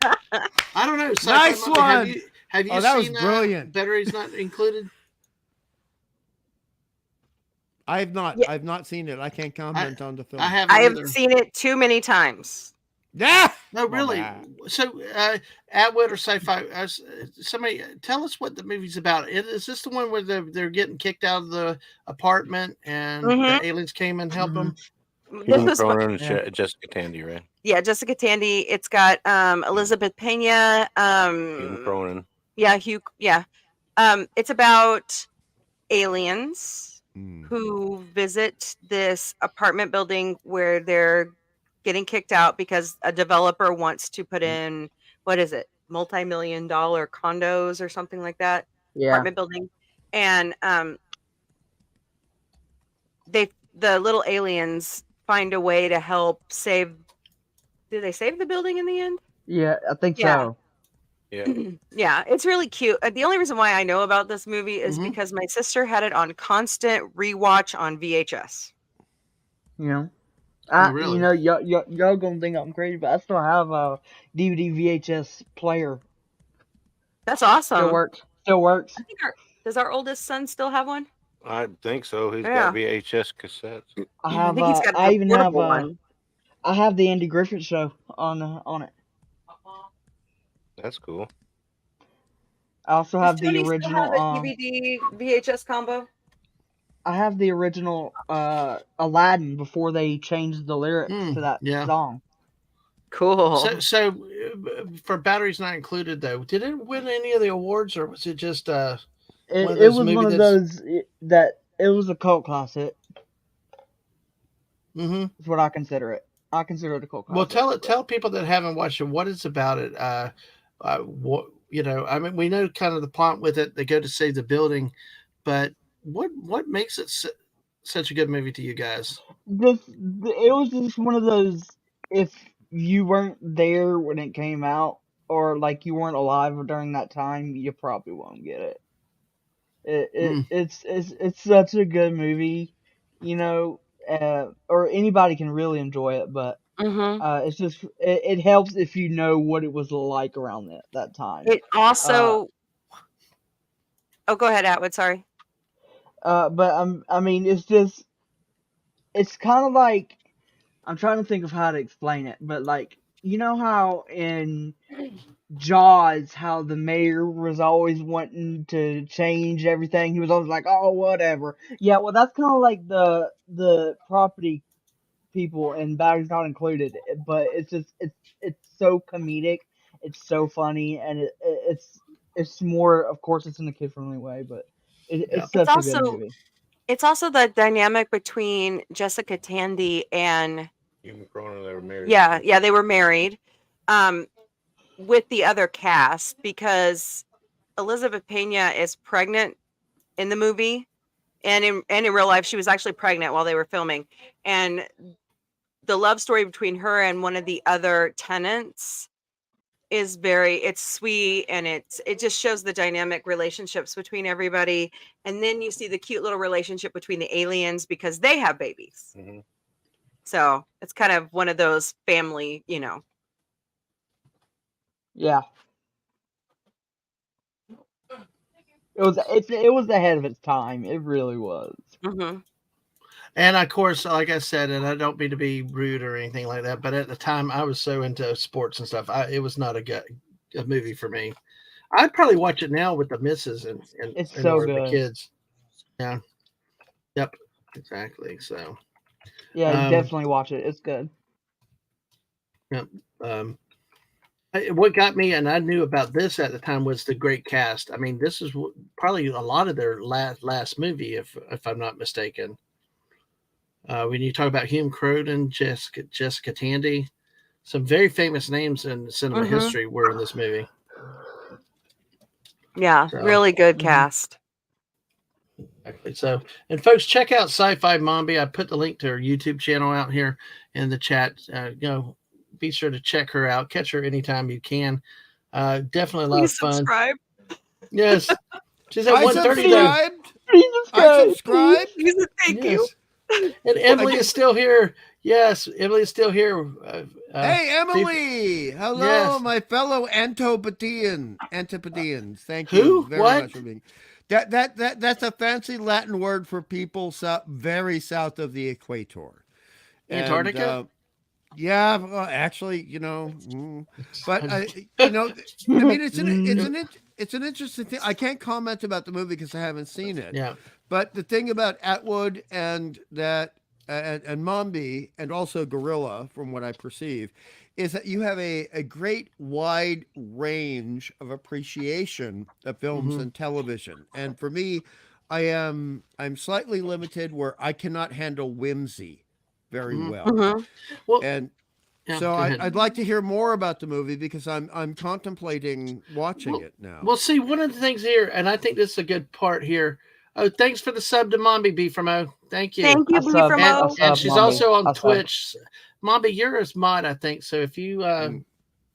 I don't know. Nice one. Have you Oh, that was seen brilliant. Batteries Not Included? I have not. Yeah. I've not seen it. I can't comment on the film. I haven't I have either. seen it too many times. Yeah. No, Well, really. nah. So, Atwood or Sci-Fi, somebody tell us what the movie's about. Is this the one where they're getting kicked out of the apartment and the aliens came and helped them? This Human was Cronin and yeah. Jessica Tandy, right? yeah, Jessica Tandy. It's got Elizabeth Pena. Human Cronin. Yeah, Hugh. Yeah, it's about aliens Mm. who visit this apartment building where they're getting kicked out because a developer wants to put in what is it, multi-million-dollar condos or something like that. Yeah. Apartment building, and the little aliens find a way to help save. Did they save the building in the end? Yeah, I think Yeah. so. Yeah. Yeah, it's really cute. The only reason why I know about this movie is Mhm. because my sister had it on constant rewatch on VHS. You know, Oh, really? you know, y'all gonna think I'm crazy, but I still have a DVD VHS player. That's awesome. Still works. I think does our oldest son still have one? I think so. He's Yeah. got VHS cassettes. I think he's got I a even have portable one. I have the Andy Griffith Show on it. That's cool. I also have Does the Tony still original. have a DVD VHS combo? I have the original Aladdin before they changed the lyrics to that song. Cool. So for Batteries Not Included, though, did it win any of the awards, or was it just one of It those was movies one of those that it was a cult classic. Mm-hmm. That's what I consider it. I consider it a cult classic. Well, tell people that haven't watched it what it's about. It, what I mean, we know kind of the plot with it. They go to save the building, but what makes it such a good movie to you guys? It was just one of those. If you weren't there when it came out, or like you weren't alive during that time, you probably won't get it. It's such a good movie, you know, or anybody can really enjoy it, but it's just it helps if you know what it was like around that time. It also. Oh, go ahead, Atwood. Sorry. But I mean, it's kind of like, I'm trying to think of how to explain it, but like, you know how in Jaws, how the mayor was always wanting to change everything. He was always like, "Oh, whatever." Yeah, well, that's kind of like the property people and Batteries Not Included. But it's just it's so comedic, it's so funny, and it's more. Of course, it's in a kid friendly way, but it's such a good movie. It's also the dynamic between Jessica Tandy and Human Cronin, they were married. Yeah, they were married. With the other cast, because Elizabeth Pena is pregnant in the movie, and in real life she was actually pregnant while they were filming, and the love story between her and one of the other tenants is it's sweet, and it just shows the dynamic relationships between everybody, and then you see the cute little relationship between the aliens because they have babies. Mhm. So it's kind of one of those family, Yeah. It was ahead of its time. It really was. Mm-hmm. And of course, like I said, and I don't mean to be rude or anything like that, but at the time I was so into sports and stuff, it was not a movie for me. I'd probably watch it now with the missus and It's so good. the kids. Yeah. Yep. Exactly. So. Yeah, definitely watch it. It's good. Yeah. What got me, and I knew about this at the time, was the great cast. I mean, this is probably a lot of their last movie, if I'm not mistaken. When you talk about Hume Crodin, Jessica Tandy, some very famous names in cinema history were in this movie. Yeah, So, really good cast. So, and folks, check out Sci-Fi Mombi. I put the link to her YouTube channel out here in the chat. Be sure to check her out. Catch her anytime you can. Definitely a lot of Please fun. subscribe. Yes, she's at I 1:30 though. subscribed. Please I subscribed. Thank Yes. And Emily is still here. Yes, Emily is still here. Hey, Emily! Hello, Yes. my fellow Antipodeans. Thank Who? you very What? much for being. That's a fancy Latin word for people very south of the equator. Antarctica? And, yeah, well, actually, but I mean, it's an interesting thing. I can't comment about the movie because I haven't seen it. Yeah. But the thing about Atwood and that and Mombi and also Gorilla, from what I perceive, is that you have a great wide range of appreciation of films and television. And for me, I'm slightly limited where I cannot handle whimsy very well. Well, And yeah, so go ahead. I'd like to hear more about the movie because I'm contemplating watching it now. Well, see, one of the things here, and I think this is a good part here. Oh, thanks for the sub to Mombi B from O. Thank you. Thank you, I B sub- from I O. sub And she's Mombi. also on I sub. Twitch. Mombi, you're as mod, I think. So if you can,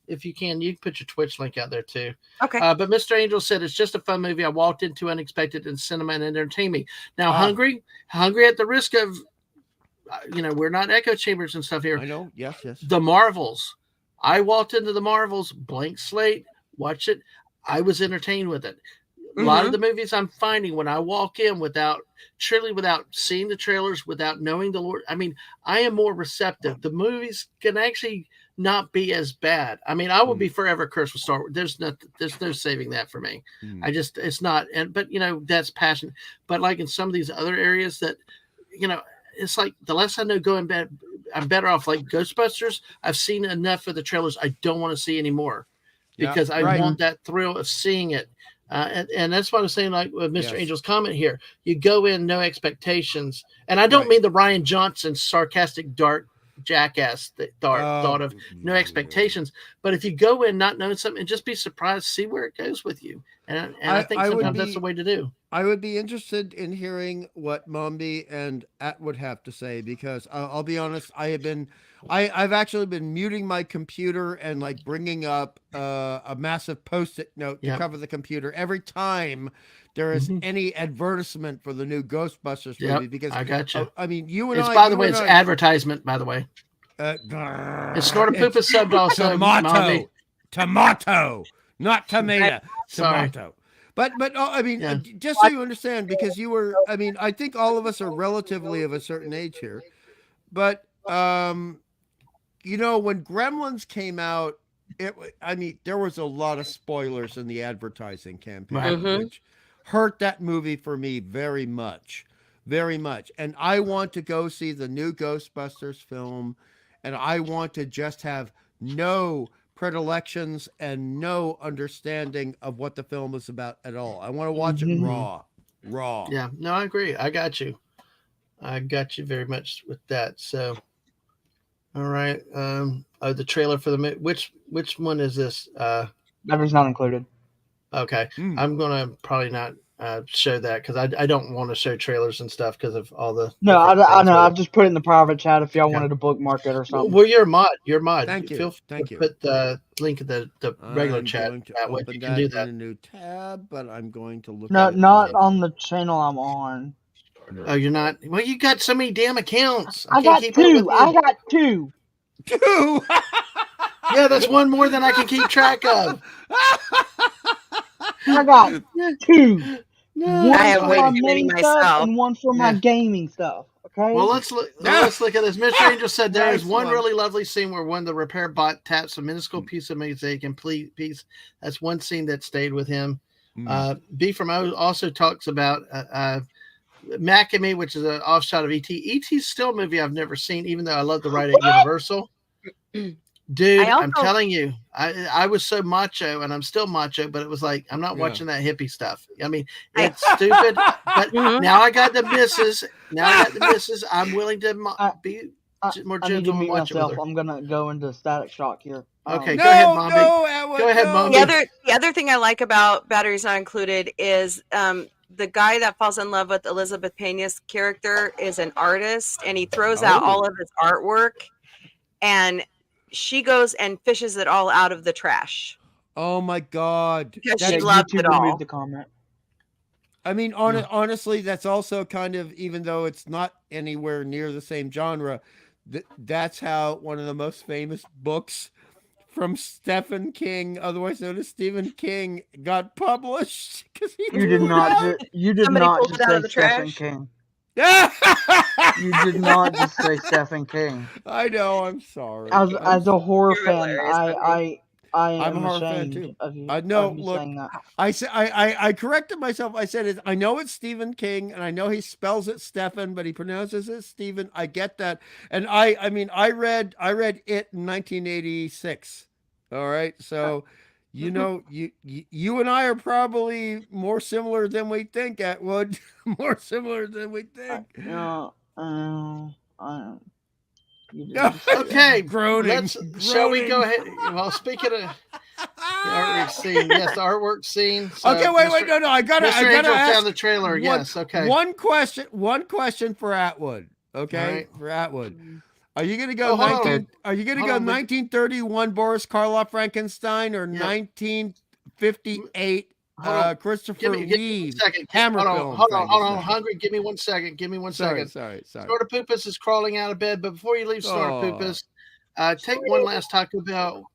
you can put your Twitch link out there too. Okay. But Mr. Angel said it's just a fun movie I walked into unexpected in cinema and entertained me. Now, hungry at the risk of, we're not echo chambers and stuff here. I know. Yes. The Marvels. I walked into the Marvels, blank slate, watched it. I was entertained with it. A lot of the movies I'm finding when I walk in without seeing the trailers, without knowing the Lord, I mean, I am more receptive. The movies can actually not be as bad. I mean, I will be forever cursed with Star Wars. There's no saving that for me. It's not. But that's passion. But like in some of these other areas that, it's like the less I know going bad, I'm better off. Like Ghostbusters, I've seen enough of the trailers. I don't want to see anymore because I want that thrill of seeing it. And that's what I was saying, like with Mr. Angel's comment here. You go in no expectations. And I don't mean the Ryan Johnson sarcastic, dark jackass thought of no expectations. But if you go in not knowing something and just be surprised, see where it goes with you. And I think sometimes that's the way to do. I would be interested in hearing what Mombi and Atwood have to say because I'll be honest, I've actually been muting my computer and like bringing up a massive Post-it note to cover the computer every time there is any advertisement for the new Ghostbusters movie because I got you. I mean, you and it's I. By the way, it's advertisement. By the way, it's Snortapoop is subbed also. Tomato, not tomato. Sorry. Tomato. But I mean, just so you understand, because I think all of us are relatively of a certain age here. But, when Gremlins came out, there was a lot of spoilers in the advertising campaign, which hurt that movie for me very much, very much. And I want to go see the new Ghostbusters film, and I want to just have no predilections and no understanding of what the film is about at all. I want to watch it raw. Yeah, no, I agree. I got you very much with that. So, all right. The trailer for the which one is this? That is not included. Okay, I'm gonna probably not show that because I don't want to show trailers and stuff because of all the. No, I know. I've just put it in the private chat if y'all wanted to bookmark it or something. Well, you're a mod. Thank you. Feel free Thank to you. put the link in the regular chat. Going to That way open you can do that. in a new tab, but I'm going to look. No, at it not again. on the channel I'm on. Oh, you're not. Well, you got so many damn accounts. I got two. Two. Yeah, that's one more than I can keep track of. I got two. No, One I have for way my too many main stuff myself. and one for my gaming stuff. Okay. Well, let's look. Let's look at this. Mr. Angel said there is Nice one one. really lovely scene where when the repair bot taps a minuscule piece of mosaic and piece. That's one scene that stayed with him. B from O also talks about Mac and Me, which is an offshot of E.T. E.T. is still a movie I've never seen, even though I love the ride at Universal. Dude, I I'm also- telling you, I was so macho, and I'm still macho, but it was like I'm not Yeah. watching that hippie stuff. I mean, it's stupid, but Mhm. now I got the missus. Now I got the missus. I'm willing to I- be I, more I need to gentle and mute watch it with myself. her. I'm gonna go into static shock here. Okay, No, go ahead, Mommy. no, Atwood, Go ahead, no. Mommy. The other thing I like about Batteries Not Included is the guy that falls in love with Elizabeth Pena's character is an artist, and he throws out all Oh. of his artwork, and she goes and fishes it all out of the trash Oh my God. because Yeah, she loved YouTube it all. removed the comment. I mean, Yeah. honestly, that's also kind of, even though it's not anywhere near the same genre, that's how one of the most famous books from Stephen King, otherwise known as Stephen King, got published because he You did threw it not. out. You did Somebody not pulled just it out say of the Stephen trash. King. You did not just say Stephen King. I know. I'm sorry. As a horror You're fan, hilarious, Bobby. I I'm a am horror fan ashamed too. of you. I know. Of you Look, saying that. I corrected myself. I said I know it's Stephen King, and I know he spells it Stephen, but he pronounces it Stephen. I get that, and I mean, I read it in 1986. All right, so you know, you and I are probably more similar than we think, Atwood. More similar than we think. You didn't just say that. Okay, Groaning. shall we go Groaning. ahead? Well, speaking of the artwork scene, yes, the artwork scene. So Okay, wait, no, I gotta Mr. Angel ask found the trailer. Yes, okay. One question for Atwood. Okay, All right. for Atwood. Are you gonna go Oh, hold on. 19? Are you gonna Hold go on, we- 1931 Boris Karloff Frankenstein or Yeah. 1958 Hold on. Christopher Give me 1 Reeve second. Hammer hold on, film? hold on. Frankenstein? Hungry. Give me 1 second. Give me one Sorry. second. Snortapoopus is crawling out of bed, but before you leave, Snortapoopus, take one last Taco Bell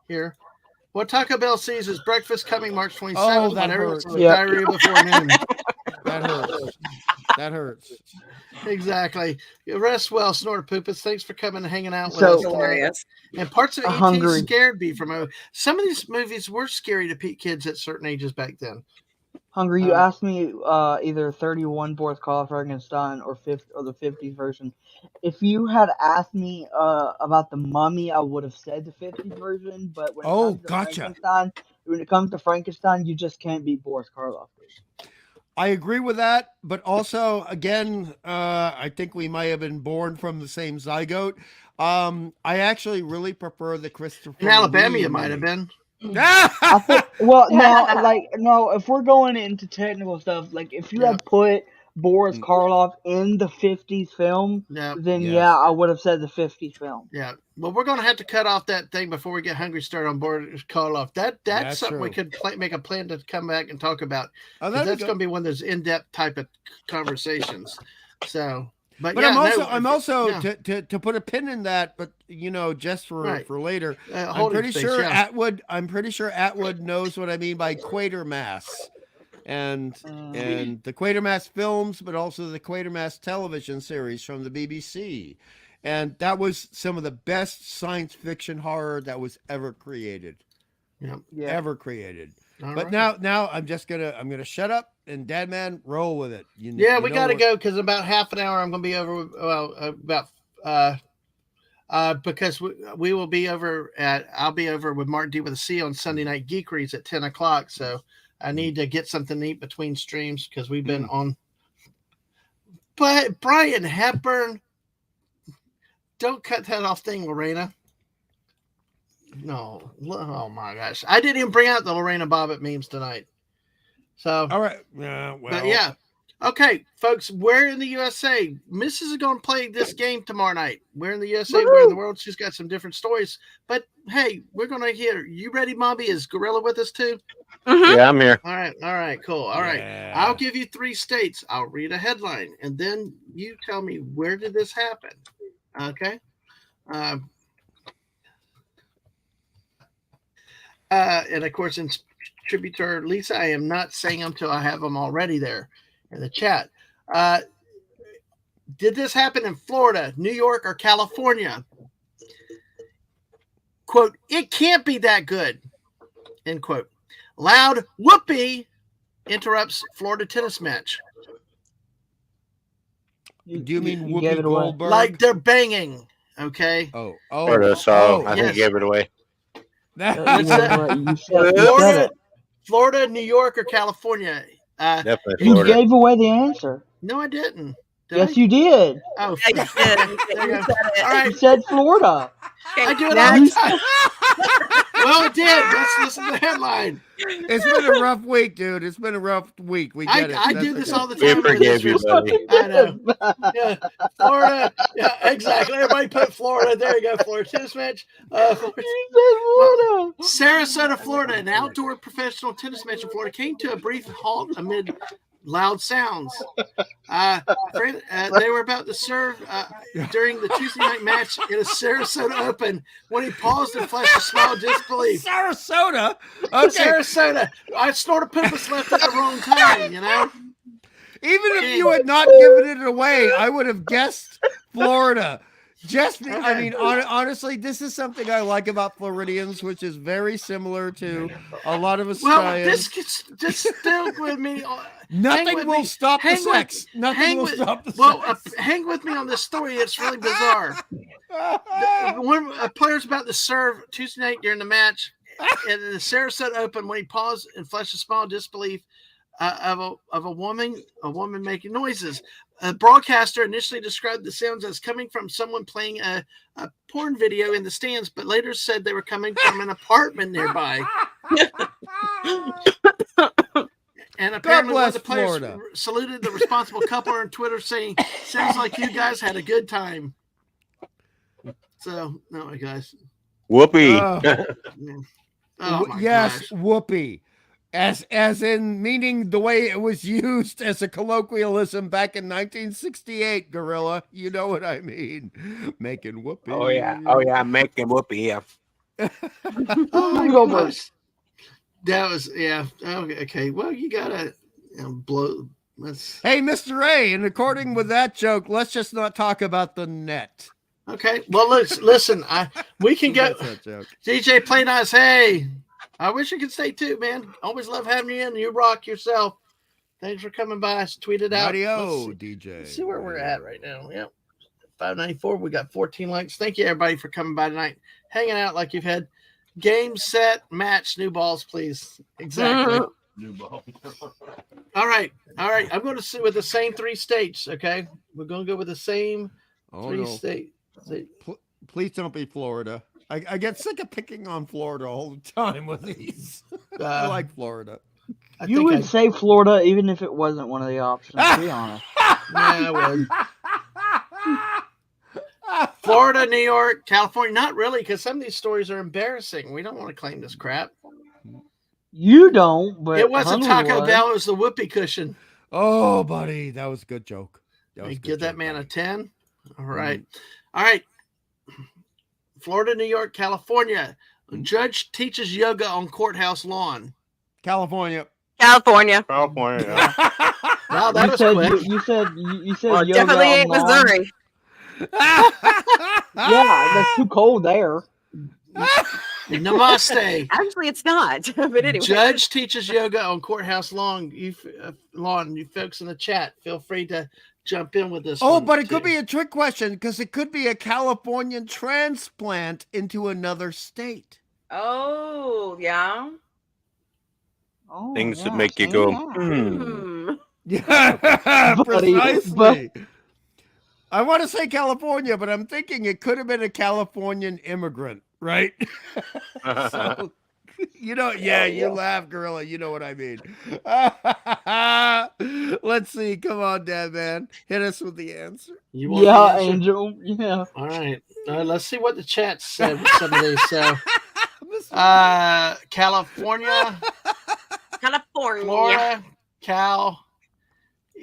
here. What Taco Bell sees is breakfast coming March 27th. Oh, that when everyone hurts. says Yeah. diarrhea before noon. That hurts. That hurts. Exactly. Rest well, Snortapoopus. Thanks for coming and hanging out with So- us tonight. Hilarious. And parts of ET Hungry. scared me from some of these movies were scary to kids at certain ages back then. Hungry, you asked me either 31 Boris Karloff Frankenstein or the 50s version. If you had asked me about the Mummy, I would have said the 50s version. But when it Oh, comes to gotcha. Frankenstein, you just can't beat Boris Karloff. I agree with that, but also, again, I think we might have been born from the same zygote. I actually really prefer the Christopher In Alabama, Lee you might have movie. been. I think. Well, no. If we're going into technical stuff, like if you Yeah. had put Boris Karloff in the 50s film, Yeah. then Yes. yeah, I would have said the 50s film. Yeah. Well, we're going to have to cut off that thing before we get Hungry started on board. Call off. That's That's something we true. could make a plan to come back and talk about. Oh, 'Cause that'd be that's good. going to be one of those in-depth type of conversations. So, but But yeah, I'm also yeah. to put a pin in that, but just for Right. for later. I'm holding pretty space, sure yeah. Atwood knows what I mean by Quatermass, and the Quatermass films, but also the Quatermass television series from the BBC, and that was some of the best science fiction horror that was ever created. Yeah. Ever created. All But right. now I'm gonna shut up and Dad Man roll with it. Yeah, you we know got to what- go because about half an hour I'm going to be over. Because we will be over I'll be over with Martin D with a C on Sunday Night Geekeries at 10 o'clock. So I need to get something to eat between streams because we've been on. But Brian Hepburn, don't cut that off thing, Lorena. No, oh my gosh, I didn't even bring out the Lorena Bobbitt memes tonight. So All right. Well, but yeah. Okay, folks, we're in the USA. Mrs. is going to play this game tomorrow night. We're in the USA. We're in the world. She's got some different stories. But, hey, we're going to hear. You ready, Mommy? Is Gorilla with us, too? Mhm. Yeah, I'm here. All right, cool. All right. Yeah. I'll give you 3 states. I'll read a headline, and then you tell me, where did this happen? Okay? And, of course, in tribute to her, Lisa, I am not saying them till I have them already there in the chat. Did this happen in Florida, New York, or California? Quote, it can't be that good. End quote. Loud whoopee interrupts Florida tennis match. Do you mean gave Whoopi it away. Goldberg? Like they're banging. Okay. Florida, so I think yes. he gave it away. You said Florida, it. Florida, New York, or California? Definitely You Florida. gave away the answer. No, I didn't. Did Yes, I? you did. Oh, Yeah, you did. there you You go. said it. All You right. said Florida. I do it Now all the You time. Well, it did. Let's listen to the headline. It's been a rough week, dude. It's been a rough week. We get it. I That's do this okay. all the We time. with forgive you, Israel. buddy. I know. Yeah, Florida. Yeah, exactly. Everybody put Florida. There you go. Florida tennis match. Florida. You said Florida. Sarasota, Florida. An outdoor professional tennis match in Florida came to a brief halt amid loud sounds. They were about to serve during the Tuesday night match in a Sarasota Open when he paused and flashed a smile of disbelief. Sarasota. Okay. Sarasota. I snorted poop was left at the wrong time, you know? Even if you had not given it away, I would have guessed Florida. I mean, honestly, this is something I like about Floridians, which is very similar to a lot of Australians. Well, just still with me. Nothing will stop the sex. Nothing will stop the sex. Hang with me on this story. It's really bizarre. One player's about to serve Tuesday night during the match at the Sarasota Open when he paused and flashed a smile of disbelief of a woman making noises. A broadcaster initially described the sounds as coming from someone playing a porn video in the stands, but later said they were coming from an apartment nearby. And apparently one of the players Florida. saluted the responsible couple on Twitter saying, "Sounds like you guys had a good time." So, no, guys. Whoopee. Oh my yes, gosh. whoopee. As in meaning the way it was used as a colloquialism back in 1968, Gorilla. You know what I mean. Making whoopee. Oh yeah, making whoopee. Yeah. Oh my Go for gosh. That was okay. Well, you gotta blow. Hey, Mr. A, and according with that joke, let's just not talk about the net. Okay. Well, listen. We can go. That's that joke. DJ Play Nice. Hey, I wish you could stay too, man. Always love having you in. You rock yourself. Thanks for coming by. Tweet it out. Radio DJ. Let's see where we're at right now. Yep. 594. We got 14 likes. Thank you, everybody, for coming by tonight. Hanging out like you've had. Game, set, match, new balls, please. Exactly. New ball. All right. I'm going to sit with the same three states, okay? We're going to go with the same three states. Please don't be Florida. I get sick of picking on Florida all the time with these. I like Florida. You would say Florida even if it wasn't one of the options, to be honest. Yeah, I would. Florida, New York, California. Not really, because some of these stories are embarrassing. We don't want to claim this crap. You don't, but it wasn't Hunter Taco would. Bell. It was the whoopee cushion. Oh, buddy, that was a good joke. Give that man a 10. All right. All right. Florida, New York, California. Judge teaches yoga on courthouse lawn. California. California. Wow, that was quick. You said Well, yoga definitely on ain't lawn. Missouri. Yeah, that's too cold there. Namaste. Actually, it's not. But anyway. Judge teaches yoga on courthouse lawn. You folks in the chat, feel free to jump in with this. Oh, but it could be a trick question because it could be a Californian transplant into another state. Oh, yeah. Oh, Things that yeah, make you see, go, yeah. Yeah, Buddy, precisely. I want to say California, but I'm thinking it could have been a Californian immigrant, right? So, you laugh, Gorilla. You know what I mean. Let's see. Come on, Dad, man. Hit us with the answer. You want the answer? Angel. Yeah. All right. Let's see what the chat said with some of these. So, California, Florida,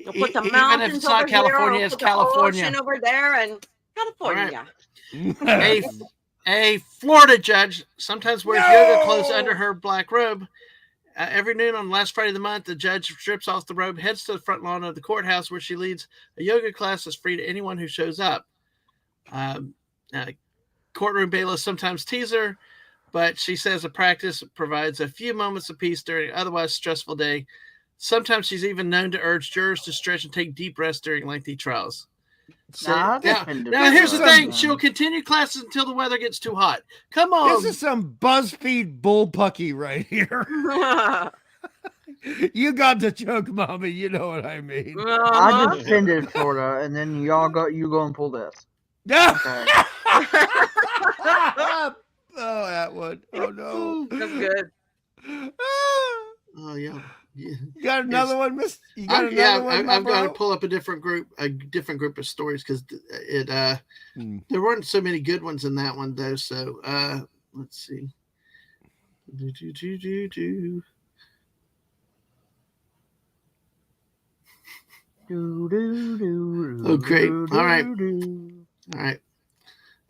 You'll put the even mountains if it's not over California, here, it's put the California. ocean over there, and California. A Florida judge sometimes wears yoga clothes under her black robe. Every noon on the last Friday of the month, the judge strips off the robe, heads to the front lawn of the courthouse where she leads a yoga class that's free to anyone who shows up. Courtroom bailiffs sometimes tease her, but she says the practice provides a few moments of peace during an otherwise stressful day. Sometimes she's even known to urge jurors to stretch and take deep breaths during lengthy trials. So, Nah, I now, defended now here's the Florida. thing: she'll continue classes until the weather gets too hot. Come on, This is some BuzzFeed bullpucky right here. You got the joke, Mommy. You know what I mean. I Uh-huh. defended Florida, and then you go and pull this. No. Okay. Oh, that one. Oh no. That's good. oh yeah. You got another one, Miss? You got another Yeah, one, my I've got to bro? pull up a different group of stories because it there weren't so many good ones in that one though. So let's see. Oh, great! All right,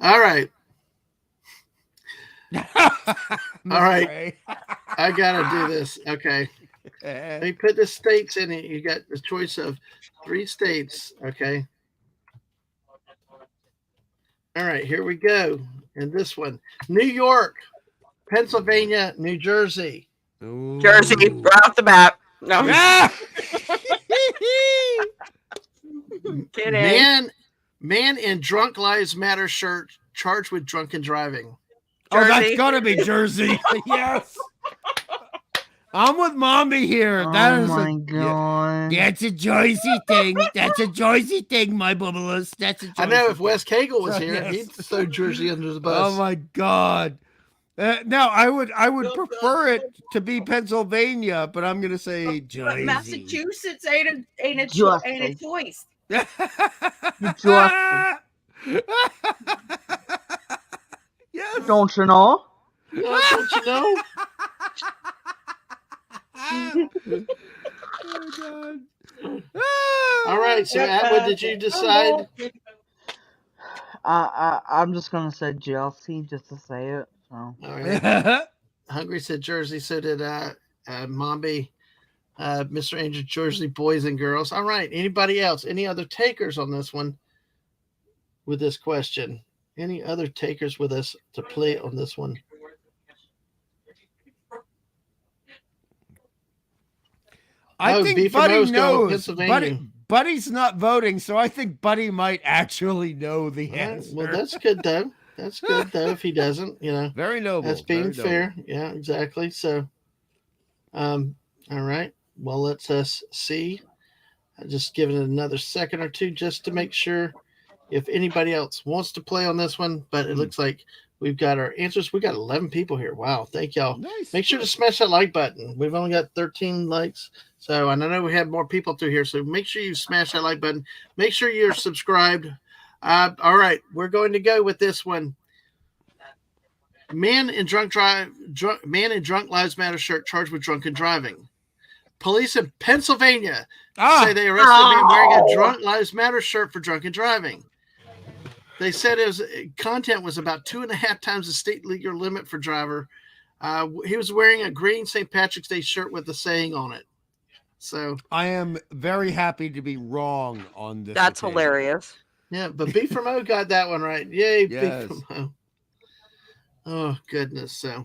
all right. All right. I gotta do this. Okay. Let me put the states in it. You got the choice of 3 states. Okay. All right, here we go. And this one: New York, Pennsylvania, New Jersey. Jersey, right off the bat. No, kidding. Man in Drunk Lives Matter shirt charged with drunken driving. Oh, that's Jersey. gotta be Jersey. Yes. I'm with Mommy here. That Oh is my a god. that's a Jersey thing. That's a Jersey thing, my bubblers. That's a Jersey I know if thing. Wes Cagle was So, here, yes. he'd throw Jersey under the bus. Oh my God. Now I would prefer it to be Pennsylvania, but I'm gonna say But Jersey. Massachusetts ain't a Jersey. choice. Yes. Don't you know? Don't you know? Oh God. All right, so Atwood, did you decide? I'm just gonna say Chelsea just to say it. So. All right. Hungry said Jersey, so did Mombi, Mr. Angel, Jersey boys and girls. All right. Anybody else? Any other takers on this one with this question? Any other takers with us to play on this one? I think B from Buddy O's going with knows. Pennsylvania. Buddy's not voting, so I think Buddy might actually know the All right, answer. well, that's good though. That's good though. If he doesn't, very noble. that's being very fair. Yeah, exactly. So, all right. Well, let's see. I just give it another second or two just to make sure if anybody else wants to play on this one. But it looks like we've got our answers. We got 11 people here. Wow, thank y'all. Nice. Make sure to smash that like button. We've only got 13 likes. So, and I know we have more people through here. So make sure you smash that like button. Make sure you're subscribed. All right, we're going to go with this one. Man in drunk lives matter shirt charged with drunken driving. Police in Pennsylvania say they arrested a man wearing a drunk lives matter shirt for drunken driving. They said content was about 2.5 times the state legal limit for driver. He was wearing a green St. Patrick's Day shirt with the saying on it. So I am very happy to be wrong on this. That's occasion. hilarious. yeah, but B from O got that one right. Yay, Yes. B from O. Oh goodness. So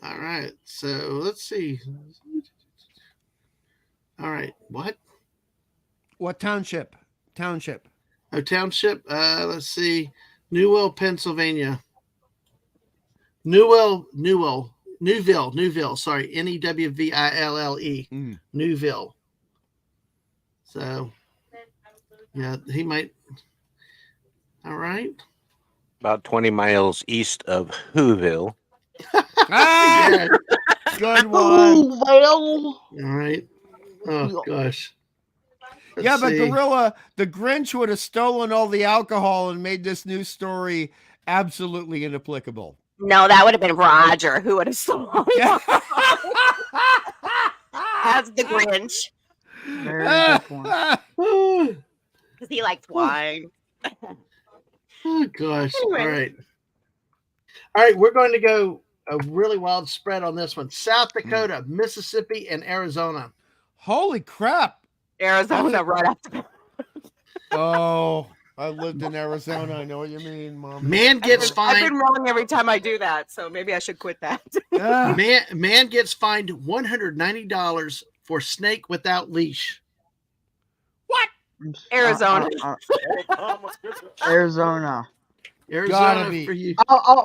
all right. So let's see. All right. What? What township? Township. Oh, township. Let's see. Newell, Pennsylvania. Newville. Sorry, Newville. Newville. So, yeah, he might. All right. About 20 miles east of Whoville. Yeah. Good one. Oh, well. All right. Oh gosh. Let's Yeah, but see. Gorilla, the Grinch would have stolen all the alcohol and made this new story absolutely inapplicable. No, that would have been Roger who would have stolen as the Grinch Very good point. because he likes wine. Oh gosh. Anyway. All right. All right, we're going to go a really wild spread on this one. South Dakota, Mississippi, and Arizona. Holy crap. Arizona right after. Oh, I lived in Arizona. I know what you mean, Mom. Man gets I've been fined. wrong every time I do that, so maybe I should quit that. Ah, Man gets fined $190 for snake without leash. what? Arizona. Arizona. Arizona be. for you.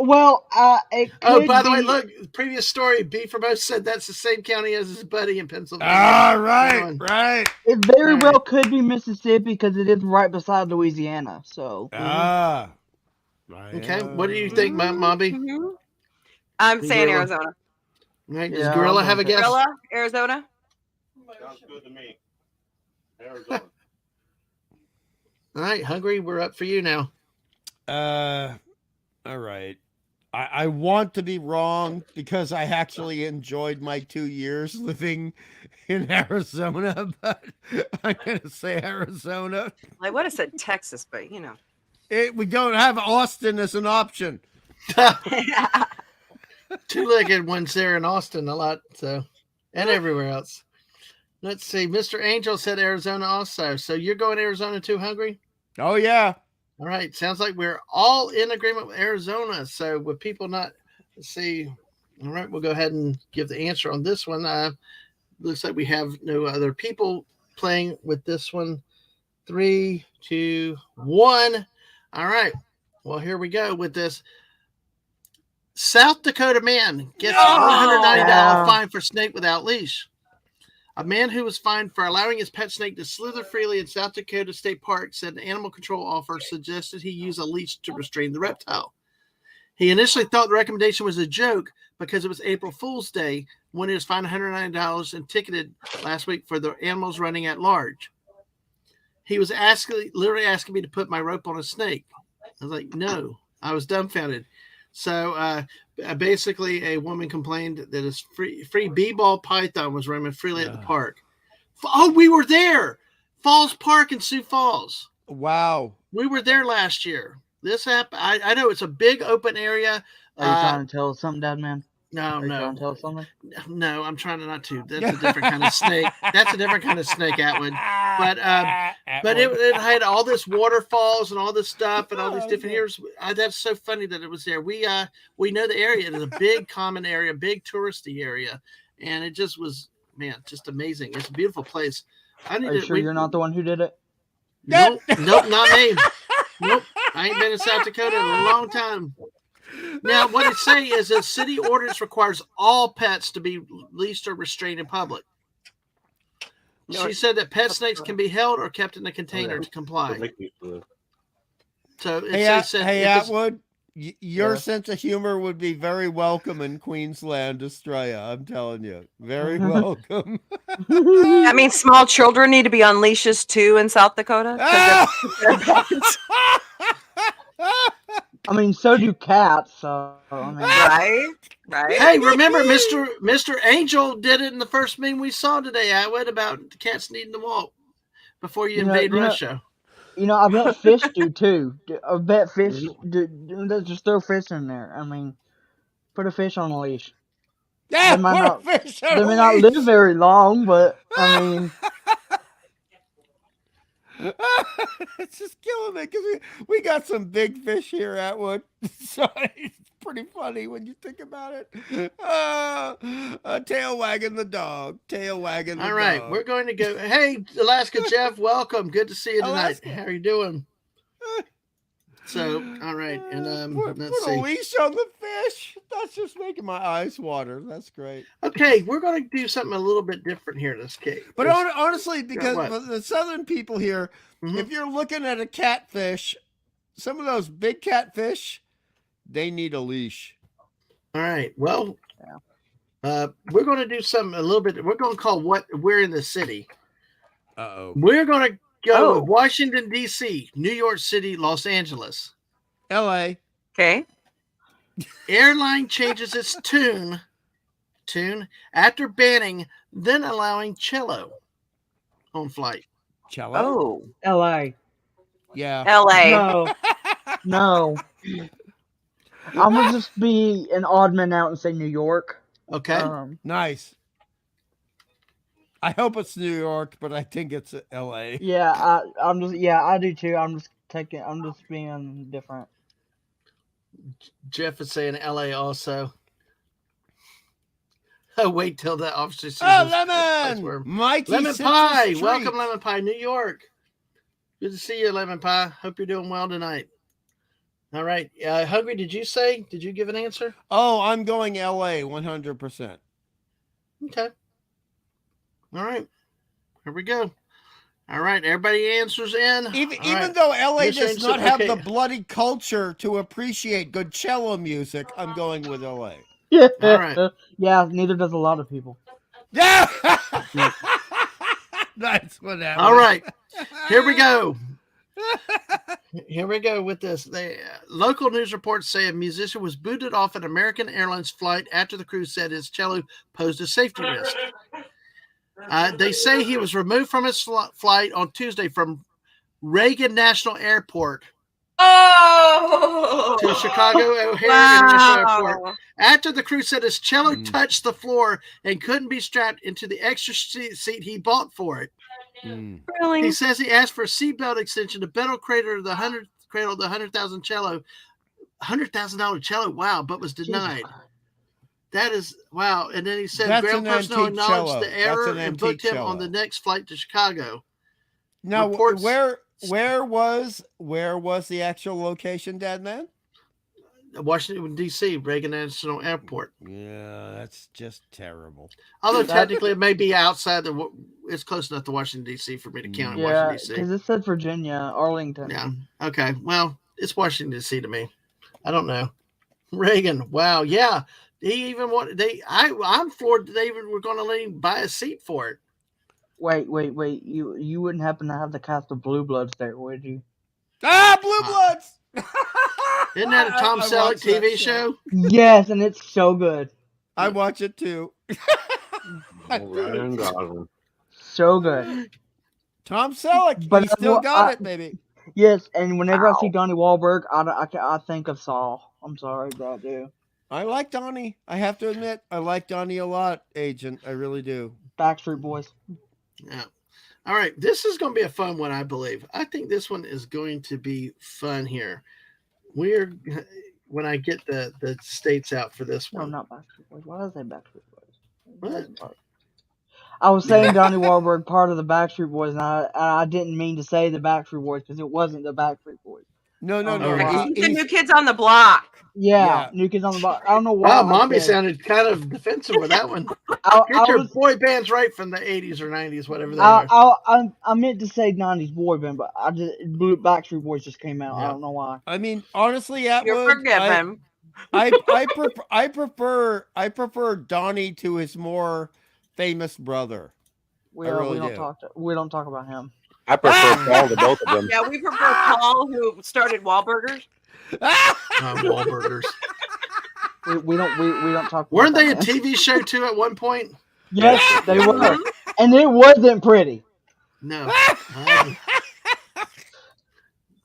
Well, it could Oh, by the way, be- look, previous story. B for most said that's the same county as his buddy in Pennsylvania. Ah, Right right, on. right. It very Right. well could be Mississippi because it is right beside Louisiana. So Ah. Right. Okay, what do you think, Momby? Mhm. I'm saying Gorilla. Arizona. Right? Does Yeah, Gorilla I'm have a gonna guess? Gorilla, Arizona. Sounds good to me. Arizona. All right, Hungry, we're up for you now. All right. I want to be wrong because I actually enjoyed my 2 years living in Arizona, but I'm going to say Arizona. I would have said Texas, but you know. We don't have Austin as an option. Two-legged ones there in Austin a lot, so and everywhere else. Let's see. Mr. Angel said Arizona also. So you're going Arizona too, Hungry? Oh, yeah. All right. Sounds like we're all in agreement with Arizona. So with people not, let's see. All right, we'll go ahead and give the answer on this one. Looks like we have no other people playing with this one. 3, 2, 1. All right. Well, here we go with this. South Dakota man gets a $190 Yeah. fine for snake without leash. A man who was fined for allowing his pet snake to slither freely in South Dakota State Park said an animal control officer suggested he use a leash to restrain the reptile. He initially thought the recommendation was a joke because it was April Fool's Day when he was fined $190 and ticketed last week for the animals running at large. He was literally asking me to put my rope on a snake. I was like, no. I was dumbfounded. So basically, a woman complained that his free b-ball python was roaming freely at the park. Oh, we were there. Falls Park in Sioux Falls. Wow. We were there last year. This happened. I know it's a big open area. Are you trying to tell us something, Dad, man? No, Are you trying to tell us something? No, I'm trying not to. That's a different kind of snake. That's a different kind of snake, Atwood. But it had all this waterfalls and all this stuff and all these different areas. That's so funny that it was there. We know the area. It is a big common area, big touristy area, and it just was, man, just amazing. It's a beautiful place. Are you sure you're not the one who did it? Nope, not me. Nope, I ain't been in South Dakota in a long time. Now, what it say is a city ordinance requires all pets to be leashed or restrained in public. She said that pet snakes can be held or kept in a container to comply. So it says, Atwood, your sense of humor would be very welcome in Queensland, Australia. I'm telling you, very welcome. That means small children need to be on leashes too in South Dakota. I mean, so do cats. So I mean, right. Hey, remember Mr. Angel did it in the first meme we saw today, Atwood, about the cats needing to walk before you invade Russia. I bet fish do too. I bet fish do just throw fish in there. I mean, put a fish on a leash. Yeah, they may not live very long, but I mean, it's just killing me because we got some big fish here, Atwood. So it's pretty funny when you think about it. Tail wagging the dog. Tail wagging the dog. All right, we're going to go. Hey, Alaska Jeff, welcome. Good to see you tonight. Alaska. How are you doing? So, all right, and put let's see. a leash on the fish. That's just making my eyes water. That's great. Okay, we're going to do something a little bit different here in this case. But honestly, because what? the southern people here, if you're looking at a catfish, some of those big catfish, they need a leash. All right, well, we're going to do something a little bit. We're going to call what we're in the city. Uh-oh. We're going to go with Washington, D.C., New York City, Los Angeles. L.A. Okay. Airline changes its tune after banning, then allowing cello on flight. Cello? Oh. L.A. Yeah. L.A. No. I'm gonna just be an odd man out and say New York. Okay. Nice. I hope it's New York, but I think it's L.A. Yeah, I do too. I'm just being different. Jeff is saying L.A. also. Oh, wait till that officer sees Lemon! us. Mighty Lemon citrus Pie! treat. Welcome, Lemon Pie, New York. Good to see you, Lemon Pie. Hope you're doing well tonight. All right. Hungry, did you give an answer? Oh, I'm going LA 100%. Okay. All right. Here we go. All right. Everybody answers in. Even though LA Miss does Anderson, not have okay. the bloody culture to appreciate good cello music, I'm going with LA. Yeah. All right. Yeah, neither does a lot of people. Yeah. That's what happened. All right. Here we go. Here we go with this. Local news reports say a musician was booted off an American Airlines flight after the crew said his cello posed a safety risk. They say he was removed from his flight on Tuesday from Reagan National Airport to Chicago O'Hare International Airport after the crew said his cello touched the floor and couldn't be strapped into the extra seat he bought for it. Really? He says he asked for a seatbelt extension to better cradle the $100,000 cello, $100,000 cello. Wow, but was denied. That is wow. And then he said That's ground an personnel antique acknowledged cello. the error That's an and booked him antique on the cello. next flight to Chicago. Now, Reports- where was the actual location, Dad Man? Washington, D.C., Reagan National Airport. Yeah, that's just terrible. Although technically it may be outside it's close enough to Washington, D.C. for me to count in Yeah, Washington, because D.C. it said Virginia, Arlington. Yeah. Okay. Well, it's Washington, D.C. to me. I don't know. Reagan. Wow. Yeah. He even wanted I'm floored that they even were going to let him buy a seat for it. Wait. You wouldn't happen to have the cast of Blue Bloods there, would you? Ah, Blue Bloods! Isn't that a Tom I Selleck watched that TV show? Yes, and it's so good. I watch it too. Ryan Gosling. So good. Tom Selleck, But he still got it, baby. Yes, and whenever I see Donnie Wahlberg, I think of Saw. I'm sorry, but I do. I like Donnie. I have to admit, I like Donnie a lot, Agent. I really do. Backstreet Boys. Yeah. All right. This is going to be a fun one, I believe. I think this one is going to be fun here. When I get the states out for this No, one. not Backstreet Boys. Why did I say Backstreet Boys? What? I was saying Donnie Wahlberg part of the Backstreet Boys, and I didn't mean to say the Backstreet Boys because it wasn't the Backstreet Boys. No. right. The New Kids on the Block. Yeah, New Kids on the Block. I don't know why. Wow, Mommy sounded kind of defensive with that one. Get your boy bands right from the 80s or 90s, whatever they are. I meant to say 90s boy band, but Backstreet Boys just came out. Yeah. I don't know why. I mean, honestly, Atwood, You're forgiven. I prefer Donnie to his more famous brother. We really don't do. we don't talk about him. I prefer Paul to both of them. Yeah, we prefer Paul, who started Wahlburgers. Wahlburgers. We don't talk. Weren't about they a that. TV show too at one point? Yes, they were, and it wasn't pretty. No.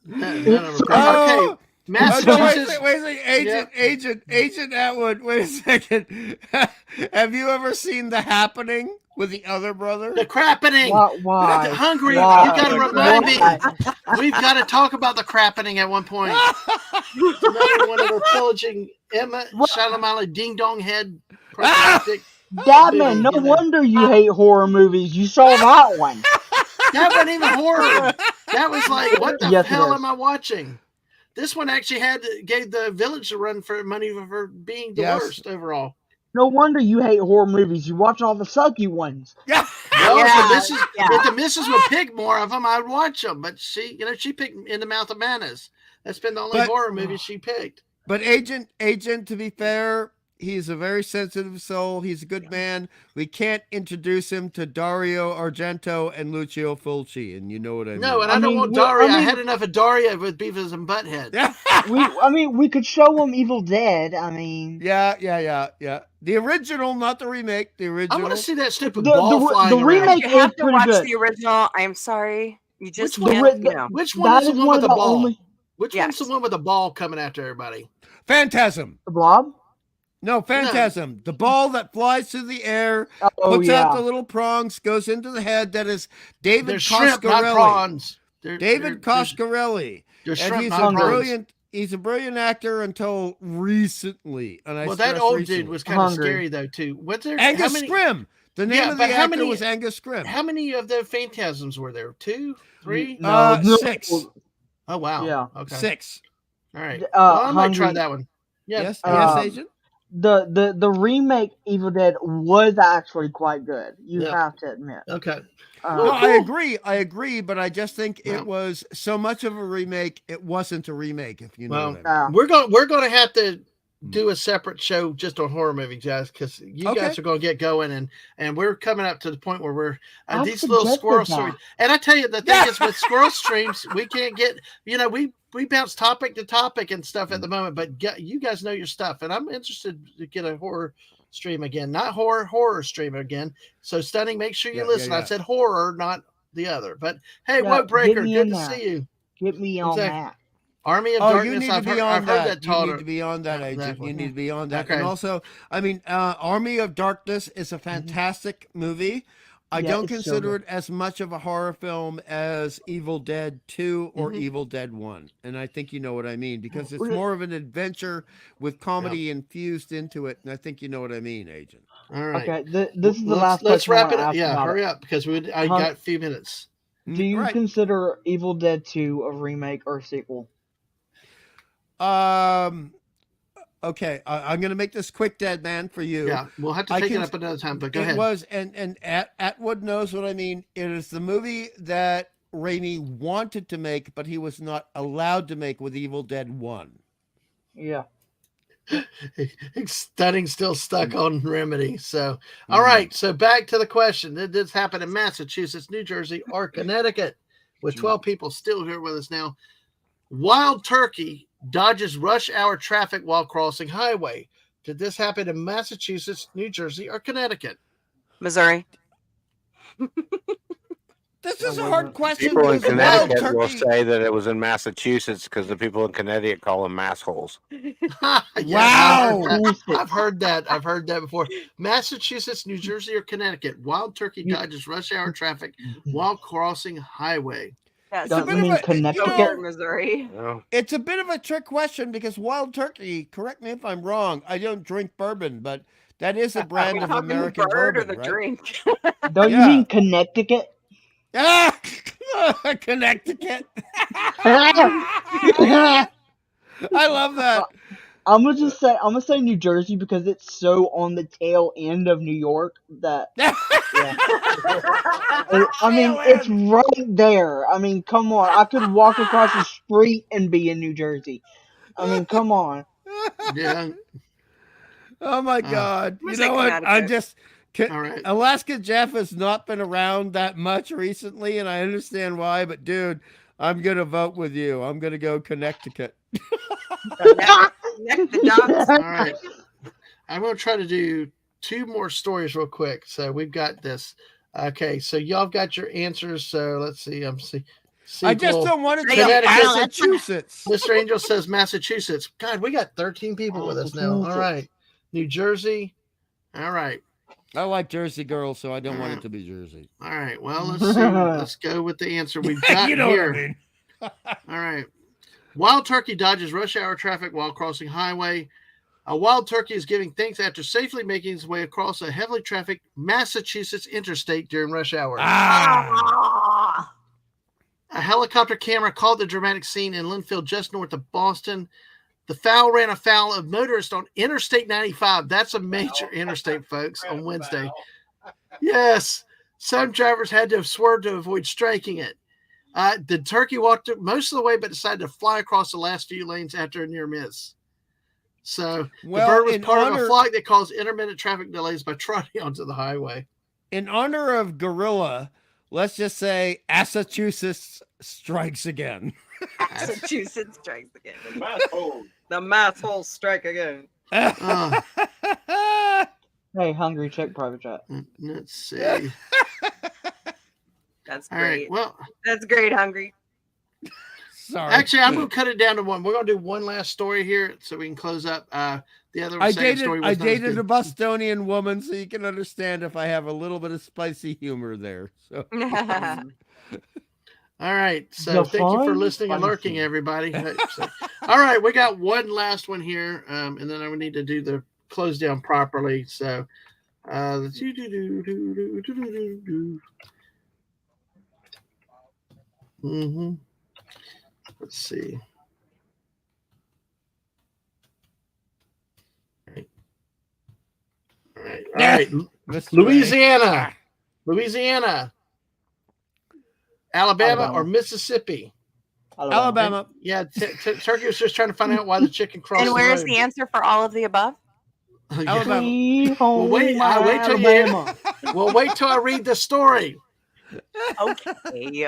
None of them. Okay. Massachusetts. Wait a second. Agent Atwood, wait a second. Have you ever seen The Happening with the other brother? The crappening. Why? Hungry. Why? You got to remind Why? me. We've got to talk about the crappening at one point. Another one of our pillaging Emma Shalamala Ding Dong Head. That man, no wonder you hate horror movies. You saw that one. That wasn't even horror. That was like, what the Yes, it hell is. am I watching? This one actually gave the Village a run for money for being the worst overall. No wonder you hate horror movies. You watch all the sucky ones. Yeah. Well, Yeah, if the missus would pick more of them, I'd watch them. But she picked In the Mouth of Madness. That's been the only horror movie she picked. But Agent, to be fair, he's a very sensitive soul. He's a good man. We can't introduce him to Dario Argento and Lucio Fulci, and you know what I mean. No, and I don't want Daria. I had enough of Daria with Beavis and Butthead. We could show him Evil Dead. I mean, yeah. The original, not the remake. The original. I want to see that stupid ball flying the around. remake You have is to pretty watch good. the original. I'm sorry. You just Which can't, you know. Which one is the one with the ball? Which Yes. one's the one with the ball coming after everybody? Phantasm. The Blob? No, Phantasm. The ball that flies through the air, Oh, puts yeah. out the little prongs, goes into the head. That is David They're shrimp, not Coscarelli. prawns. David Coscarelli. They're And shrimp, he's not a prawns. brilliant. he's a brilliant actor until recently, and I Well, that stress old recently. dude was kind of Hungry. scary though too. What's there? How Angus many? Scrimm. The name Yeah, of but the how actor many- was Angus Scrimm. How many of the phantasms were there? 2, 3? No, no. 6. Oh wow. Yeah. Okay. 6. All right. D- Well, I might try Hungry. that one. Yeah. Yes, go yes, ahead. Agent. The remake Evil Dead was actually quite good. You Yeah. have to admit. Okay. No, Um, I agree, but I just think Well- it was so much of a remake. It wasn't a remake, if you know Well, what I mean. we're gonna have to do a separate show just on horror movies, guys, because you Okay. guys are gonna get going, and we're coming up to the point where we're I these little suggested squirrel that. stories. And I tell you, the thing is with squirrel streams, we can't get we bounce topic to topic and stuff at the moment, but you guys know your stuff, and I'm interested to get a horror stream again, not horror stream again. So Stunning, make sure you Yeah, listen. yeah. I said horror, not the other. But hey, Yeah, Woke Breaker, get me good in to there. see you. Get me on Exactly. that. Army of Oh, Darkness. you need I've to be heard, on I've heard that. that taught You need to be on that, Yeah, Agent. exactly. You need to be on that. Okay. And also, I mean, Army of Darkness is a fantastic movie. I Yeah, don't it's so consider good. it as much of a horror film as Evil Dead 2 or Mhm. Evil Dead 1. And I think you know what I mean, because it's Well, more of an adventure with comedy infused into it. And I think you know what I mean, Agent. All right. Okay, this is the last Let's question I wrap want it to up. ask Yeah, about hurry it. up because I got a few minutes. Do you Right. consider Evil Dead 2 a remake or a sequel? Okay, I'm going to make this quick, Dead Man, for you. Yeah, we'll have to I take it can- up another time, but go It ahead. was, and Atwood knows what I mean. It is the movie that Raimi wanted to make, but he was not allowed to make with Evil Dead 1. Yeah. Stunning still stuck on Remedy. So, all right. So back to the question. Did this happen in Massachusetts, New Jersey, or Connecticut? With 12 people still here with us now. Wild turkey dodges rush hour traffic while crossing highway. Did this happen in Massachusetts, New Jersey, or Connecticut? Missouri. This is That a hard wasn't- question. People in because the wild Connecticut will turkey- say that it was in Massachusetts because the people in Connecticut call them massholes. Wow. I've heard that. I've heard that before. Massachusetts, New Jersey, or Connecticut. Wild turkey dodges rush hour traffic while crossing highway. Yes. Don't bit you of mean a- Connecticut? you know- Missouri. Well, It's a bit of a trick question because wild turkey, correct me if I'm wrong, I don't drink bourbon, but that is a Are brand we of talking American the bird bourbon, or the right? drink? Don't you Yeah. mean Connecticut? Ah! Connecticut. I'm I love that. gonna say New Jersey because it's so on the tail end of New York that I mean it's right there. I mean, come on. I could walk across the street and be in New Jersey. I mean, come on. Yeah. Oh my God! I'm You gonna know say what? I'm Connecticut. just All right. Alaska Jeff has not been around that much recently, and I understand why. But dude, I'm gonna vote with you. I'm gonna go Connecticut. Connect the dots. All right. I'm going to try to do 2 more stories real quick. So we've got this. Okay. So y'all got your answers. So let's see. I'm see. I just sequel. don't want it to be Connecticut. Massachusetts. Mr. Angel says Massachusetts. God, we got 13 people with us now. All right. New Jersey. All right. I like Jersey girls, so I don't want it to be Jersey. All right. Well, let's see. Let's go with the answer we've got You know here. what I mean? All right. Wild turkey dodges rush hour traffic while crossing highway. A wild turkey is giving thanks after safely making its way across a heavily trafficked Massachusetts interstate during rush hour. Ah! A helicopter camera caught the dramatic scene in Linfield, just north of Boston. The fowl ran afoul of motorists on Interstate 95. That's a major interstate, folks, on Wednesday. Yes. Some drivers had to have swerved to avoid striking it. The turkey walked most of the way, but decided to fly across the last few lanes after a near miss. So Well, the bird was in part of honor- a flock that caused intermittent traffic delays by trotting onto the highway. In honor of Gorilla, let's just say Massachusetts strikes again. Massachusetts strikes again. The math hole strike again. Uh, Hey, hungry, check private chat. let's see. That's All right. great. Well, That's great, Hungry. Sorry. actually, I'm going to cut it down to one. We're going to do one last story here so we can close up. The other I second story was I not as dated good. a Bostonian woman, so you can understand if I have a little bit of spicy humor there. So All All right. So thank you for listening and lurking, everybody. So, all right, we got one last one here, and then I would need to do the close down properly. So, let's see. All right. Louisiana, Alabama, or Mississippi? Alabama. Yeah, Turkey was just trying to find out why the chicken crossed And the where's road. the answer for all of the above? Alabama. Sweet home wait till Alabama. Well, wait till I read the story. Okay.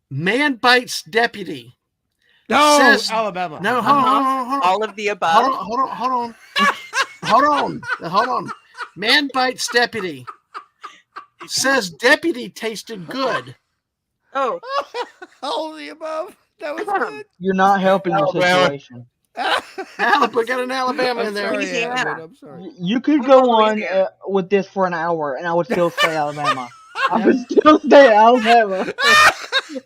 Man bites deputy. No, Says- Alabama. No, hold on. All of the above. Hold on. Man bites deputy. Says deputy tasted good. Oh, All of the above. That was good. You're not helping the Alabama. situation. We got an Alabama in there. Sorry, Louisiana. Abbott, I'm sorry. You could go on Louisiana. with this for an hour, and I would still say Alabama. I would still say Alabama. you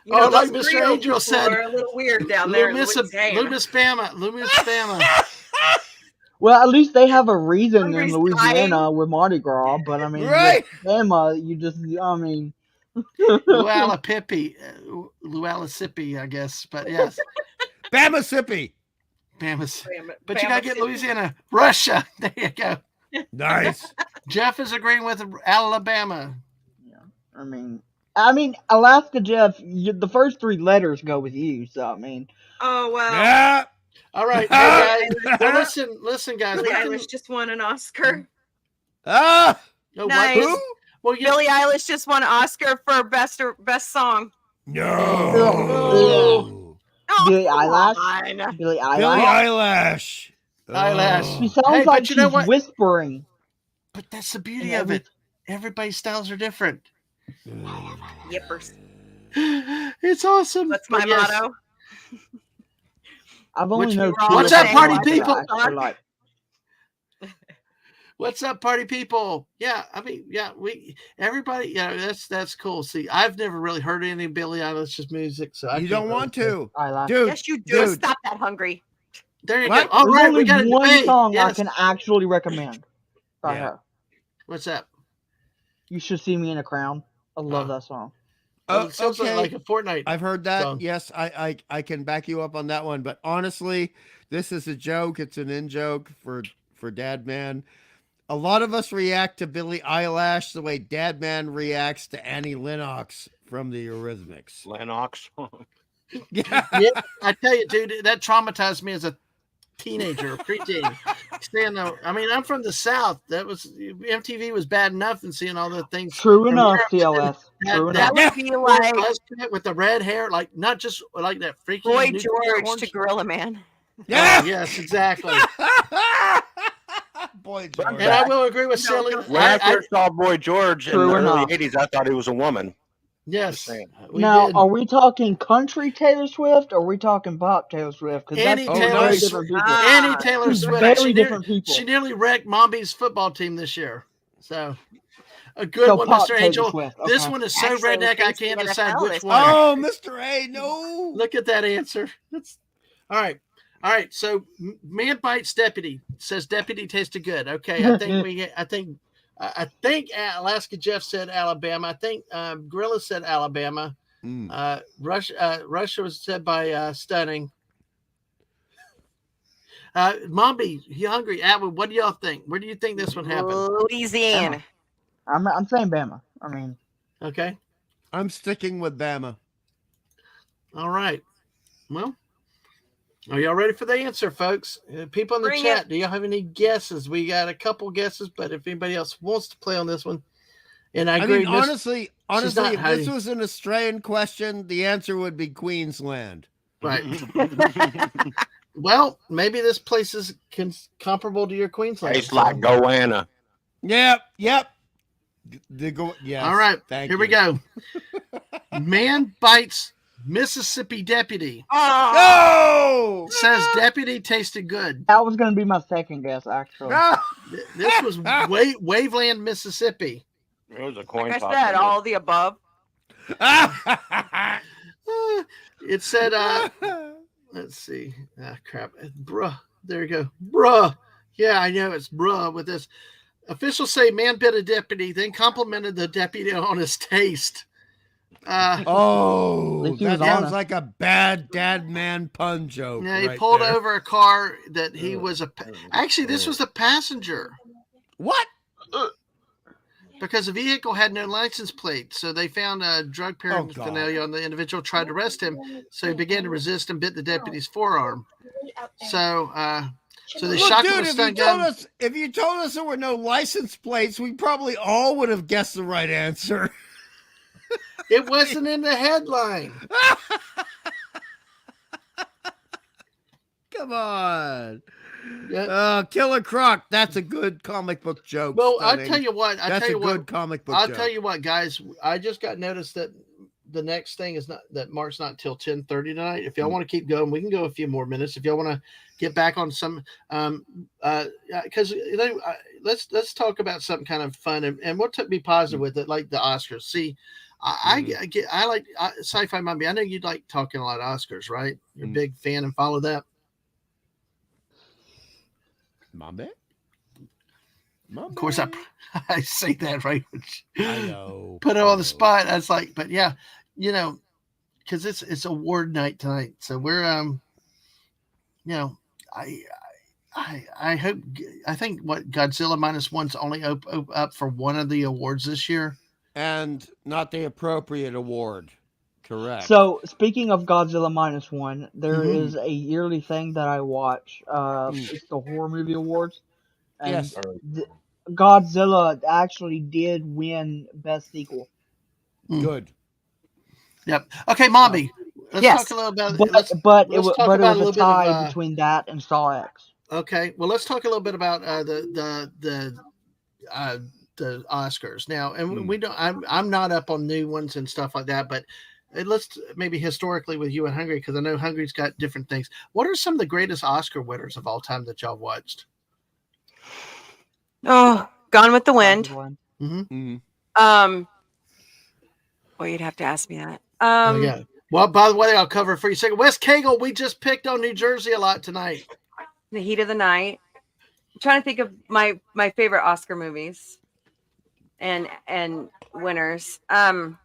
know, like those Mr. Creole Angel people said, are a little weird down there in Louisiana. Louisiana. Well, at least they have a reason Hungry in Louisiana with Mardi Gras, but I mean, Right. with Alabama, you just, I mean. Lualasippy, I guess. But yes, Bamasippy. Bamas. But you gotta get Louisiana, Russia. There you go. Nice. Jeff is agreeing with Alabama. I mean, Alaska Jeff, the first three letters go with you, so I mean. Oh wow. Yeah. All right, hey guys. Well, listen, guys. Billie Eilish just won an Oscar. Ah. No, Nice. what? Who? Well, Billie Eilish just won an Oscar for best song. No. Oh, Billie come Eilish. on. Billie Billie Eyelash. Eyelash. She sounds Hey, like but you know she's what? whispering. But that's the beauty of it. Everybody's styles are different. Yippers. It's awesome. That's my But yes. motto. I've only known two What's different up, party ones that I people? actually like. What's up, party people? Yeah, I mean, yeah, everybody, that's cool. See, I've never really heard any Billie Eilish's music, so You don't want to, Eyelash. dude. Yes, you do. Dude. Stop that hungry. There you What? go. All There's right, only we got one debate. song I Yes. can actually recommend by Yeah. her. What's that? You Should See Me in a Crown. I love that song. Well, it sounds like a Fortnite. I've heard that. song. Yes, I can back you up on that one. But honestly, this is a joke. It's an in joke for Dad Man. A lot of us react to Billie Eilish the way Dad Man reacts to Annie Lennox from the Eurythmics. Lennox. Yeah. Yeah, I tell you, dude, that traumatized me as a teenager, preteen. I mean, I'm from the South. That was MTV was bad enough, and seeing all the things. True from enough, Europe, CLS. True that enough. Would be like with the red hair, like not just like that freaky Boy New George Orange. to Gorilla Man. Yeah. Yes, exactly. Boy, George. And I will agree with Silly. When I first saw Boy George in True the early enough. 80s, I thought he was a woman. Yes. We Now, did. are we talking country Taylor Swift or are we talking pop Taylor Swift? Because that's Any two Taylor very Swift. different people. Any Taylor Two Swift. very She different people. She nearly wrecked Momby's football team this year. So a good So one, pop Mr. Taylor Angel. Swift, This okay. one is so Actually, redneck I thanks to can't the decide NFL which this one. Oh, Mr. A, no. Look at that answer. That's all right. All right. So man bites deputy, says deputy tasted good. Okay. I think Alaska Jeff said Alabama. I think Gorilla said Alabama. Russia was said by Stunning. Momby, you hungry? Atwood, what do y'all think? Where do you think this one happened? Louisiana. I'm saying Bama. I mean, Okay. I'm sticking with Bama. All right. Well, are y'all ready for the answer, folks? People in the Bring chat, it. do y'all have any guesses? We got a couple guesses, but if anybody else wants to play on this one, and I agree. mean, honestly, not if this hiding. was an Australian question, the answer would be Queensland. Right. Well, maybe this place is comparable to your Queensland. Tastes like goanna. Yep. Yes. All right. Thank Here we you. go. Man bites Mississippi deputy. Oh! Says deputy tasted good. that was going to be my second guess, actually. This was Waveland, Mississippi. It was a coin Like I toss. said, all the above. It said, let's see. Ah, crap. Bruh. There you go. Bruh. Yeah, I know it's bruh with this. Officials say man bit a deputy, then complimented the deputy on his taste. Oh, least he that was sounds honest. like a bad dad man pun joke. Yeah, he right pulled there. over a car that he was actually, this was the passenger What? because the vehicle had no license plate. So they found a drug paraphernalia on the individual, tried to arrest him. So he began to resist and bit the deputy's forearm. So, so they Look, shot him dude, with a if you stun told gun. us there were no license plates, we probably all would have guessed the right answer. It wasn't in the headline. Come on. Yeah. Killer Croc. That's a good comic book joke. Well, Stunning. I'll tell you what. That's a good comic book I'll joke. tell you what, guys. I just got noticed that the next thing is not that Mark's not till 10:30 tonight. If y'all want to keep going, we can go a few more minutes. If y'all want to get back on some, because let's talk about something kind of fun and we'll be positive with it, like the Oscars. See, I like sci-fi mommy. I know you'd like talking a lot of Oscars, right? You're a big fan and follow that. Mommy? Of course, I say that right. I know. Put it on the spot. That's like, but yeah, you know, because it's award night tonight, so we're you know, I hope I think what Godzilla -1's only up for one of the awards this year, and not the appropriate award. Correct. So, speaking of Godzilla -1, there is a yearly thing that I watch. It's the Horror Movie Awards. And Yes. Godzilla actually did win Best Sequel. Good. Yep. Okay, Mommy. Let's Yes. talk a little about. But let's it talk was about a little tie bit of, between that and Saw X. Okay, well, let's talk a little bit about the Oscars now, and we don't. I'm not up on new ones and stuff like that, but let's maybe historically with you and Hungry, because I know Hungry's got different things. What are some of the greatest Oscar winners of all time that y'all watched? Oh, Gone with the Wind. Well, you'd have to ask me that. Yeah. Well, by the way, I'll cover it for you. Second, Wes Cagle. We just picked on New Jersey a lot tonight. The Heat of the Night. I'm trying to think of my favorite Oscar movies and winners. Put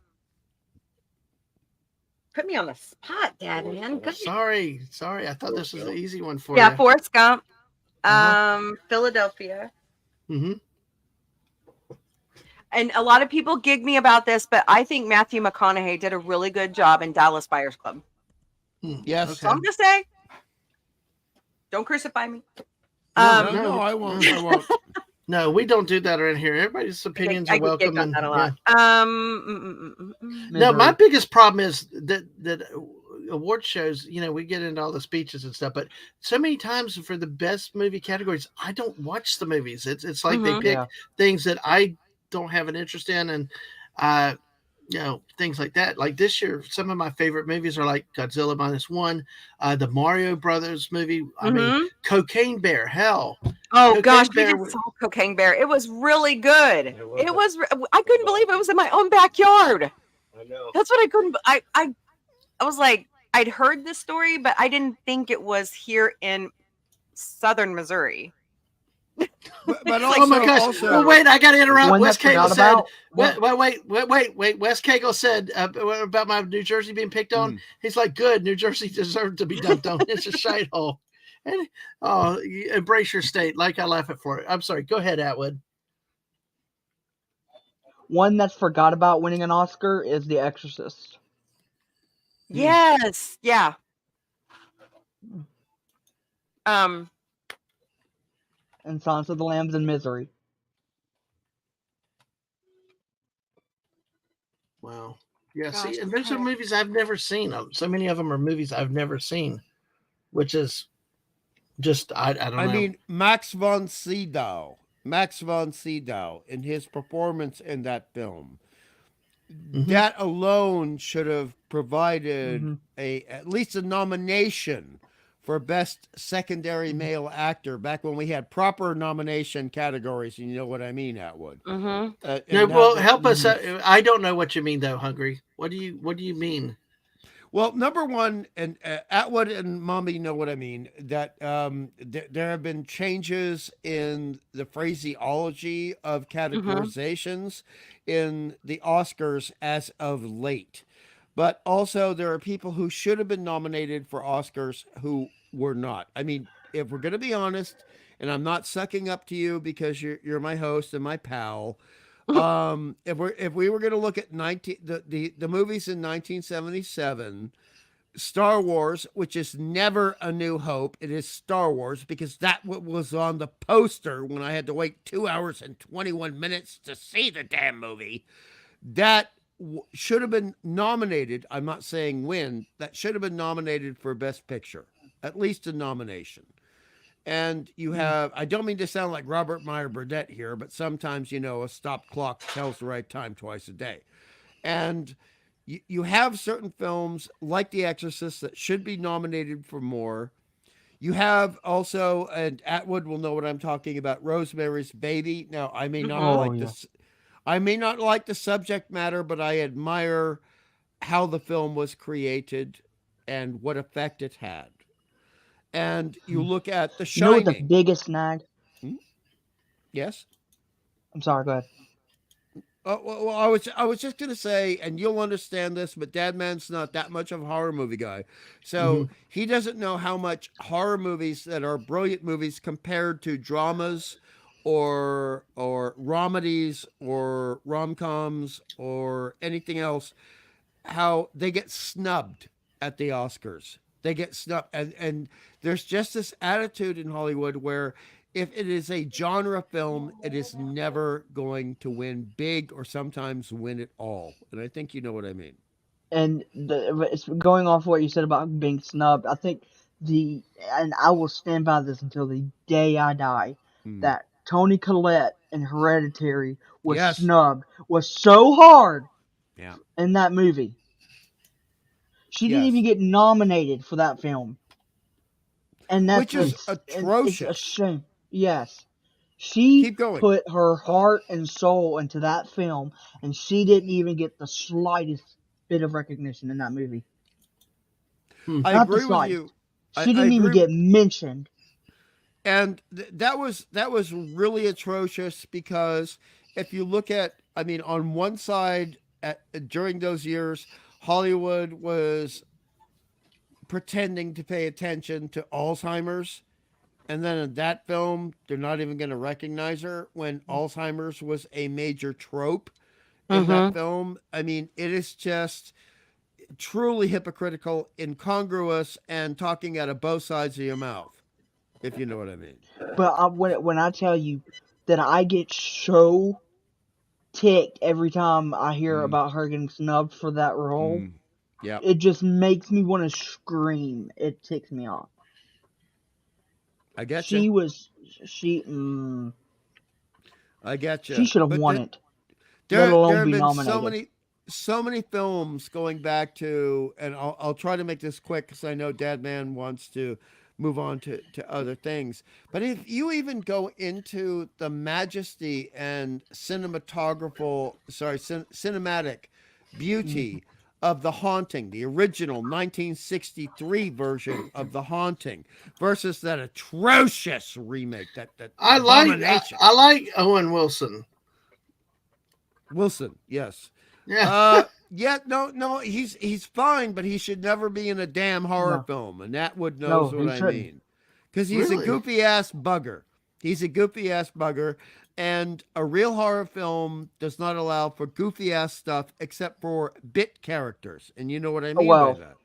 me on the spot, Dad, man. Good. Sorry. I thought this was an easy one for you. Yeah, Forrest Gump. Philadelphia. And a lot of people gig me about this, but I think Matthew McConaughey did a really good job in Dallas Buyers Club. Yes. Okay. So I'm just saying, don't crucify me. No, I won't. I won't. No, we don't do that around here. Everybody's opinions I are welcome. that a lot. No, my biggest problem is that award shows, we get into all the speeches and stuff, but so many times for the best movie categories, I don't watch the movies. It's like they pick things that I don't have an interest in, and things like that. Like this year, some of my favorite movies are like Godzilla -1, the Mario Brothers movie. I mean, Cocaine Bear. Hell. Oh Cocaine gosh, Bear we just saw Cocaine Bear. It was really good. It was. I couldn't believe it was in my own backyard. I know. That's what I couldn't. I was like, I'd heard this story, but I didn't think it was here in southern Missouri. But also, oh my gosh! Well, wait, I got to interrupt. Wes Cagle said. Wait. Wes Cagle said about my New Jersey being picked on. He's like, "Good, New Jersey deserved to be dumped on. It's a shite hole." And you embrace your state. Like I laugh at for it. I'm sorry. Go ahead, Atwood. One that's forgot about winning an Oscar is The Exorcist. Yes. Yeah. And Silence of the Lambs and Misery. Wow. Yeah. Gosh, See, and those are movies I've never seen. So many of them are movies I've never seen, which is just I don't know. I mean, Max von Sydow, in his performance in that film, that alone should have provided at least a nomination for best secondary male actor back when we had proper nomination categories, and you know what I mean, Atwood. Mm-hmm. And No, now well, that help us. I don't know what you mean, though, Hungry. What do you mean? Well, number one, and Atwood and Mommy know what I mean, that there have been changes in the phraseology of categorizations in the Oscars as of late. But also, there are people who should have been nominated for Oscars who were not. I mean, if we're going to be honest, and I'm not sucking up to you because you're my host and my pal, if we were going to look at the movies in 1977, Star Wars, which is never A New Hope, it is Star Wars because that was on the poster when I had to wait 2 hours and 21 minutes to see the damn movie. That should have been nominated. I'm not saying win. That should have been nominated for Best Picture, at least a nomination. And you have, I don't mean to sound like Robert Meyer Burdett here, but sometimes, a stop clock tells the right time twice a day. And you have certain films like The Exorcist that should be nominated for more. You have also, and Atwood will know what I'm talking about, Rosemary's Baby. Now, I may not Oh, like yeah. this. I may not like the subject matter, but I admire how the film was created and what effect it had. And you look at The You know what the Shining. biggest snag? Yes. I'm sorry, go ahead. Well, I was just gonna say, and you'll understand this, but Dadman's not that much of a horror movie guy, so he doesn't know how much horror movies that are brilliant movies compared to dramas, or comedies, or rom-coms, or anything else, how they get snubbed at the Oscars. They get snubbed, and there's just this attitude in Hollywood where if it is a genre film, it is never going to win big or sometimes win at all. And I think you know what I mean. And it's going off what you said about being snubbed. I think and I will stand by this until the day I die, that Toni Collette in Hereditary was Yes. snubbed, was so hard Yeah. in that movie. She didn't Yes. even get nominated for that film. And that's Which is it's a atrocious. shame. Yes. She Keep going. put her heart and soul into that film, and she didn't even get the slightest bit of recognition in that movie. I Not the agree with slightest. you. She didn't even get mentioned. And that was really atrocious because if you look at, I mean, on one side, during those years, Hollywood was pretending to pay attention to Alzheimer's. And then in that film, they're not even going to recognize her when Alzheimer's was a major trope in that film. I mean, it is just truly hypocritical, incongruous, and talking out of both sides of your mouth, if you know what I mean. But when I tell you that I get so ticked every time I hear about her getting snubbed for that role, Yeah. it just makes me want to scream. It ticks me off. I get She you. was I get you. she should have But won it. There Let alone have be been nominated. so many films going back to, and I'll try to make this quick because I know Dadman wants to move on to other things. But if you even go into the majesty and cinematic beauty of The Haunting, the original 1963 version of The Haunting, versus that atrocious remake, that I abomination. like Owen Wilson. Wilson, yes. Yeah. Yeah, no, he's fine, but he should never be in a damn horror film, and Atwood knows what I mean. Because he's a goofy ass bugger. He's a goofy ass bugger, and a real horror film does not allow for goofy ass stuff except for bit characters, and you know what I mean by that.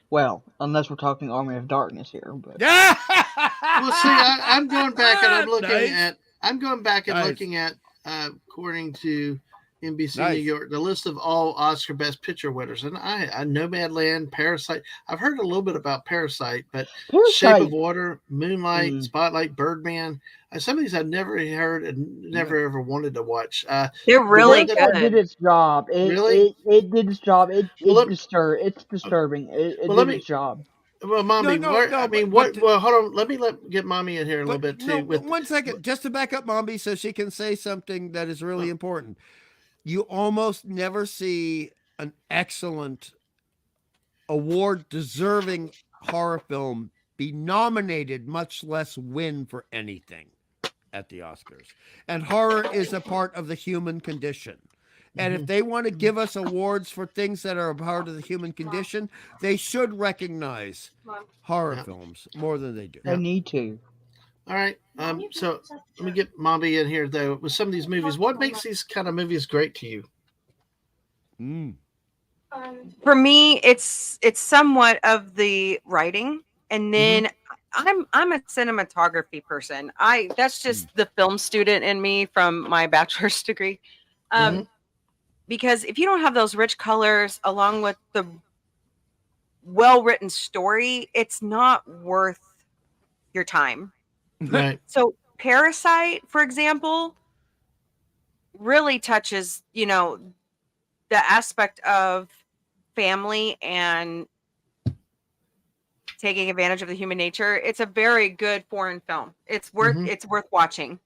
Well, unless we're talking Army of Darkness here, but Well, see, I'm going back and I'm looking Nice. at. I'm going back and Nice. looking at, according to NBC Nice. New York, the list of all Oscar Best Picture winners, and I Nomadland, Parasite. I've heard a little bit about Parasite, but Shape of Water, Moonlight, Spotlight, Birdman. Some of these I've never heard and never ever wanted to watch. They're really Parasite good. did its job. Really? It did its job. It's Well, disturbing. It well, did its job. Well, mommy, no, where, no, I mean, but- what? Well, hold on. Let me get mommy in here a little But bit no, too. With 1 second, just to back up Mombi so she can say something that is really Oh. important. You almost never see an excellent award deserving horror film be nominated, much less win for anything at the Oscars. And horror is a part of the human condition. And if they want to give us awards for things that are a part of the human condition, they should recognize horror Yeah. films more than they do. They need to. all right. So let me get mommy in here though. With some of these movies, what makes these kind of movies great to you? Mm. For me, it's somewhat of the writing, and then I'm a cinematography person. That's just the film student in me from my bachelor's degree. Because if you don't have those rich colors along with the well-written story, it's not worth your time. Right. So Parasite, for example, really touches, the aspect of family and taking advantage of the human nature. It's a very good foreign film. It's worth watching.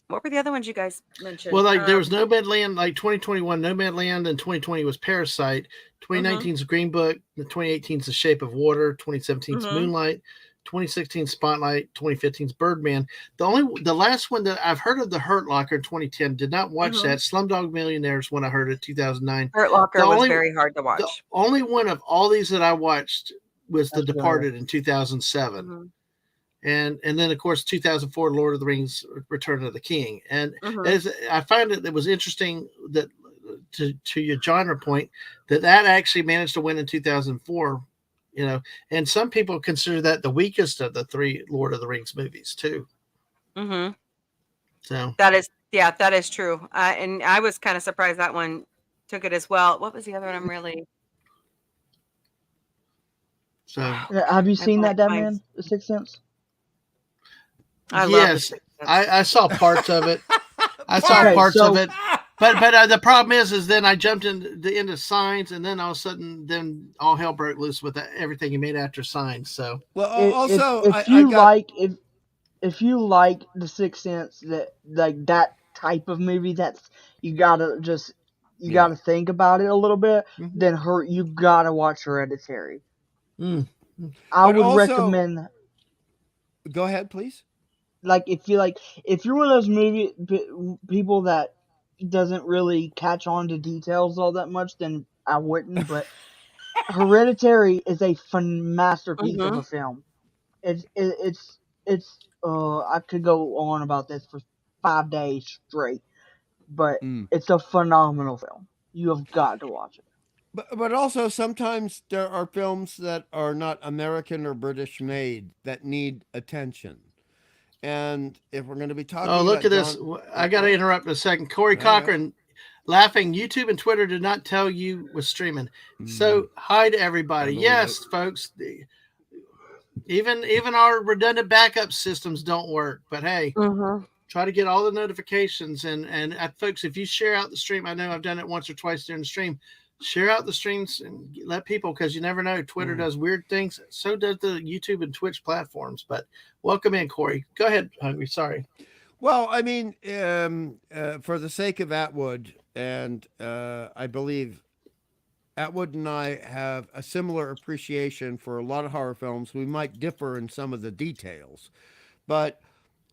What were the other ones you guys mentioned? Well, like there was Nomadland, like 2021, Nomadland, and 2020 was Parasite. 2019's Green Book, the 2018's The Shape of Water, 2017's Moonlight, 2016 Spotlight, 2015's Birdman. The last one that I've heard of, The Hurt Locker, 2010. Did not watch that. Slumdog Millionaires when I heard it, 2009. Hurt Locker was very hard to watch. The only one of all these that I watched was The That's Departed in 2007. And then of course 2004 Lord of the Rings Return of the King. And as I find it was interesting that to your genre point that actually managed to win in 2004, and some people consider that the weakest of the three Lord of the Rings movies too. So that is true. And I was kind of surprised that one took it as well. What was the other one? I'm really so Have you seen that, man? The Sixth Sense? I love yes, I saw parts of it. I saw parts of it. But the problem is then I jumped into Signs, and then all of a sudden, then all hell broke loose with everything he made after Signs. So, well, also, if you like The Sixth Sense, that type of movie, you gotta think about it a little bit. Then you gotta watch Hereditary. I would recommend. Go ahead, please. If you're one of those people that doesn't really catch on to details all that much, then I wouldn't. But Hereditary is a masterpiece of a film. It's I could go on about this for 5 days straight, but it's a phenomenal film. You have got to watch it. But also sometimes there are films that are not American or British made that need attention. And if we're going to be talking look about at this. I got to interrupt a second. Corey Cochran laughing. YouTube and Twitter did not tell you was streaming. So hi to everybody. Yes, folks. Even our redundant backup systems don't work. But hey, try to get all the notifications. And folks, if you share out the stream, I know I've done it once or twice during the stream. Share out the streams and let people, because you never know. Twitter does weird things. So does the YouTube and Twitch platforms. But welcome in, Corey. Go ahead, Hungry. Sorry. Well, I mean, for the sake of Atwood, and I believe Atwood and I have a similar appreciation for a lot of horror films. We might differ in some of the details, but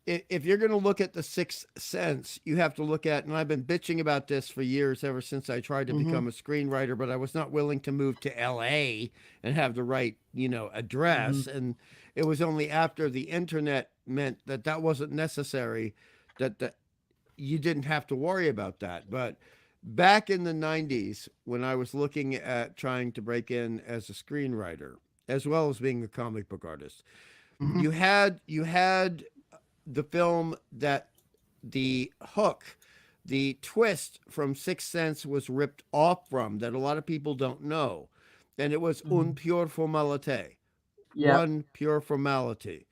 if you're going to look at The Sixth Sense, you have to look at, and I've been bitching about this for years, ever since I tried to become a screenwriter, but I was not willing to move to LA and have the right, address. And it was only after the internet meant that wasn't necessary, that you didn't have to worry about that. But back in the 90s, when I was looking at trying to break in as a screenwriter, as well as being a comic book artist, you had the film that the hook, the twist from Sixth Sense was ripped off from, that a lot of people don't know. And it was Un Pure Formalite. One pure formality.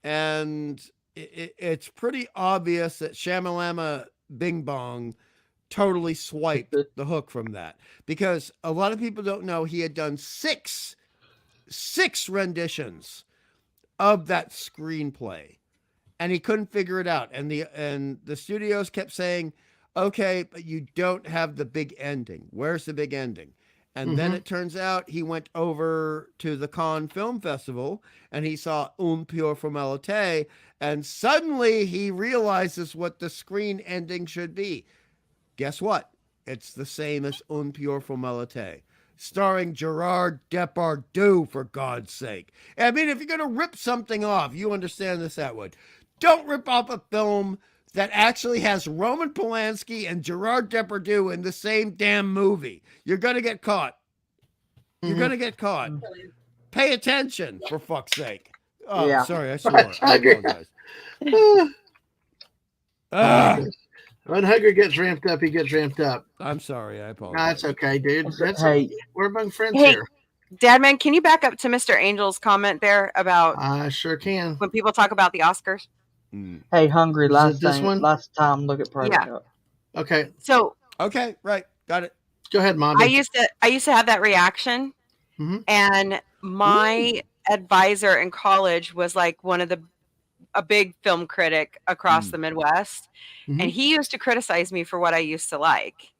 And it's pretty obvious that Shamalama Bing Bong totally swiped the hook from that. Because a lot of people don't know he had done 6 6 renditions of that screenplay, and he couldn't figure it out. And the studios kept saying, "Okay, but you don't have the big ending. Where's the big ending?" And then it turns out he went over to the Cannes Film Festival and he saw Un Pure Formalite, and suddenly he realizes what the screen ending should be. Guess what? It's the same as Un Pure Formalite, starring Gerard Depardieu, for God's sake. I mean, if you're going to rip something off, you understand this, Atwood. Don't rip off a film that actually has Roman Polanski and Gerard Depardieu in the same damn movie. You're going to get caught. You're going to get caught. Pay attention, for fuck's sake. Oh, Yeah. sorry, I swore. I apologize. When Hugger gets ramped up, he gets ramped up. I'm sorry, I No, apologize. that's okay, dude. That's Hey. we're among friends Hey. here. Dadman, can you back up to Mr. Angel's comment there about I sure can. when people talk about the Oscars? Hey, Hungry, Is last it this one? time, look at Private Yeah. Cup. Okay, So Okay, right. Got it. go ahead, Mom. I used to have that reaction, Mhm. and my advisor in college was like a big film critic across the Midwest, Mhm. and he used to criticize me for what I used to like.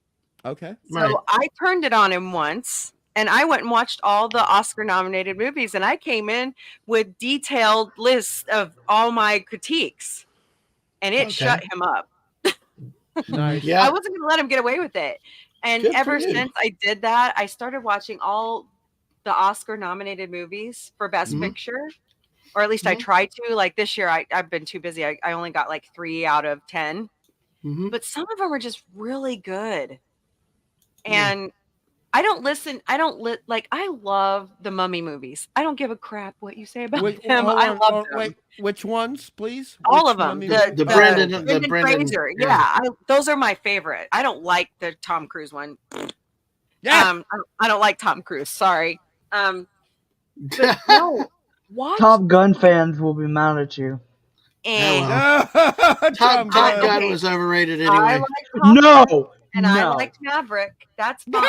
Okay. So Right. I turned it on him once, and I went and watched all the Oscar-nominated movies, and I came in with detailed lists of all my critiques, and it Okay. shut him up. Nice. Yeah. I wasn't going to let him get away with it. And Good for ever you. since I did that, I started watching all the Oscar-nominated movies for Best Mhm. Picture, or at least I Mhm. tried to. Like this year, I've been too busy. I only got like 3 out of 10, Mhm. but some of them are just really good. Yeah. And I love the Mummy movies. I don't give a crap what you say about Wait, them. hold I on. love them. Wait, which ones, please? All Which of them. mummy The, movies? The Oh, Brendan- okay. the Brendan- Fraser. yeah. Yeah, those are my favorite. I don't like the Tom Cruise one. Yeah. I don't like Tom Cruise. Sorry. But no, watch. Top Gun fans will be mad at you. Eh. well. Top Top Gun. Gun okay. was overrated I anyway. like Top Gun, No! and I No. liked Maverick. That's fine.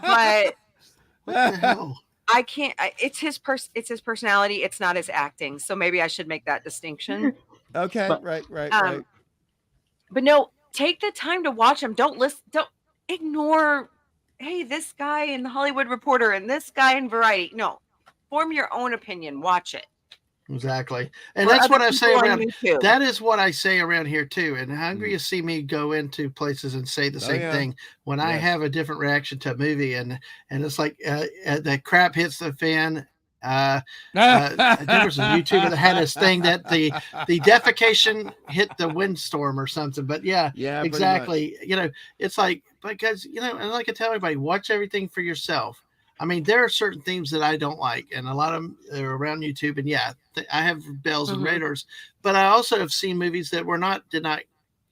But What the hell? I can't. It's his personality. It's not his acting. So maybe I should make that distinction. Okay, But- right. But no, take the time to watch them. Don't ignore. Hey, this guy in the Hollywood Reporter and this guy in Variety. No, form your own opinion. Watch it. Exactly. And For that's what other I say people on around YouTube. that is what I say around here too. And hungry to see me go into places and say the same yeah. thing when I Yes. have a different reaction to a movie and it's like the crap hits the fan. There was a YouTuber that had this thing that the defecation hit the windstorm or something. But yeah, Yeah, exactly. You know, it's like because and like I tell everybody, watch everything for yourself. I mean, there are certain themes that I don't like, and a lot of them are around YouTube. And yeah, I have bells and radars, but I also have seen movies that did not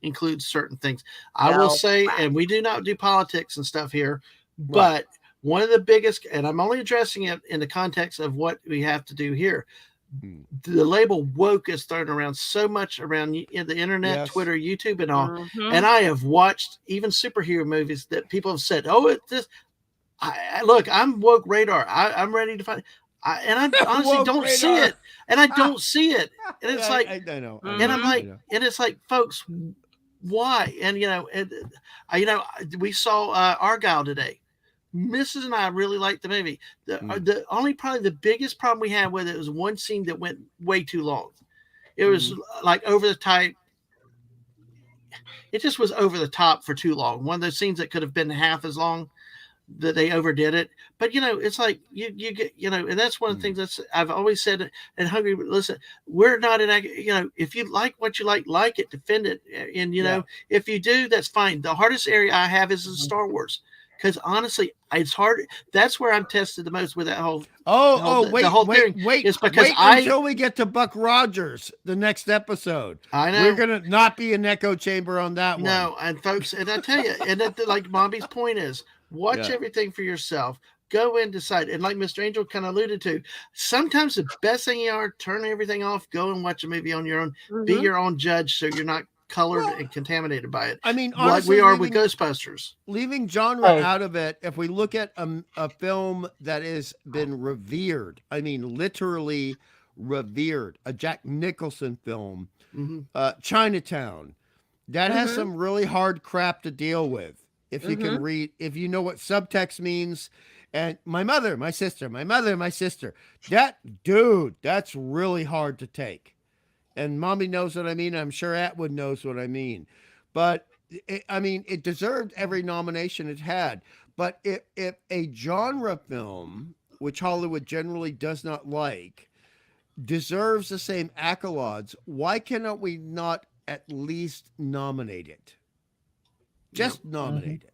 include certain things. I will say, and we do not do politics and stuff here, but one of the biggest, and I'm only addressing it in the context of what we have to do here. The label woke is thrown around so much around the internet, Yes. Twitter, YouTube, and all. Mhm. And I have watched even superhero movies that people have said, "Oh, it's this." Look, I'm woke radar. I'm ready to find. And I honestly Woke don't see radar. it, and I don't see it, and it's like, I know. and I'm like, and it's like, folks, why? And we saw Argyle today. Mrs. and I really liked the movie. The only probably the biggest problem we had with it was one scene that went way too long. It was like over the top. It just was over the top for too long. One of those scenes that could have been half as long. That they overdid it, but it's like you get and that's one of the things that's I've always said. And hungry, listen, we're not if you like what you like it, defend it, and if you do, that's fine. The hardest area I have is in Star Wars, because honestly, it's hard. That's where I'm tested the most with that whole. Wait, the whole thing wait, is because until we get to Buck Rogers, the next episode. I know we're gonna not be an echo chamber on that one. No, and folks, and I tell you, and like Bobby's point is. Watch everything for yourself. Go in, decide. And like Mr. Angel kind of alluded to, sometimes the best thing you are, turn everything off, go and watch a movie on your own, be your own judge so you're not colored and contaminated by it. I mean, Like honestly, we are with Ghostbusters. leaving genre Hey. out of it, if we look at a film that has been revered, I mean, literally revered, a Jack Nicholson film, Chinatown, that has some really hard crap to deal with. If you can read, if you know what subtext means, and my mother, my sister, my mother, my sister, that's really hard to take. And mommy knows what I mean. I'm sure Atwood knows what I mean. But it deserved every nomination it had. But if a genre film, which Hollywood generally does not like, deserves the same accolades, why cannot we not at least nominate it? Just nominate it.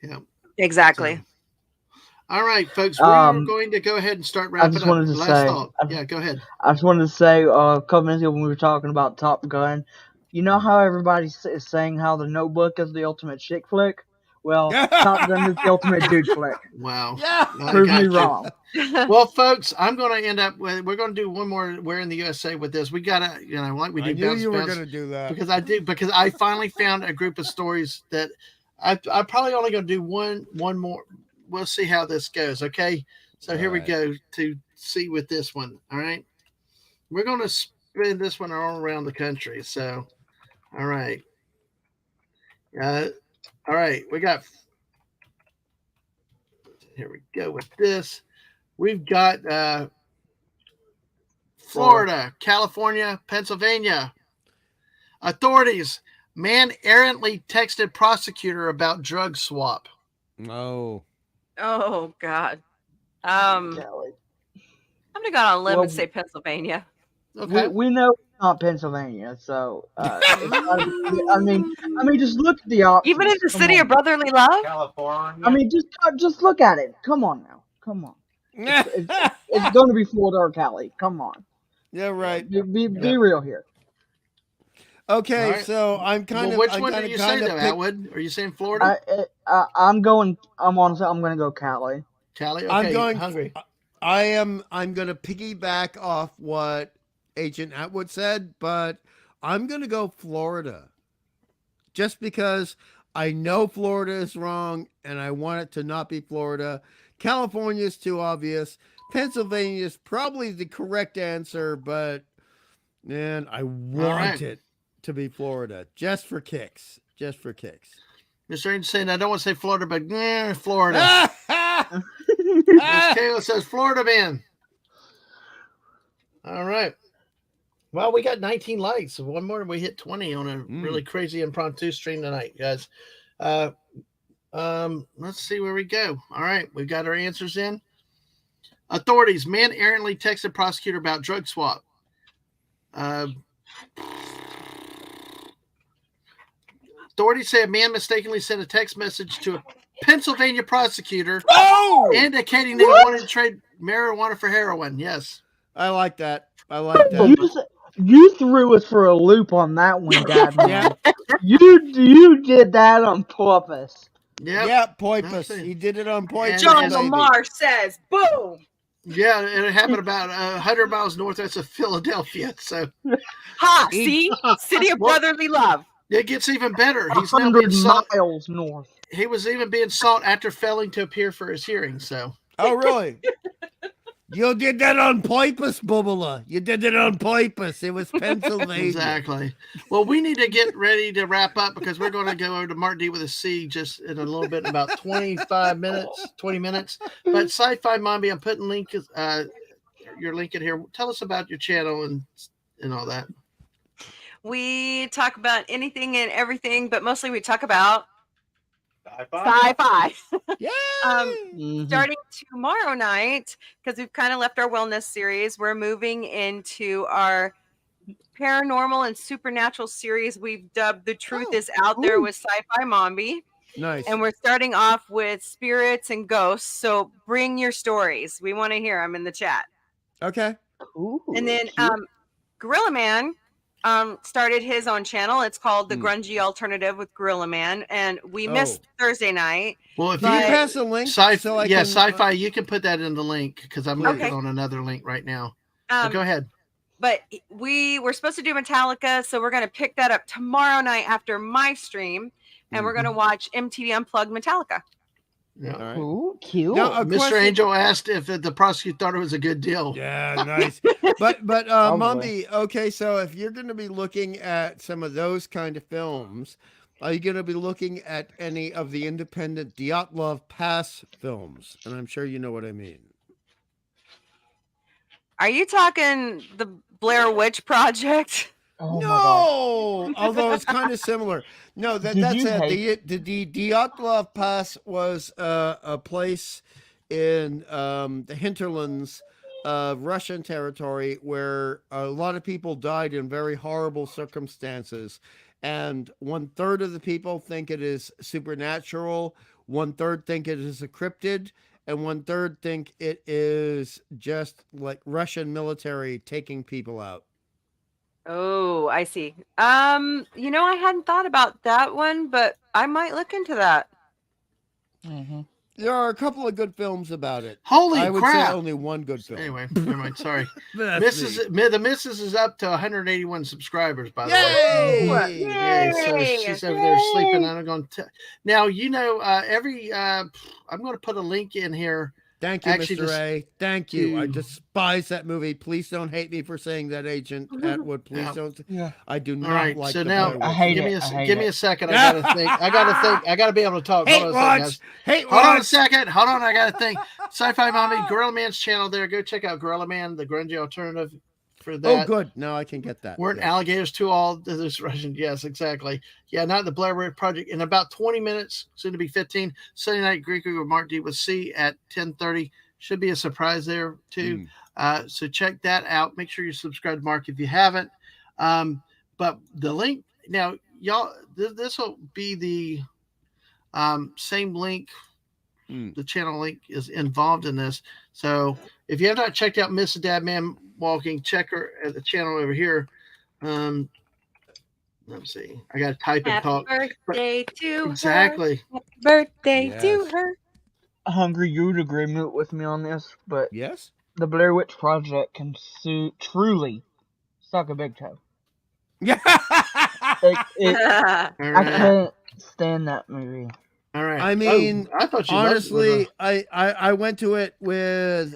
Yeah. Exactly. So, all right, folks, we're going to go ahead and start wrapping just up. wanted to Last say- thought. Yeah, go ahead. I just wanted to say a couple minutes ago when we were talking about Top Gun, you know how everybody is saying how The Notebook is the ultimate chick flick? Well, Top Gun is the ultimate dude flick. Wow. Yeah. I Prove got me you. wrong. Well, folks, I'm going to end up with, we're going to do one more We're in the USA with this. We got to, like we do I knew bounce, you were bounce, going to do that. because I finally found a group of stories that I'm probably only going to do one more. We'll see how this goes. Okay. So here we go to see with this one. All right. We're going to spin this one all around the country. So, all right. All right. We got, here we go with this. We've got Florida, California, Pennsylvania. Authorities, man errantly texted prosecutor about drug swap. No. Oh God. I'm Kelly. gonna go on a limb Well, and say Pennsylvania. Okay. We know it's not Pennsylvania, so it's gotta be, I mean, just look at the options. Even in the Come city on. of brotherly love. California. I mean, just look at it. Come on now. Come on. It's going to be Florida or Cali. Come on. Yeah, right. Be real here. Okay, All right. so I'm kind Well, of. which I'm one kinda- did you say kinda though, pick- Atwood? Are you saying Florida? I'm going to go Cali. Cali? Okay. I'm going hungry. I'm going to piggyback off what Agent Atwood said, but I'm going to go Florida. Just because I know Florida is wrong and I want it to not be Florida. California is too obvious. Pennsylvania is probably the correct answer, but man, I want it to be Florida just for kicks. Just for kicks. Mr. Angel saying I don't want to say Florida, but Florida. Miss Kayla says Florida man. All right. Well, we got 19 likes. So one more, we hit 20 on a really crazy impromptu stream tonight, guys. Let's see where we go. All right, we've got our answers in. Authorities, man errantly texted prosecutor about drug swap. Authorities say a man mistakenly sent a text message to a Pennsylvania prosecutor indicating they wanted to trade marijuana for heroin. Yes. I like that. I like that. You threw us for a loop on that one, Dad. Yeah. You did that on purpose. Yep. Yeah, Poipus. He did it on Poipus. John baby. Lamar says, "Boom." Yeah, and it happened about 100 miles northwest of Philadelphia. So, Ha! See, city of brotherly love. it gets even better. He's now 100 being sought. miles north. He was even being sought after failing to appear for his hearing. So, Oh, really? You did that on Poipus, Bubala. You did it on Poipus. It was Pennsylvania. exactly. Well, we need to get ready to wrap up because we're going to go over to Mark D with a C just in a little bit, in about 25 minutes, 20 minutes. But Sci-Fi Mommy, I'm putting your link in here. Tell us about your channel and all that. We talk about anything and everything, but mostly we talk about Sci-fi. sci-fi. Yeah. Starting tomorrow night, because we've kind of left our wellness series, we're moving into our paranormal and supernatural series we've dubbed The Truth is Out There with Sci-Fi Mombi. Nice. And we're starting off with spirits and ghosts. So bring your stories. We want to hear them in the chat. Okay. Ooh, And then Gorilla Man started his own channel. It's called The Grungy Alternative with Gorilla Man. And we missed Thursday night. Well, if Can you you pass a link? Sci-Fi, you can put that in the link because I'm looking Okay. on another link right now. Um, So go ahead. but we were supposed to do Metallica, so we're going to pick that up tomorrow night after my stream, and we're going to watch MTV Unplugged Metallica. Yeah. All right. Ooh, cute. Now, a Mr. question. Angel asked if the prosecutor thought it was a good deal. Yeah, nice. But Probably. Mombi, okay, so if you're going to be looking at some of those kind of films, are you going to be looking at any of the independent Dyatlov Pass films? And I'm sure you know what I mean. Are you talking the Blair Witch Project? Oh my god. No, although it's kind of similar. No, Did that's you it. The Dyatlov Pass was a place in the hinterlands of Russian territory where a lot of people died in very horrible circumstances, and 1/3 of the people think it is supernatural, 1/3 think it is a cryptid, and 1/3 think it is just like Russian military taking people out. Oh, I see. I hadn't thought about that one, but I might look into that. Mhm. There are a couple of good films about it. Holy I would crap. say only one good film. Anyway, never mind. Sorry. That's The Missus is up to 181 subscribers, by the way. Yay! Yeah, so Yay! she's over there sleeping. I'm going to now. I'm going to put a link in here. Thank you, Actually, Mr. just A. Thank you. I to- despise that movie. Please don't hate me for saying that, Agent Atwood. Please Yeah. don't. Yeah. I do not All right. like So the now, Blair Witch I hate give me it. a I hate give me it. a second. I gotta think. I gotta be able to talk. Hate Hold on a second, watch. guys. Hate Hold on a watch. second. Hold on. I gotta think. Sci-Fi Mommy, Gorilla Man's channel there. Go check out Gorilla Man, the grungy alternative for that. Oh, good. Now I can get that. Weren't Yes. alligators too all this Russian? Yes, exactly. Yeah, not the Blair Witch Project. In about 20 minutes, soon to be 15. Sunday night Greek with Mark D with C at 10:30. Should be a surprise there too. So check that out. Make sure you subscribe to Mark if you haven't. But the link now, y'all, this will be the same link. The channel link is involved in this. So if you have not checked out Mrs. Dadman Walking, check her at the channel over here. Let me see. I got to type and Happy talk. birthday to Exactly. her. Happy birthday to Yes. her. Hungry, you would agree with me on this, but Yes. the Blair Witch Project can truly suck a big toe. Yeah. I All right. can't stand that movie. All right. I mean, I thought you honestly, I went to it with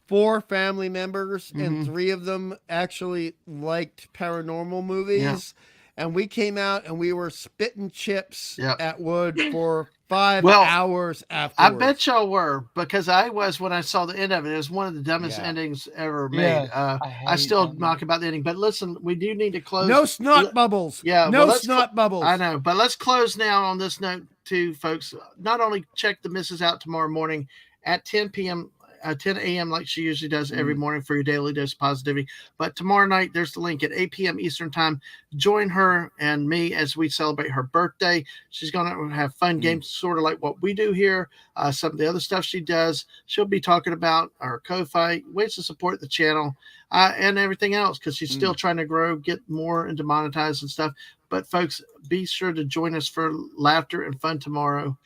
4 family members, and 3 of them actually liked paranormal movies. And we came out and we were spitting chips at Wood for 5 hours afterwards. I bet y'all were, because I was when I saw the end of it. It was one of the dumbest endings ever made. I still mock about the ending. But listen, we do need to close. No snot bubbles. Yeah, no snot bubbles. I know, but let's close now on this note too, folks. Not only check the missus out tomorrow morning at 10 p.m. 10 a.m. like she usually does every morning for your daily dose of positivity. But tomorrow night, there's the link at 8 p.m. Eastern time. Join her and me as we celebrate her birthday. She's going to have fun games, sort of like what we do here. Some of the other stuff she does. She'll be talking about our Ko-Fi, ways to support the channel, and everything else, because she's still trying to grow, get more into monetize and stuff. But folks, be sure to join us for laughter and fun tomorrow.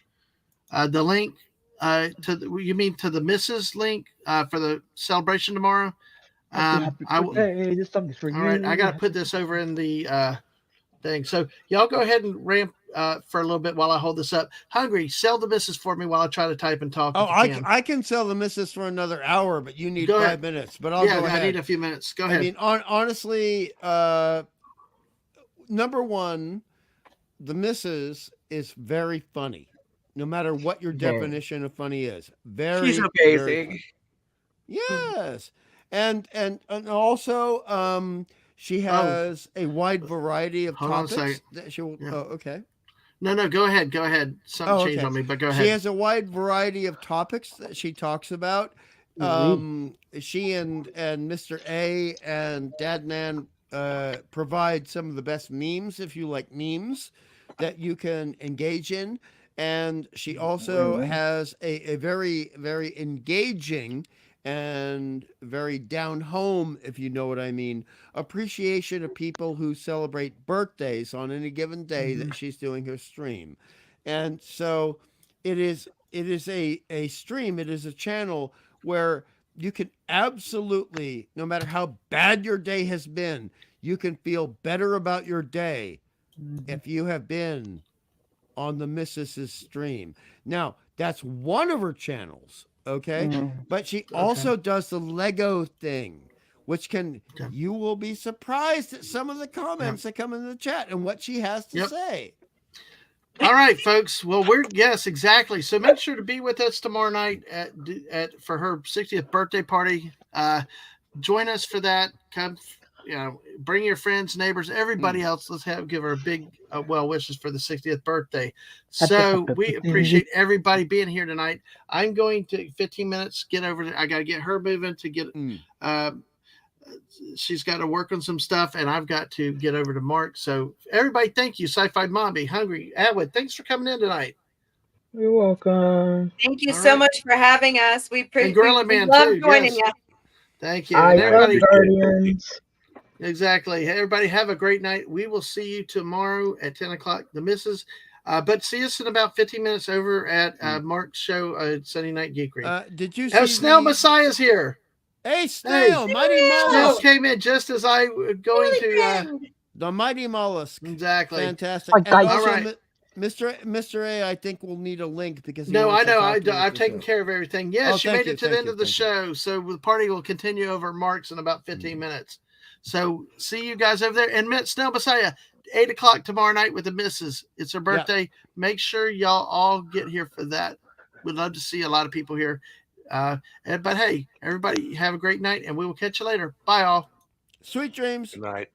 The link to the Mrs. link for the celebration tomorrow. Happy birthday, this song is for you. All right, I got to put this over in the thing. So y'all go ahead and ramp for a little bit while I hold this up. Hungry, sell the Mrs. for me while I try to type and talk. Oh, I can sell the Mrs. for another hour, but you need 5 minutes. But I'll go ahead. I need a few minutes. Go ahead. I mean, honestly, number one, the Mrs. is very funny. No matter what your definition of funny is. She's amazing. Yes. And also she has a wide variety of topics that she will okay. No, go ahead. Something changed on me, but go ahead. She has a wide variety of topics that she talks about. She and Mr. A and Dadnan provide some of the best memes, if you like memes, that you can engage in. And she also has a very, very engaging and very down home, if you know what I mean, appreciation of people who celebrate birthdays on any given day that she's doing her stream. And so it is a stream, it is a channel where you can absolutely, no matter how bad your day has been, you can feel better about your day if you have been on the Mrs.'s stream. Now, that's one of her channels, okay? But she also does the Lego thing, which can, you will be surprised at some of the comments that come in the chat and what she has to say. All right, folks. Well, yes, exactly. So make sure to be with us tomorrow night at for her 60th birthday party. Join us for that. Come, bring your friends, neighbors, everybody else. Let's give her a big well wishes for the 60th birthday. So we appreciate everybody being here tonight. I'm going to 15 minutes get over there. I got to get her moving to get. She's got to work on some stuff, and I've got to get over to Mark. So everybody, thank you. Sci-Fi Mommy, Hungry, Atwood, thanks for coming in tonight. You're welcome. Thank you so much for having us. We And Gorilla Man love too. joining Yes. you. Thank you. I And love everybody, Guardians. exactly. Hey, everybody, have a great night. We will see you tomorrow at 10 o'clock. The missus. But see us in about 15 minutes over at Mark's show, Sunday Night Geekery. Did you see Snail Messiah's here? Hey, Snail, Mighty Snail Mollusk. came in just as I was going to. The Mighty Mollusk. Exactly. Fantastic. And All also, right. Mr. A, I think we'll need a link because he No, I wants to know. talk to you I've for taken sure. care of everything. Yes, she made it to the end of the show. So the party will continue over Mark's in about 15 minutes. So see you guys over there. And Snail Messiah, 8 o'clock tomorrow night with the missus. It's her birthday. Make sure y'all all get here for that. We'd love to see a lot of people here. But hey, everybody have a great night, and we will catch you later. Bye, all. Sweet dreams. Good night.